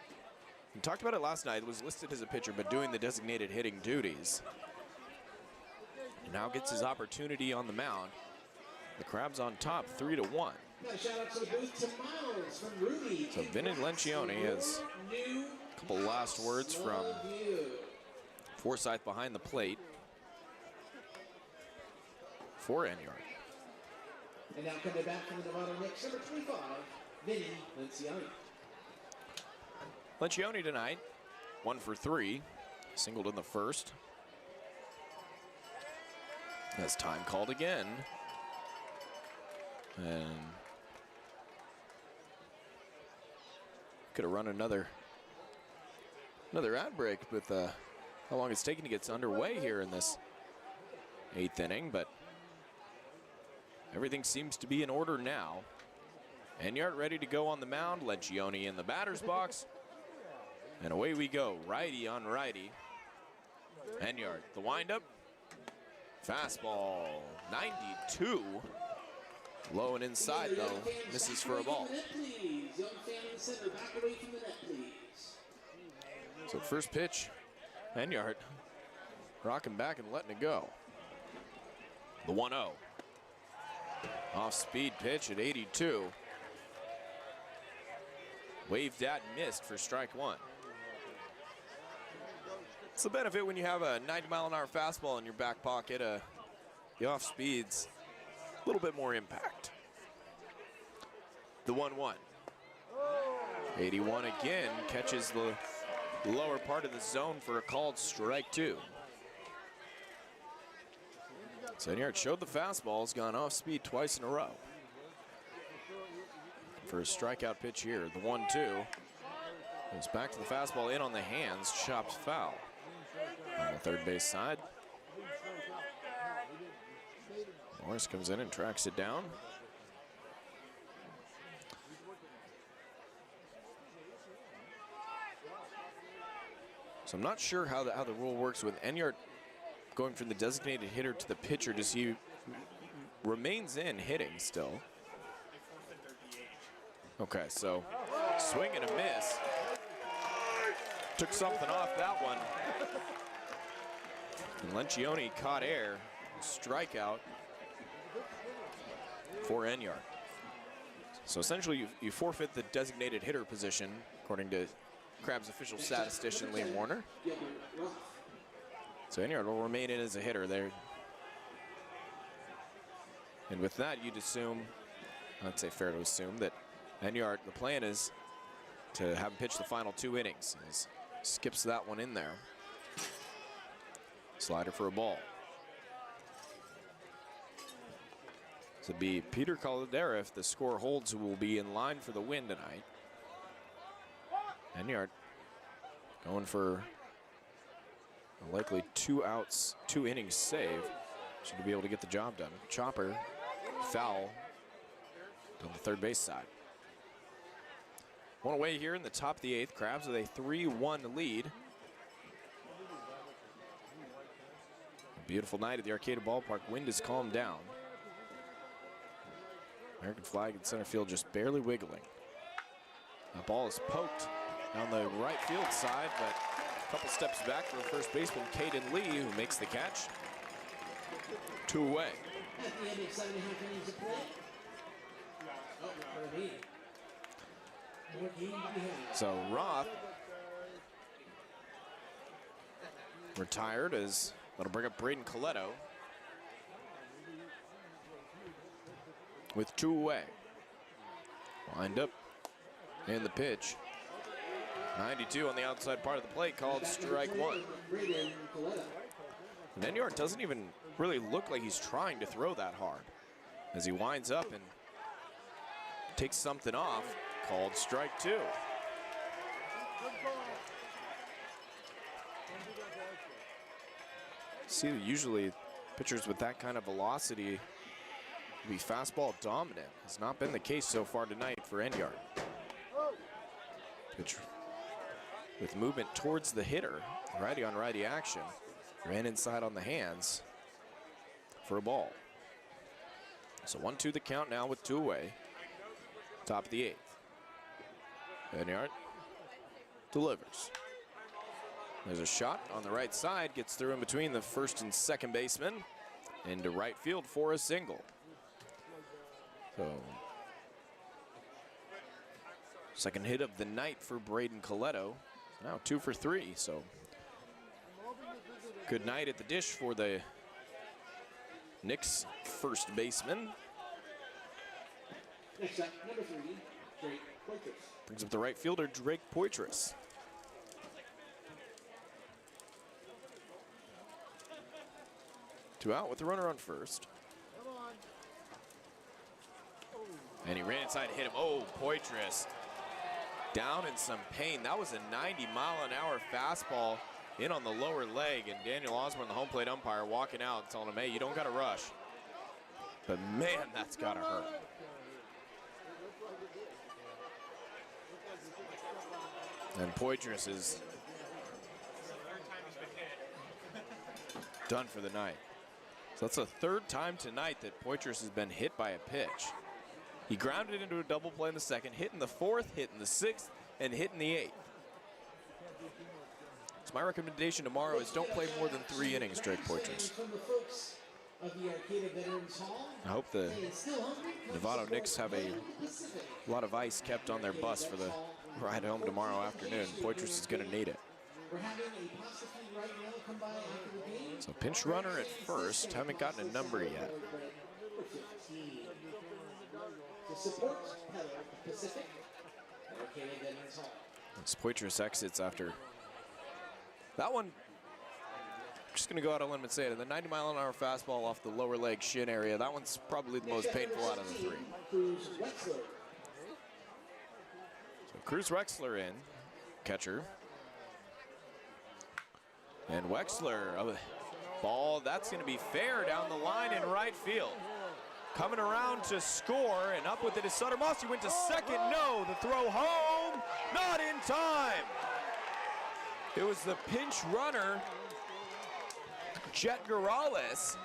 we talked about it last night, was listed as a pitcher, but doing the designated hitting duties. And now gets his opportunity on the mound. The Crabs on top, 3-1. Shout out to the booth to Miles from Ruby. So Vinny Lencioni has a couple last words from Forsyth behind the plate for Enyart. And now coming back from the Novato Knicks, number 25, Vinny Lencioni. Lencioni tonight, 1 for 3, singled in the first. As time called again. And could have run another ad break with how long it's taking to get underway here in this 8th inning, but everything seems to be in order now. Enyart ready to go on the mound, Lencioni in the batter's box, and away we go, righty on righty. Enyart, the windup, fastball, 92. Low and inside though, misses for a ball. So first pitch, Enyart rocking back and letting it go. The 1-0. Off-speed pitch at 82. Waved at and missed for strike 1. It's the benefit when you have a 90-mile-an-hour fastball in your back pocket. The off-speed's a little bit more impact. The 1-1. 81 again, catches the lower part of the zone for a called strike 2. So Enyart showed the fastball, has gone off speed twice in a row. For a strikeout pitch here, the 1-2. Goes back to the fastball, in on the hands, chopped foul. On the third base side. Morris comes in and tracks it down. So I'm not sure how the rule works with Enyart going from the designated hitter to the pitcher. Does he remains in hitting still? Okay, so swing and a miss. Took something off that one. And Lencioni caught air. Strikeout for Enyart. So essentially you forfeit the designated hitter position, according to Crab's official statistician Liam Warner. So Enyart will remain in as a hitter there. And with that, you'd assume, I'd say fair to assume, that Enyart, the plan is to have him pitch the final 2 innings. He skips that one in there. Slider for a ball. So it'd be Peter Caldera, if the score holds, who will be in line for the win tonight. Enyart going for a likely 2 outs, 2 innings save. Should be able to get the job done. Chopper, foul on the third base side. One away here in the top of the 8th. Crabs with a 3-1 lead. A beautiful night at the Arcata Ballpark. Wind has calmed down. American flag in center field just barely wiggling. The ball is poked down the right field side, but a couple steps back for first baseman Caden Lee, who makes the catch. 2 away. So Roth retired, as that'll bring up Braden Coletto with 2 away. Wind up and the pitch. 92 on the outside part of the plate, called strike 1. And Enyart doesn't even really look like he's trying to throw that hard, as he winds up and takes something off, called strike 2. See, usually pitchers with that kind of velocity will be fastball dominant. Has not been the case so far tonight for Enyart. Pitch with movement towards the hitter, righty on righty action. Ran inside on the hands for a ball. So 1-2 the count now with 2 away. Top of the 8th. Enyart delivers. There's a shot on the right side, gets through in between the first and second baseman into right field for a single. So second hit of the night for Braden Coletto. Now 2 for 3, so good night at the dish for the Knicks first baseman. Next up, number 3, Drake Poitras. Brings up the right fielder, Drake Poitras. Two out with the runner on first. And he ran inside, hit him. Oh, Poitras down in some pain. That was a 90-mile-an-hour fastball in on the lower leg, and Daniel Osborne, the home plate umpire, walking out, telling him, hey, you don't got to rush. But man, that's got to hurt. And Poitras is done for the night. So that's the 3rd time tonight that Poitras has been hit by a pitch. He grounded into a double play in the 2nd, hit in the 4th, hit in the 6th, and hit in the 8th. So my recommendation tomorrow is don't play more than 3 innings, Drake Poitras. I hope the Novato Knicks have a lot of ice kept on their bus for the ride home tomorrow afternoon. Poitras is going to need it. So pinch runner at first. Haven't gotten a number yet. As Poitras exits after that one, just going to go out on a limb and say it. The 90-mile-an-hour fastball off the lower leg shin area, that one's probably the most painful out of the 3. So Cruz Wexler in, catcher. And Wexler, a ball that's going to be fair down the line in right field. Coming around to score, and up with it is Sutter Moss. He went to second, no. The throw home, not in time. It was the pinch runner, Jet Gorales,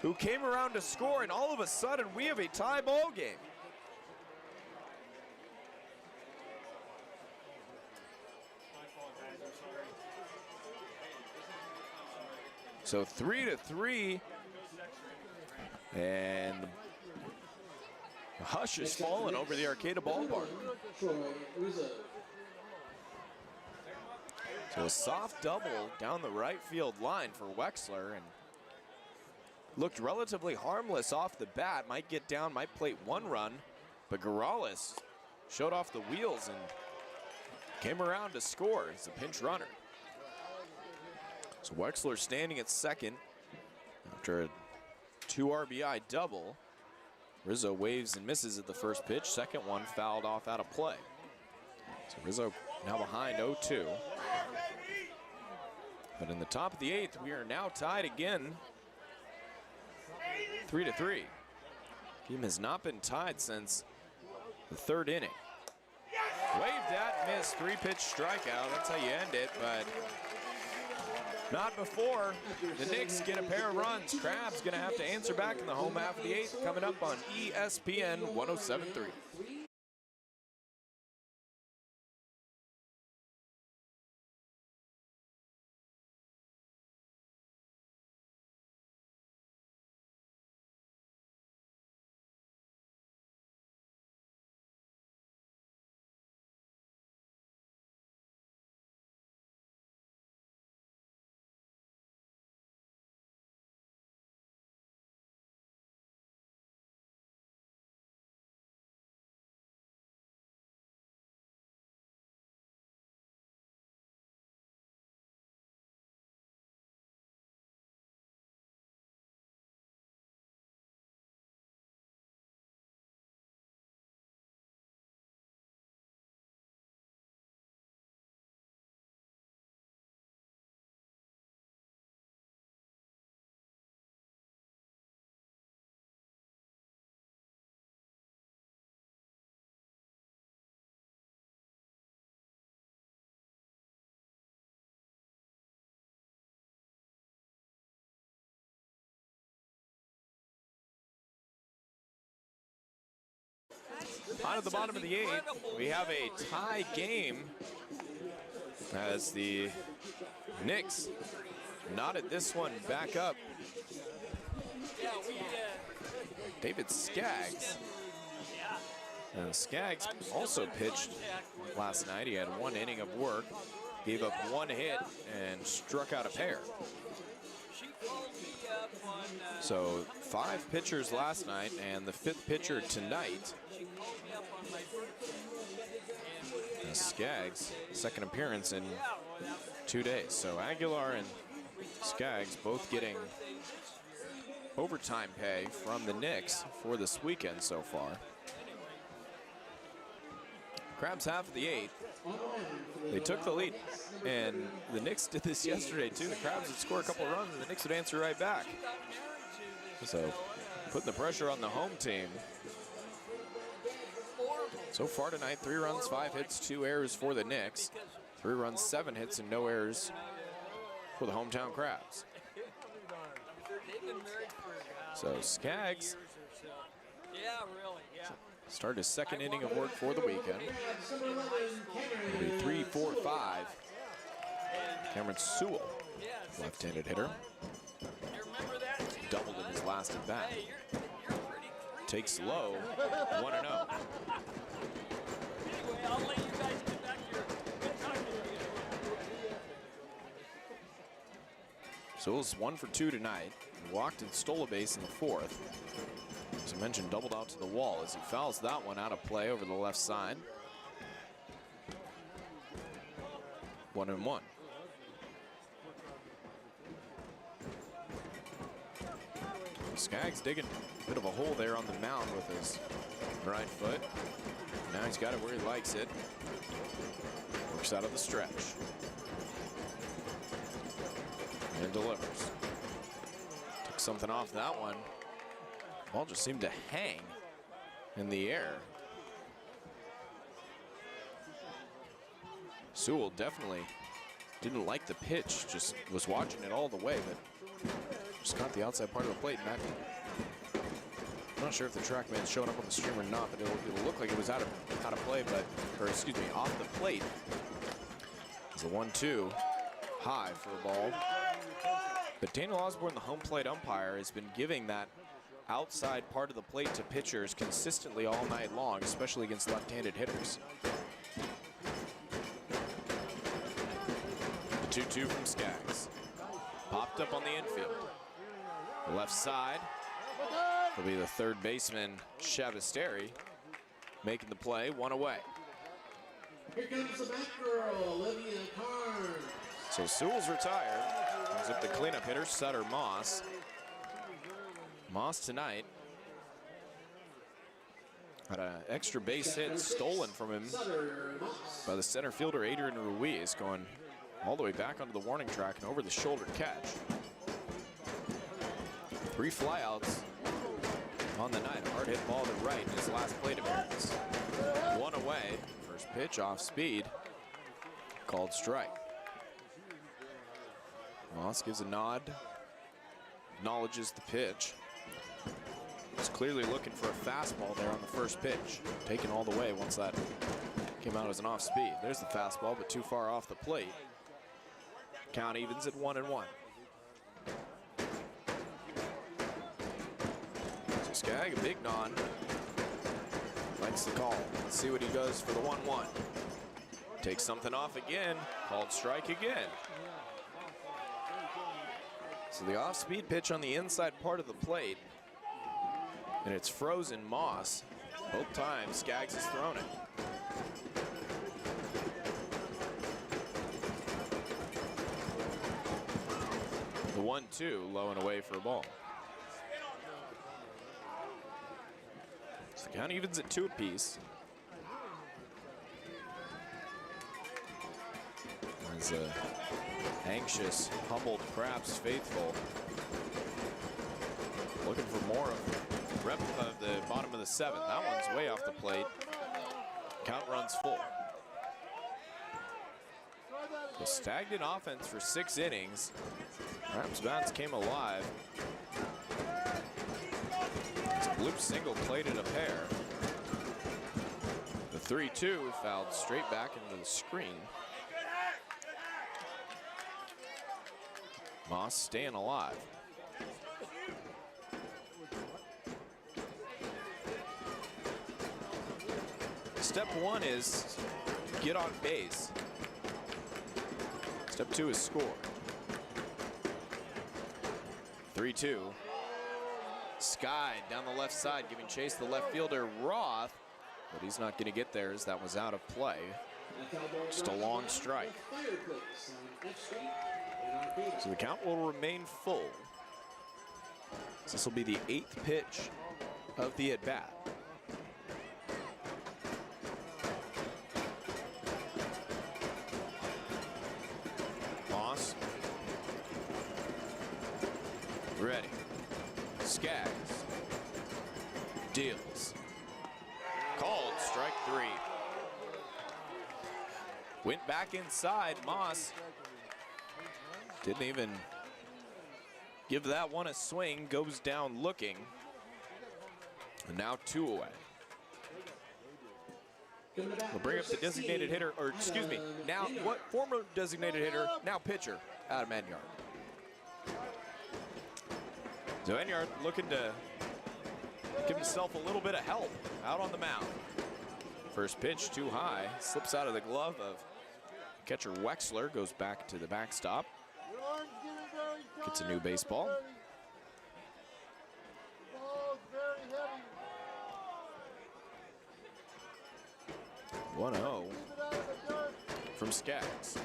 who came around to score, and all of a sudden we have a tie ball game. So 3-3, and the hush has fallen over the Arcata ballpark. So a soft double down the right field line for Wexler, and looked relatively harmless off the bat. Might get down, might plate 1 run, but Gorales showed off the wheels and came around to score as a pinch runner. So Wexler standing at second after a 2 RBI double. Rizzo waves and misses at the first pitch. Second one fouled off out of play. So Rizzo now behind 0-2. But in the top of the 8th, we are now tied again, 3-3. Team has not been tied since the 3rd inning. Waved at, missed, 3-pitch strikeout. That's how you end it, but not before the Knicks get a pair of runs. Crabs gonna have to answer back in the home half of the 8th, coming up on ESPN 107.3. On at the bottom of the 8th, we have a tie game as the Knicks knotted this one back up. David Skaggs. And Skaggs also pitched last night. He had 1 inning of work, gave up 1 hit, and struck out a pair. So 5 pitchers last night, and the 5th pitcher tonight. And Skaggs, 2nd appearance in 2 days. So Aguilar and Skaggs both getting overtime pay from the Knicks for this weekend so far. Crabs half the 8th. They took the lead, and the Knicks did this yesterday too. The Crabs would score a couple runs, and the Knicks would answer right back. So putting the pressure on the home team. So far tonight, 3 runs, 5 hits, 2 errors for the Knicks. 3 runs, 7 hits, and no errors for the hometown Crabs. So Skaggs started his 2nd inning of work for the weekend. It'll be 3-4-5. Cameron Sewell, left-handed hitter, doubled in his last at bat. Takes low, 1-0. Sewell's 1 for 2 tonight. He walked and stole a base in the 4th. As I mentioned, doubled out to the wall as he fouls that one out of play over the left side. 1-1. Skaggs digging a bit of a hole there on the mound with his right foot. Now he's got it where he likes it. Works out of the stretch. And delivers. Took something off that one. Ball just seemed to hang in the air. Sewell definitely didn't like the pitch, just was watching it all the way, but just caught the outside part of the plate. And that, I'm not sure if the TrackMan's showing up on the stream or not, but it'll look like it was out of play, but, or excuse me, off the plate. It's a 1-2 high for a ball. But Daniel Osborne, the home plate umpire, has been giving that outside part of the plate to pitchers consistently all night long, especially against left-handed hitters. The 2-2 from Skaggs. Popped up on the infield. The left side will be the 3rd baseman, Chavisteri, making the play, 1 away. Here comes the back girl, Olivia Carnes. So Sewell's retired. Brings up the cleanup hitter, Sutter Moss. Moss tonight had an extra base hit stolen from him by the center fielder Adrian Ruiz, going all the way back onto the warning track and over the shoulder catch. 3 flyouts on the night. A hard hit ball to right in his last plate appearance. 1 away. First pitch off speed. Called strike. Moss gives a nod. Acknowledges the pitch. He's clearly looking for a fastball there on the first pitch. Taken all the way once that came out as an off speed. There's the fastball, but too far off the plate. Count evens at 1-1. So Skaggs, a big non. Likes the call. Let's see what he does for the 1-1. Takes something off again. Called strike again. So the off-speed pitch on the inside part of the plate. And it's frozen Moss. Both times Skaggs has thrown it. The 1-2, low and away for a ball. So the count evens at 2 apiece. As anxious, humbled Crabs faithful looking for more of rep of the bottom of the 7th. That one's way off the plate. Count runs full. The stagnant offense for 6 innings. Crabs bats came alive. It's a bloop single, plated a pair. 3-2, fouled straight back into the screen. Moss staying alive. Step one is get on base. Step two is score. 3-2. Sky down the left side, giving chase to the left fielder, Roth. But he's not going to get there as that was out of play. Just a long strike. So the count will remain full. So this will be the 8th pitch of the at-bat. Moss. Ready. Skaggs. Deals. Called, strike 3. Went back inside, Moss. Didn't even give that one a swing, goes down looking. And now 2 away. We'll bring up the designated hitter, or excuse me, now what former designated hitter, now pitcher, Adam Enyart. So Enyart looking to give himself a little bit of help out on the mound. First pitch too high, slips out of the glove of catcher Wexler, goes back to the backstop. Gets a new baseball. 1-0 from Skaggs.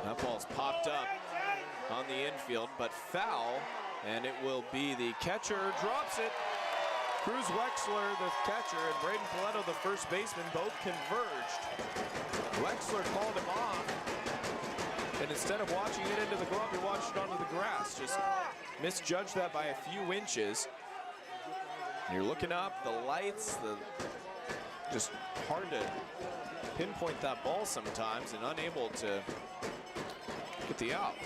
That ball's popped up on the infield, but foul, and it will be the catcher drops it. Cruz Wexler, the catcher, and Braden Coletto, the first baseman, both converged. Wexler called him off, and instead of watching it into the glove, he watched it onto the grass. Just misjudged that by a few inches. And you're looking up, the lights, just hard to pinpoint that ball sometimes, and unable to get the out.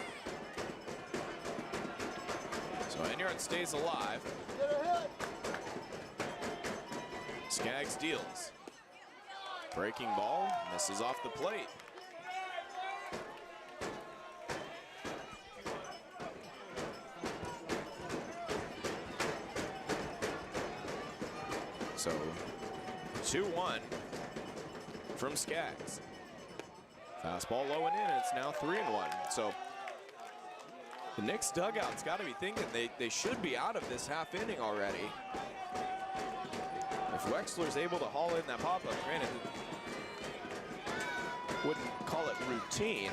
So Enyart stays alive. Skaggs deals. Breaking ball, misses off the plate. So 2-1 from Skaggs. Fastball low and in, it's now 3-1. So the Knicks dugout's got to be thinking they should be out of this half inning already. If Wexler's able to haul in that pop-up, granted, wouldn't call it routine,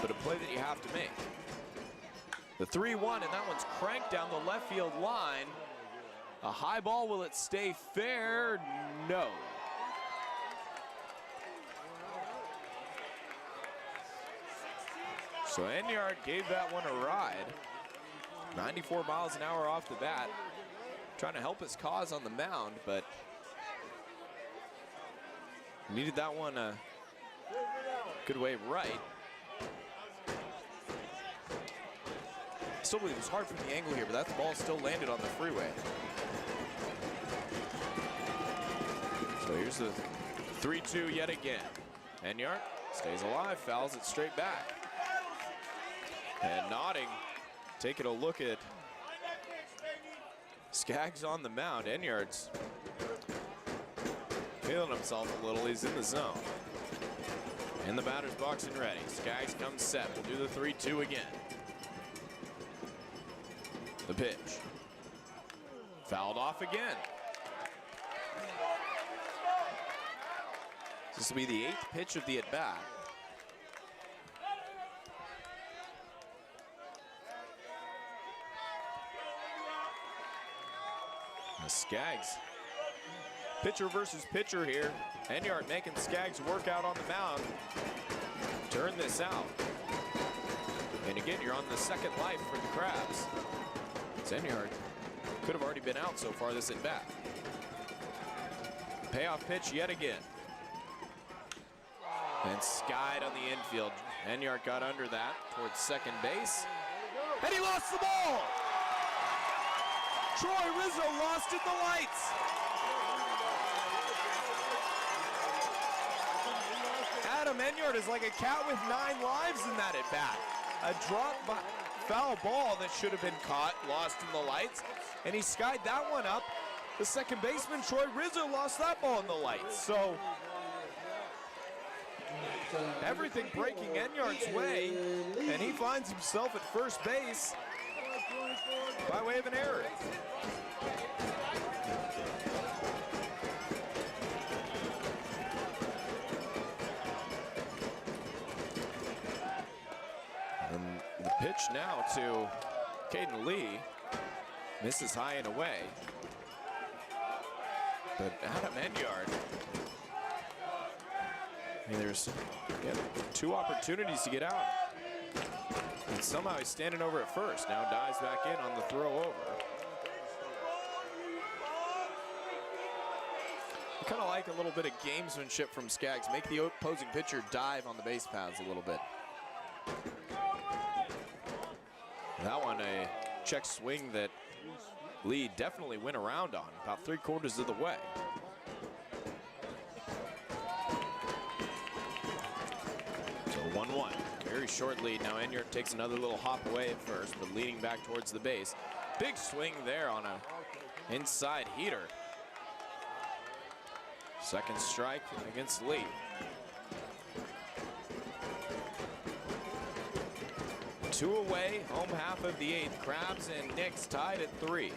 but a play that you have to make. The 3-1, and that one's cranked down the left field line. A high ball, will it stay fair? No. So Enyart gave that one a ride. 94 miles an hour off the bat. Trying to help his cause on the mound, but needed that one a good way right. Still believe it was hard from the angle here, but that ball still landed on the freeway. So here's the 3-2 yet again. Enyart stays alive, fouls it straight back. And nodding, taking a look at Skaggs on the mound. Enyart's feeling himself a little. He's in the zone. In the batter's box and ready. Skaggs comes set. We'll do the 3-2 again. The pitch. Fouled off again. This will be the 8th pitch of the at-bat. Skaggs, pitcher versus pitcher here. Enyart making Skaggs work out on the mound. Turn this out. And again, you're on the second life for the Crabs. Enyart could have already been out so far this at bat. Payoff pitch yet again. And skied on the infield. Enyart got under that towards second base. And he lost the ball! Troy Rizzo lost in the lights. Adam Enyart is like a cat with 9 lives in that at bat. A drop by, foul ball that should have been caught, lost in the lights, and he skied that one up. The second baseman, Troy Rizzo, lost that ball in the lights. So everything breaking Enyart's way, and he finds himself at first base by way of an error. And the pitch now to Caden Lee. Misses high and away. But Adam Enyart, I mean, there's 2 opportunities to get out. And somehow he's standing over at first. Now dives back in on the throw over. I kind of like a little bit of gamesmanship from Skaggs. Make the opposing pitcher dive on the base paths a little bit. That one, a check swing that Lee definitely went around on, about 3/4 of the way. So 1-1, very short lead. Now Enyart takes another little hop away at first, but leading back towards the base. Big swing there on a inside heater. Second strike against Lee. Two away, home half of the 8th. Crabs and Knicks tied at 3.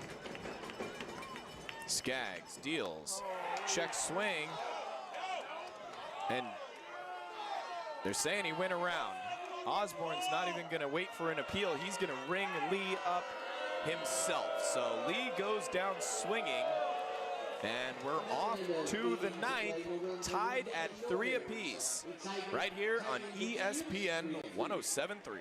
Skaggs deals, check swing, and they're saying he went around. Osborne's not even going to wait for an appeal. He's going to ring Lee up himself. So Lee goes down swinging, and we're off to the 9th, tied at 3 apiece, right here on ESPN 107.3.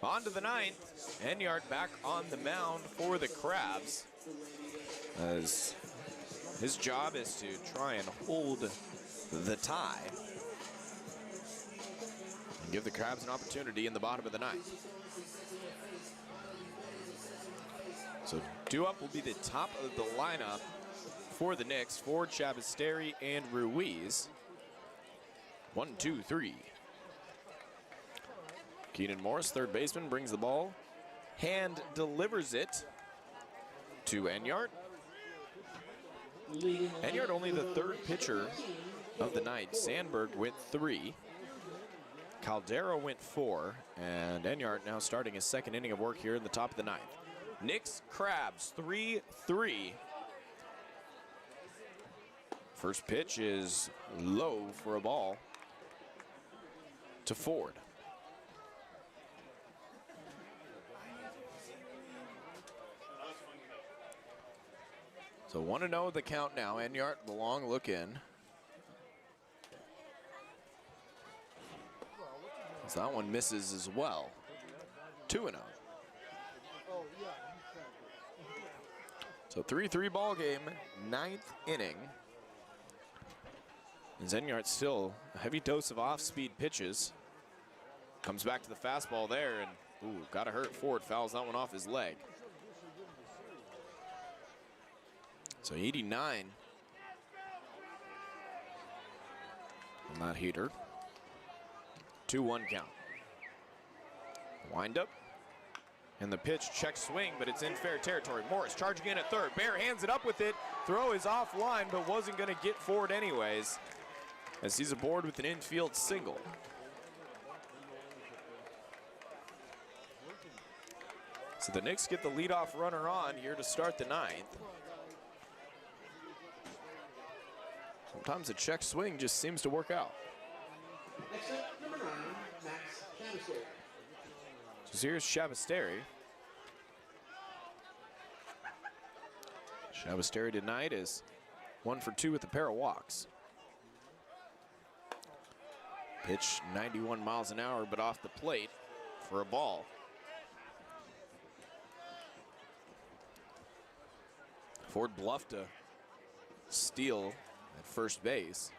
On to the 9th. Enyart back on the mound for the Crabs, as his job is to try and hold the tie and give the Crabs an opportunity in the bottom of the 9th. So due up will be the top of the lineup for the Knicks. Ford, Chavasteri, and Ruiz. 1, 2, 3. Keenan Morris, third baseman, brings the ball. Hand delivers it to Enyart. Enyart only the 3rd pitcher of the night. Sandberg went 3. Caldero went 4. And Enyart now starting his 2nd inning of work here in the top of the 9th. Knicks, Crabs, 3-3. First pitch is low for a ball to Ford. So 1-0 the count now. Enyart, the long look in. So that one misses as well. 2-0. So 3-3 ball game, 9th inning. And Enyart still a heavy dose of off-speed pitches. Comes back to the fastball there, and ooh, gotta hurt Ford. Fouls that one off his leg. So 89 on that heater. 2-1 count. Wind up. And the pitch, check swing, but it's in fair territory. Morris charging in at third. Bear hands it up with it. Throw is offline, but wasn't going to get forward anyways, as he's aboard with an infield single. So the Knicks get the leadoff runner on here to start the ninth. Sometimes a check swing just seems to work out. Next up, number 9, Max Shabasteri. So here's Shabasteri. Shabasteri tonight is 1 for 2 with a pair of walks. Pitch 91 miles an hour, but off the plate for a ball. Ford bluffed to steal at first base.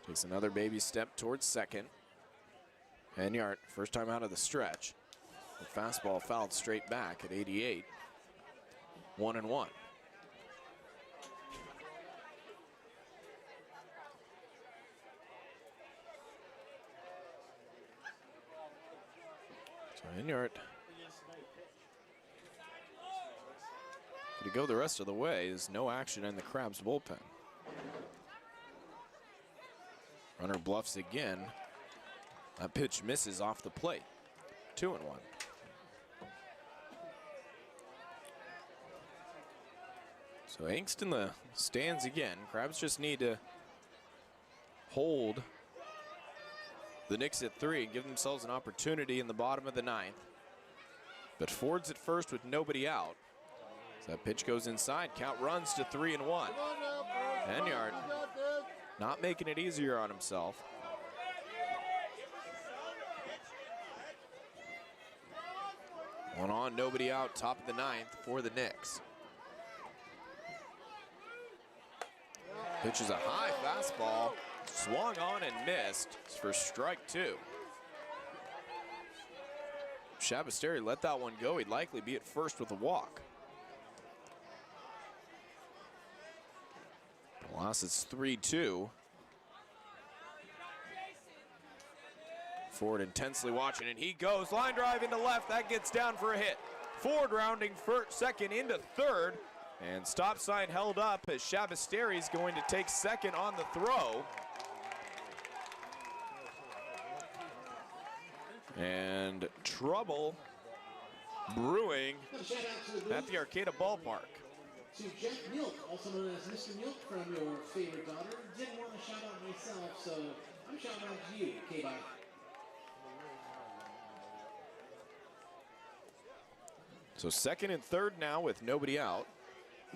Takes another baby step towards second. Enyart, first time out of the stretch. The fastball fouled straight back at 88. 1-1. So Enyart to go the rest of the way. There's no action in the Crabs bullpen. Runner bluffs again. That pitch misses off the plate. 2-1. So angst in the stands again. Crabs just need to hold the Knicks at 3 and give themselves an opportunity in the bottom of the ninth. But Ford's at first with nobody out. So that pitch goes inside. Count runs to 3-1. Enyart not making it easier on himself. One on, nobody out, top of the ninth for the Knicks. Pitch is a high fastball, swung on and missed for strike 2. Shabasteri let that one go. He'd likely be at first with a walk. Loss is 3-2. Ford intensely watching, and he goes. Line drive into left. That gets down for a hit. Ford rounding second into third. And stop sign held up as Shabasteri's going to take second on the throw. And trouble brewing at the Arcata ballpark. To Jeff Milk, also known as Mr. Milk from your favorite daughter. Didn't want to shout out myself, so I'm shouting out to you. Okay, bye. So second and third now with nobody out.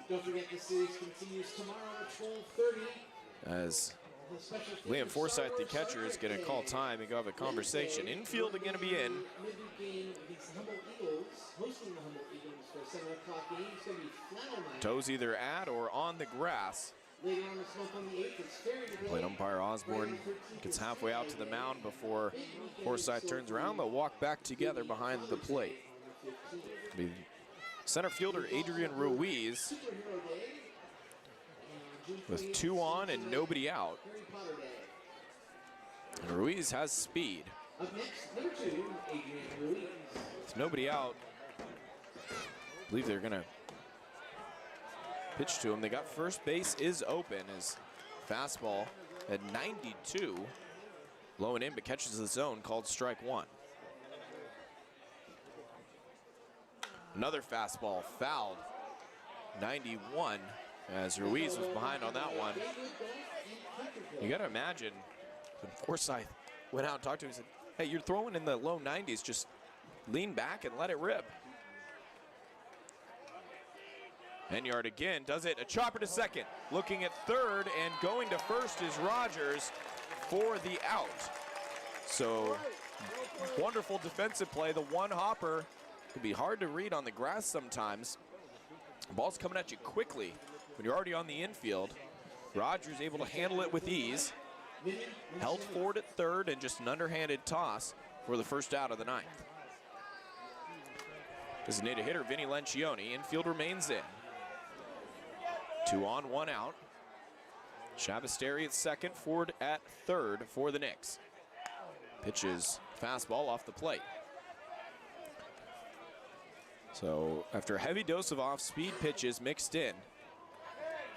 Don't forget the series continues tomorrow at 12:30. As Liam Forsythe, the catcher, is going to call time and go have a conversation. Infield are going to be in. Midweek game against the Humboldt Eagles, hosting the Humboldt Eagles for a 7 o'clock game. It's going to be flannel night. Toes either at or on the grass. Later on this month on the 8th, it's fair today. Plate umpire Osborne gets halfway out to the mound before Forsythe turns around. They'll walk back together behind the plate. Be center fielder Adrian Ruiz with 2 on and nobody out. And Ruiz has speed. Up next, number 2, Adrian Ruiz. With nobody out, I believe they're going to pitch to him. They got first base is open. His fastball at 92. Low and in, but catches the zone, called strike 1. Another fastball fouled. 91 as Ruiz was behind on that one. You got to imagine when Forsythe went out and talked to him, he said, hey, you're throwing in the low 90s, just lean back and let it rip. Enyart again does it, a chopper to second. Looking at third and going to first is Rogers for the out. So wonderful defensive play. The one hopper can be hard to read on the grass sometimes. The ball's coming at you quickly when you're already on the infield. Rogers able to handle it with ease. Held forward at third and just an underhanded toss for the first out of the ninth. Designated hitter Vinny Lencioni. Infield remains in. 2 on, 1 out. Shavasteri at second, Ford at third for the Knicks. Pitches fastball off the plate. So after a heavy dose of off-speed pitches mixed in,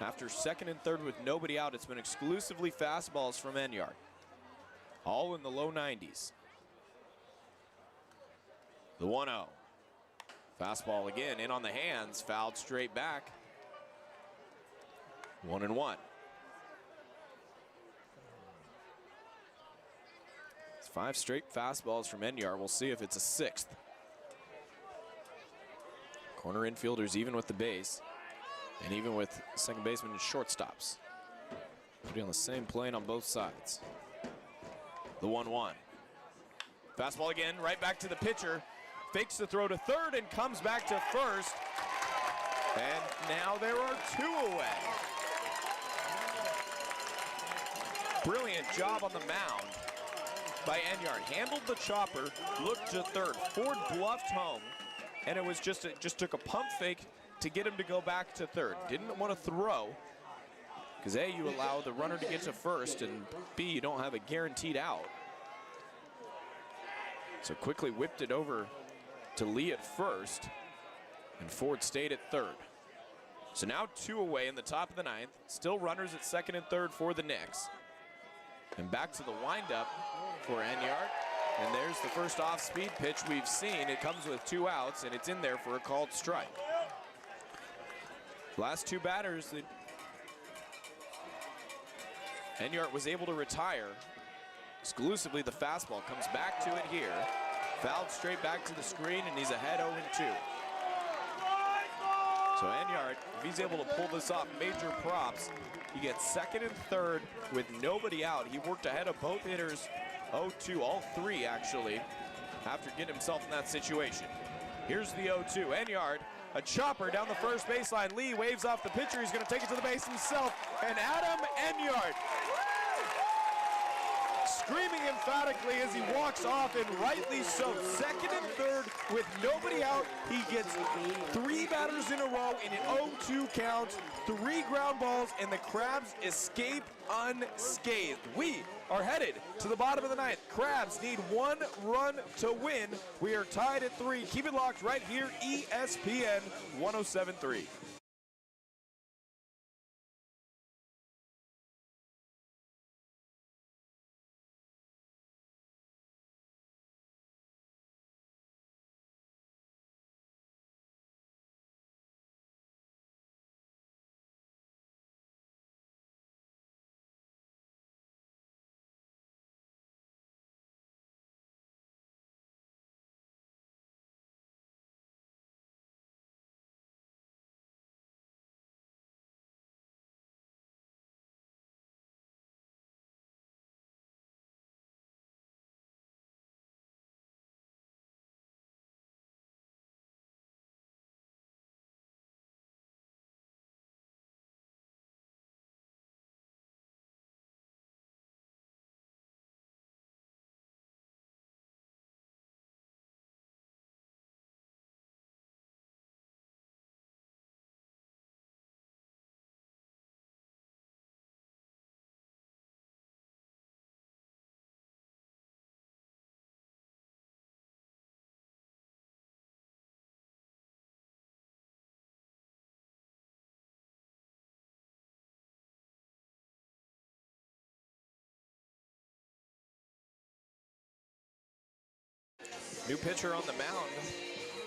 after second and third with nobody out, it's been exclusively fastballs from Enyart. All in the low 90s. The 1-0. Fastball again, in on the hands, fouled straight back. 1-1. It's 5 straight fastballs from Enyart. We'll see if it's a 6th. Corner infielders even with the base, and even with second baseman and shortstops. Be on the same plane on both sides. The 1-1. Fastball again, right back to the pitcher. Fakes the throw to third and comes back to first. And now there are 2 away. Brilliant job on the mound by Enyart. Handled the chopper, looked to third. Ford bluffed home, and it was just took a pump fake to get him to go back to third. Didn't want to throw, because A, you allow the runner to get to first, and B, you don't have a guaranteed out. So quickly whipped it over to Lee at first, and Ford stayed at third. So now 2 away in the top of the 9th. Still runners at second and third for the Knicks. And back to the windup for Enyart. And there's the first off-speed pitch we've seen. It comes with 2 outs, and it's in there for a called strike. Last 2 batters that Enyart was able to retire. Exclusively the fastball comes back to it here. Fouled straight back to the screen, and he's ahead 0-2. So Enyart, if he's able to pull this off, major props. He gets second and third with nobody out. He worked ahead of both hitters, 0-2, all 3 actually, after getting himself in that situation. Here's the 0-2. Enyart, a chopper down the first baseline. Lee waves off the pitcher. He's going to take it to the base himself. And Adam Enyart, screaming emphatically as he walks off, and rightly so. Second and third with nobody out. He gets 3 batters in a row in an 0-2 count, 3 ground balls, and the Crabs escape unscathed. We are headed to the bottom of the 9th. Crabs need 1 run to win. We are tied at 3. Keep it locked right here, ESPN 107.3. New pitcher on the mound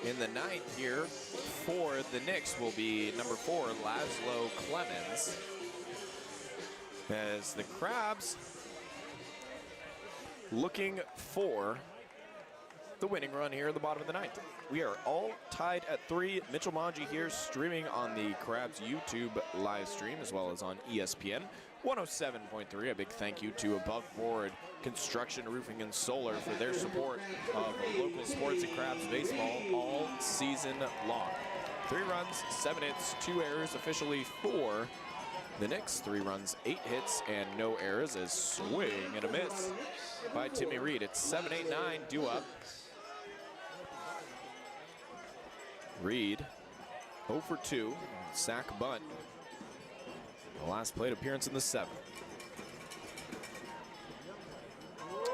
in the 9th here for the Knicks will be number 4, Laszlo Clemens. As the Crabs looking for the winning run here at the bottom of the 9th. We are all tied at 3. Mitchell Manji here streaming on the Crabs YouTube live stream as well as on ESPN 107.3. A big thank you to Above Board Construction, Roofing, and Solar for their support of local sports and Crabs baseball all season long. 3 runs, 7 hits, 2 errors officially for the Knicks. 3 runs, 8 hits, and no errors. As swing and a miss by Timmy Reed. It's 7-8-9 due up. Reed 0 for 2, sack bunt The last plate appearance in the 7th.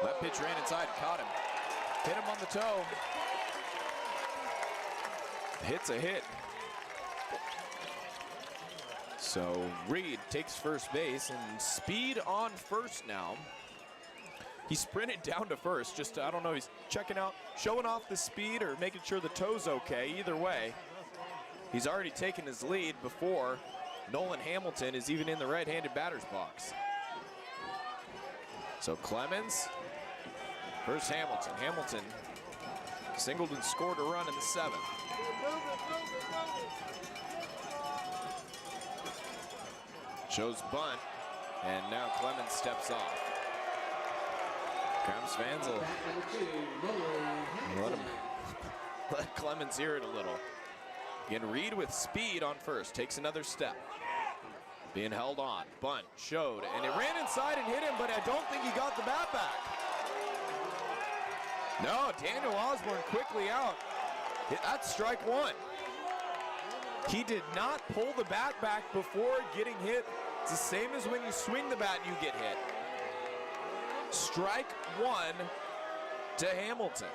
That pitch ran inside, caught him. Hit him on the toe. Hit's a hit. So Reed takes first base and speed on first now. He sprinted down to first, just, I don't know, he's checking out, showing off the speed or making sure the toe's okay. Either way, he's already taken his lead before Nolan Hamilton is even in the right-handed batter's box. So Clemens versus Hamilton. Hamilton singled and scored a run in the 7th. Shows bunt, and now Clemens steps off. Crabs fans will let Clemens hear it a little. Again, Reed with speed on first, takes another step. Being held on, bunt, showed, and it ran inside and hit him, but I don't think he got the bat back. No, Daniel Osborne quickly out. That's strike 1. He did not pull the bat back before getting hit. It's the same as when you swing the bat and you get hit. Strike 1 to Hamilton.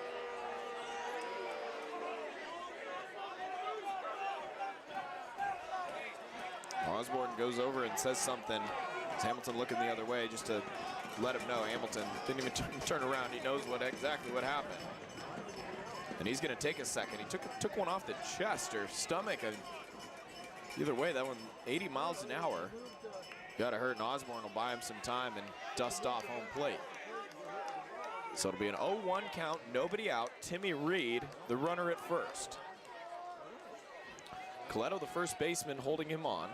Osborne goes over and says something. Hamilton looking the other way just to let him know. Hamilton didn't even turn around. He knows exactly what happened. And he's going to take a second. He took one off the chest or stomach. And either way, that one 80 miles an hour. Got to hurt, and Osborne will buy him some time and dust off home plate. So it'll be an 0-1 count, nobody out. Timmy Reed, the runner at first. Coletto, the first baseman, holding him on.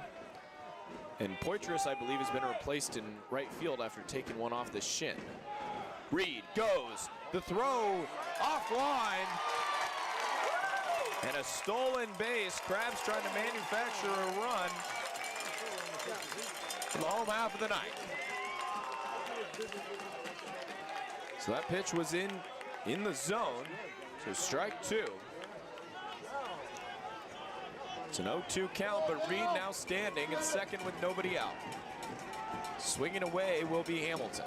And Poitras, I believe, has been replaced in right field after taking one off the shin. Reed goes, the throw offline. And a stolen base. Crabs trying to manufacture a run in the home half of the ninth. So that pitch was in the zone. So strike 2. It's an 0-2 count, but Reed now standing at second with nobody out. Swinging away will be Hamilton.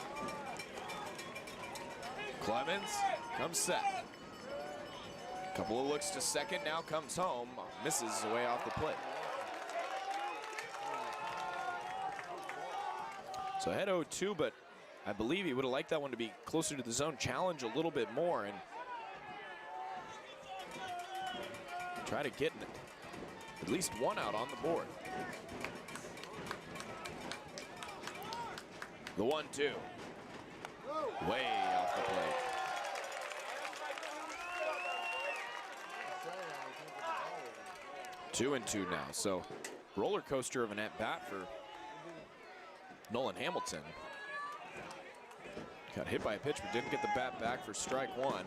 Clemens comes set. Couple of looks to second, now comes home. Misses away off the plate. So ahead 0-2, but I believe he would have liked that one to be closer to the zone, challenge a little bit more, and try to get at least one out on the board. The 1-2. Way off the plate. Two and 2 now, so roller coaster of an at-bat for Nolan Hamilton. Got hit by a pitch, but didn't get the bat back for strike 1.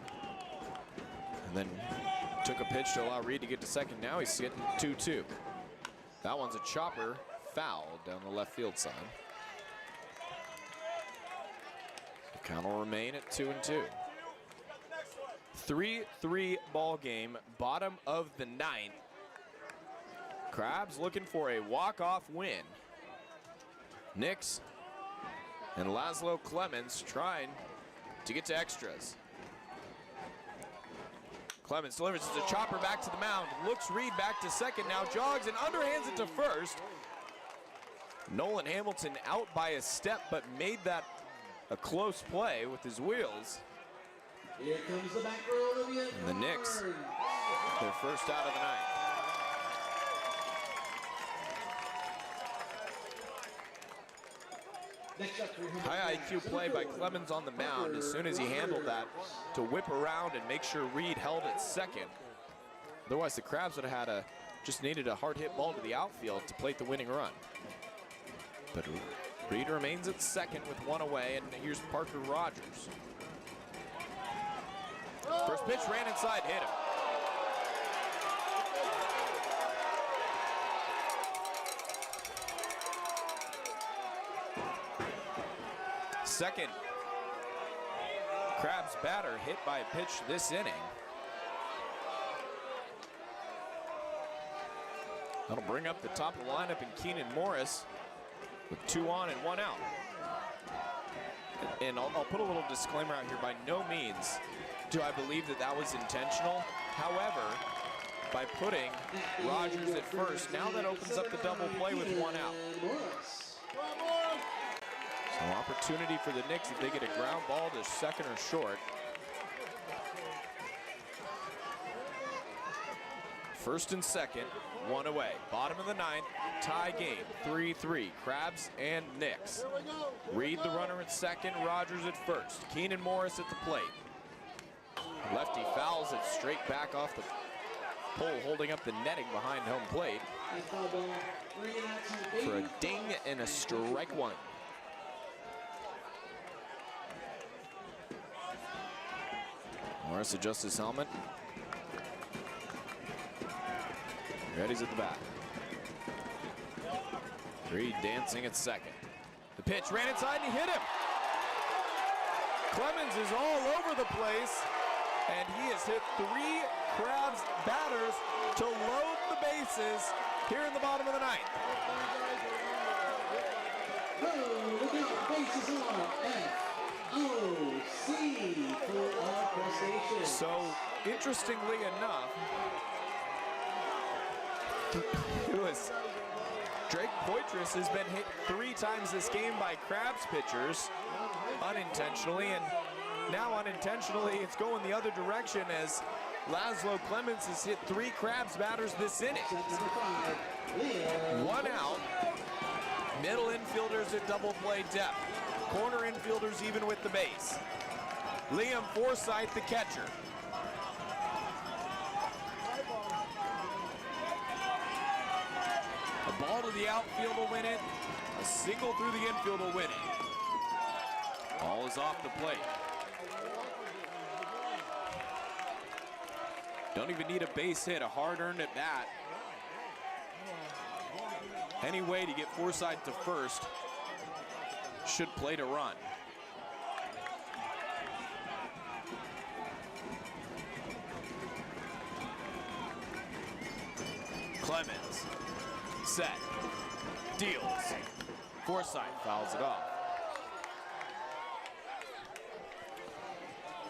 And then took a pitch to allow Reed to get to second. Now he's getting 2-2. That one's a chopper, foul down the left field side. The count will remain at 2-2. 3-3 ball game, bottom of the 9th. Crabs looking for a walk-off win. Knicks and Laszlo Clemens trying to get to extras. Clemens delivers the chopper back to the mound. Looks Reed back to second now. Jogs and underhands it to first. Nolan Hamilton out by a step, but made that a close play with his wheels. Here comes the back row of and the Knicks, their first out of the night. High IQ play by Clemens on the mound as soon as he handled that to whip around and make sure Reed held it second. Otherwise, the Crabs would have had just needed a hard hit ball to the outfield to plate the winning run. But Reed remains at second with one away, and here's Parker Rogers. First pitch ran inside, hit him. Second Crabs batter hit by a pitch this inning. That'll bring up the top of the lineup in Keenan Morris. with 2 on and 1 out. And I'll put a little disclaimer out here. By no means do I believe that that was intentional. However, by putting Rogers at first, now that opens up the double play with 1 out. So opportunity for the Knicks if they get a ground ball to second or short. First and second, 1 away. Bottom of the 9th, tie game, 3-3. Crabs and Knicks. Reed the runner at second, Rogers at first. Keenan Morris at the plate. Lefty fouls it straight back off the pole, holding up the netting behind home plate for a ding and a strike 1. Morris adjusts his helmet. Ready's at the bat. Reed dancing at second. The pitch ran inside and he hit him. Clemens is all over the place, and he has hit 3 Crabs batters to load the bases here in the bottom of the 9th. So, interestingly enough, Drake Poitras has been hit 3 times this game by Crabs pitchers unintentionally, and now unintentionally it's going the other direction as Laszlo Clemens has hit 3 Crabs batters this inning. 1 out. Middle infielders at double play depth. Corner infielders even with the base. Liam Forsythe, the catcher. A ball to the outfield will win it. A single through the infield will win it. Ball is off the plate. Don't even need a base hit, a hard-earned at bat. Any way to get Forsythe to first should play to run. Clemens, set, deals. Forsythe fouls it off.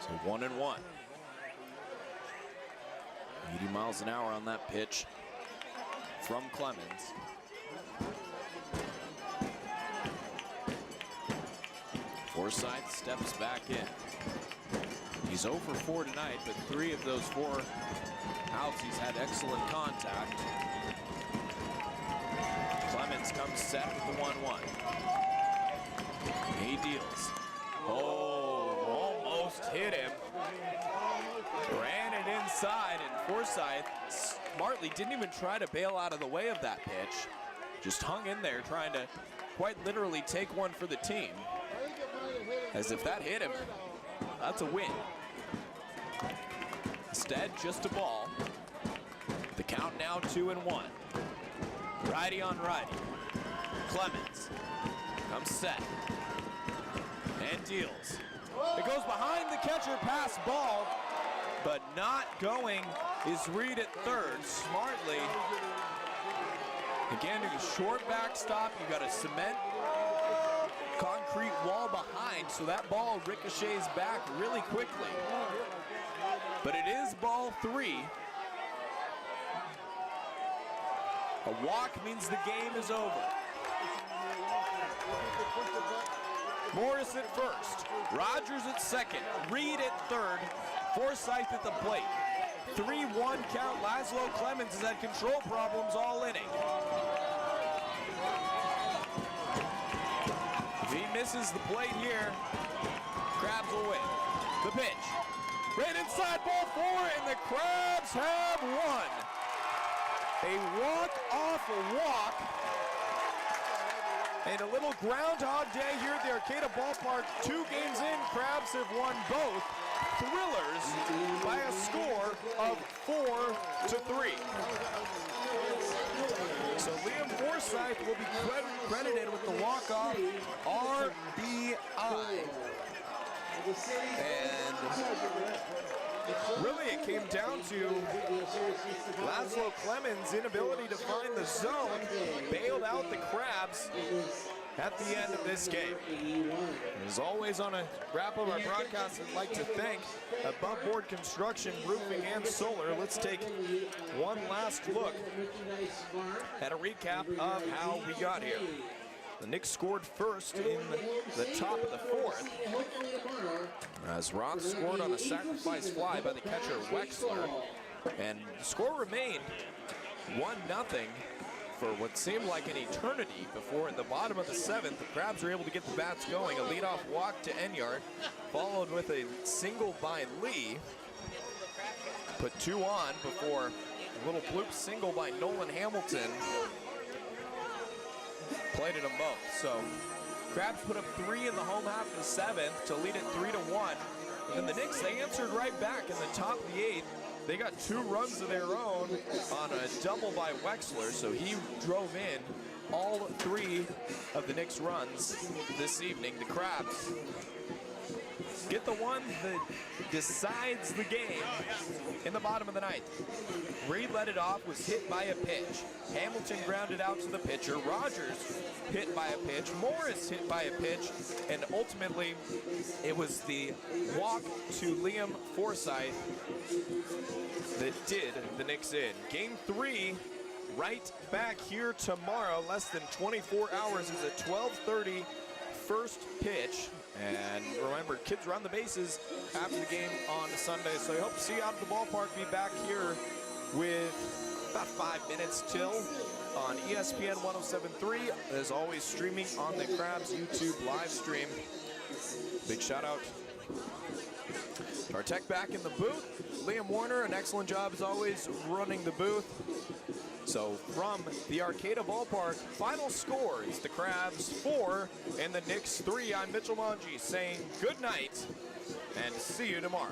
So 1-1. 80 miles an hour on that pitch from Clemens. Forsythe steps back in. He's 0 for 4 tonight, but 3 of those 4 outs he's had excellent contact. Clemens comes set with the 1-1. He deals. Oh, almost hit him. Ran it inside, and Forsythe smartly didn't even try to bail out of the way of that pitch. Just hung in there trying to quite literally take one for the team. As if that hit him, that's a win. Instead, just a ball. The count now 2-1. Righty on righty. Clemens comes set and deals. It goes behind the catcher, pass ball, but not going is Reed at third. Smartly, again, a short backstop. You got a cement concrete wall behind, so that ball ricochets back really quickly. But it is ball 3. A walk means the game is over. Morris at first, Rogers at second, Reed at third, Forsythe at the plate. 3-1 count. Laszlo Clemens has had control problems all inning. If he misses the plate here, Crabs will win. The pitch. Right inside, ball 4, and the Crabs have won. A walk-off walk. And a little Groundhog Day here at the Arcata Ballpark. 2 games in, Crabs have won both thrillers by a score of 4-3. So Liam Forsythe will be credited with the walk-off RBI. And really it came down to Laszlo Clemens' inability to find the zone, bailed out the Crabs, at the end of this game. As always, on a wrap of our broadcast, I'd like to thank Above Board Construction, Roofing, and Solar. Let's take one last look at a recap of how we got here. The Knicks scored first in the top of the fourth, as Roth scored on a sacrifice fly by the catcher Wexler, and the score remained 1-0 for what seemed like an eternity before, at the bottom of the seventh, the Crabs were able to get the bats going. A leadoff walk to Enyart, followed with a single by Lee. Put 2 on before a little bloop single by Nolan Hamilton played it them both. So Crabs put up 3 in the home half of the seventh to lead it 3-1. And the Knicks, they answered right back in the top of the eighth. They got 2 runs of their own on a double by Wexler, so he drove in all 3 of the Knicks' runs this evening. The Crabs get the one that decides the game in the bottom of the ninth. Reed led it off, was hit by a pitch. Hamilton grounded out to the pitcher. Rogers hit by a pitch. Morris hit by a pitch. And ultimately, it was the walk to Liam Forsythe that did the Knicks in. Game 3, right back here tomorrow. Less than 24 hours is a 12:30 first pitch. And remember, kids run the bases after the game on Sunday. So I hope to see you out at the ballpark. Be back here with about 5 minutes till on ESPN 107.3. As always, streaming on the Crabs YouTube live stream. Big shout out to our tech back in the booth, Liam Warner. An excellent job as always running the booth. So from the Arcata Ballpark, final score is the Crabs 4 and the Knicks 3. I'm Mitchell Monge saying good night and see you tomorrow.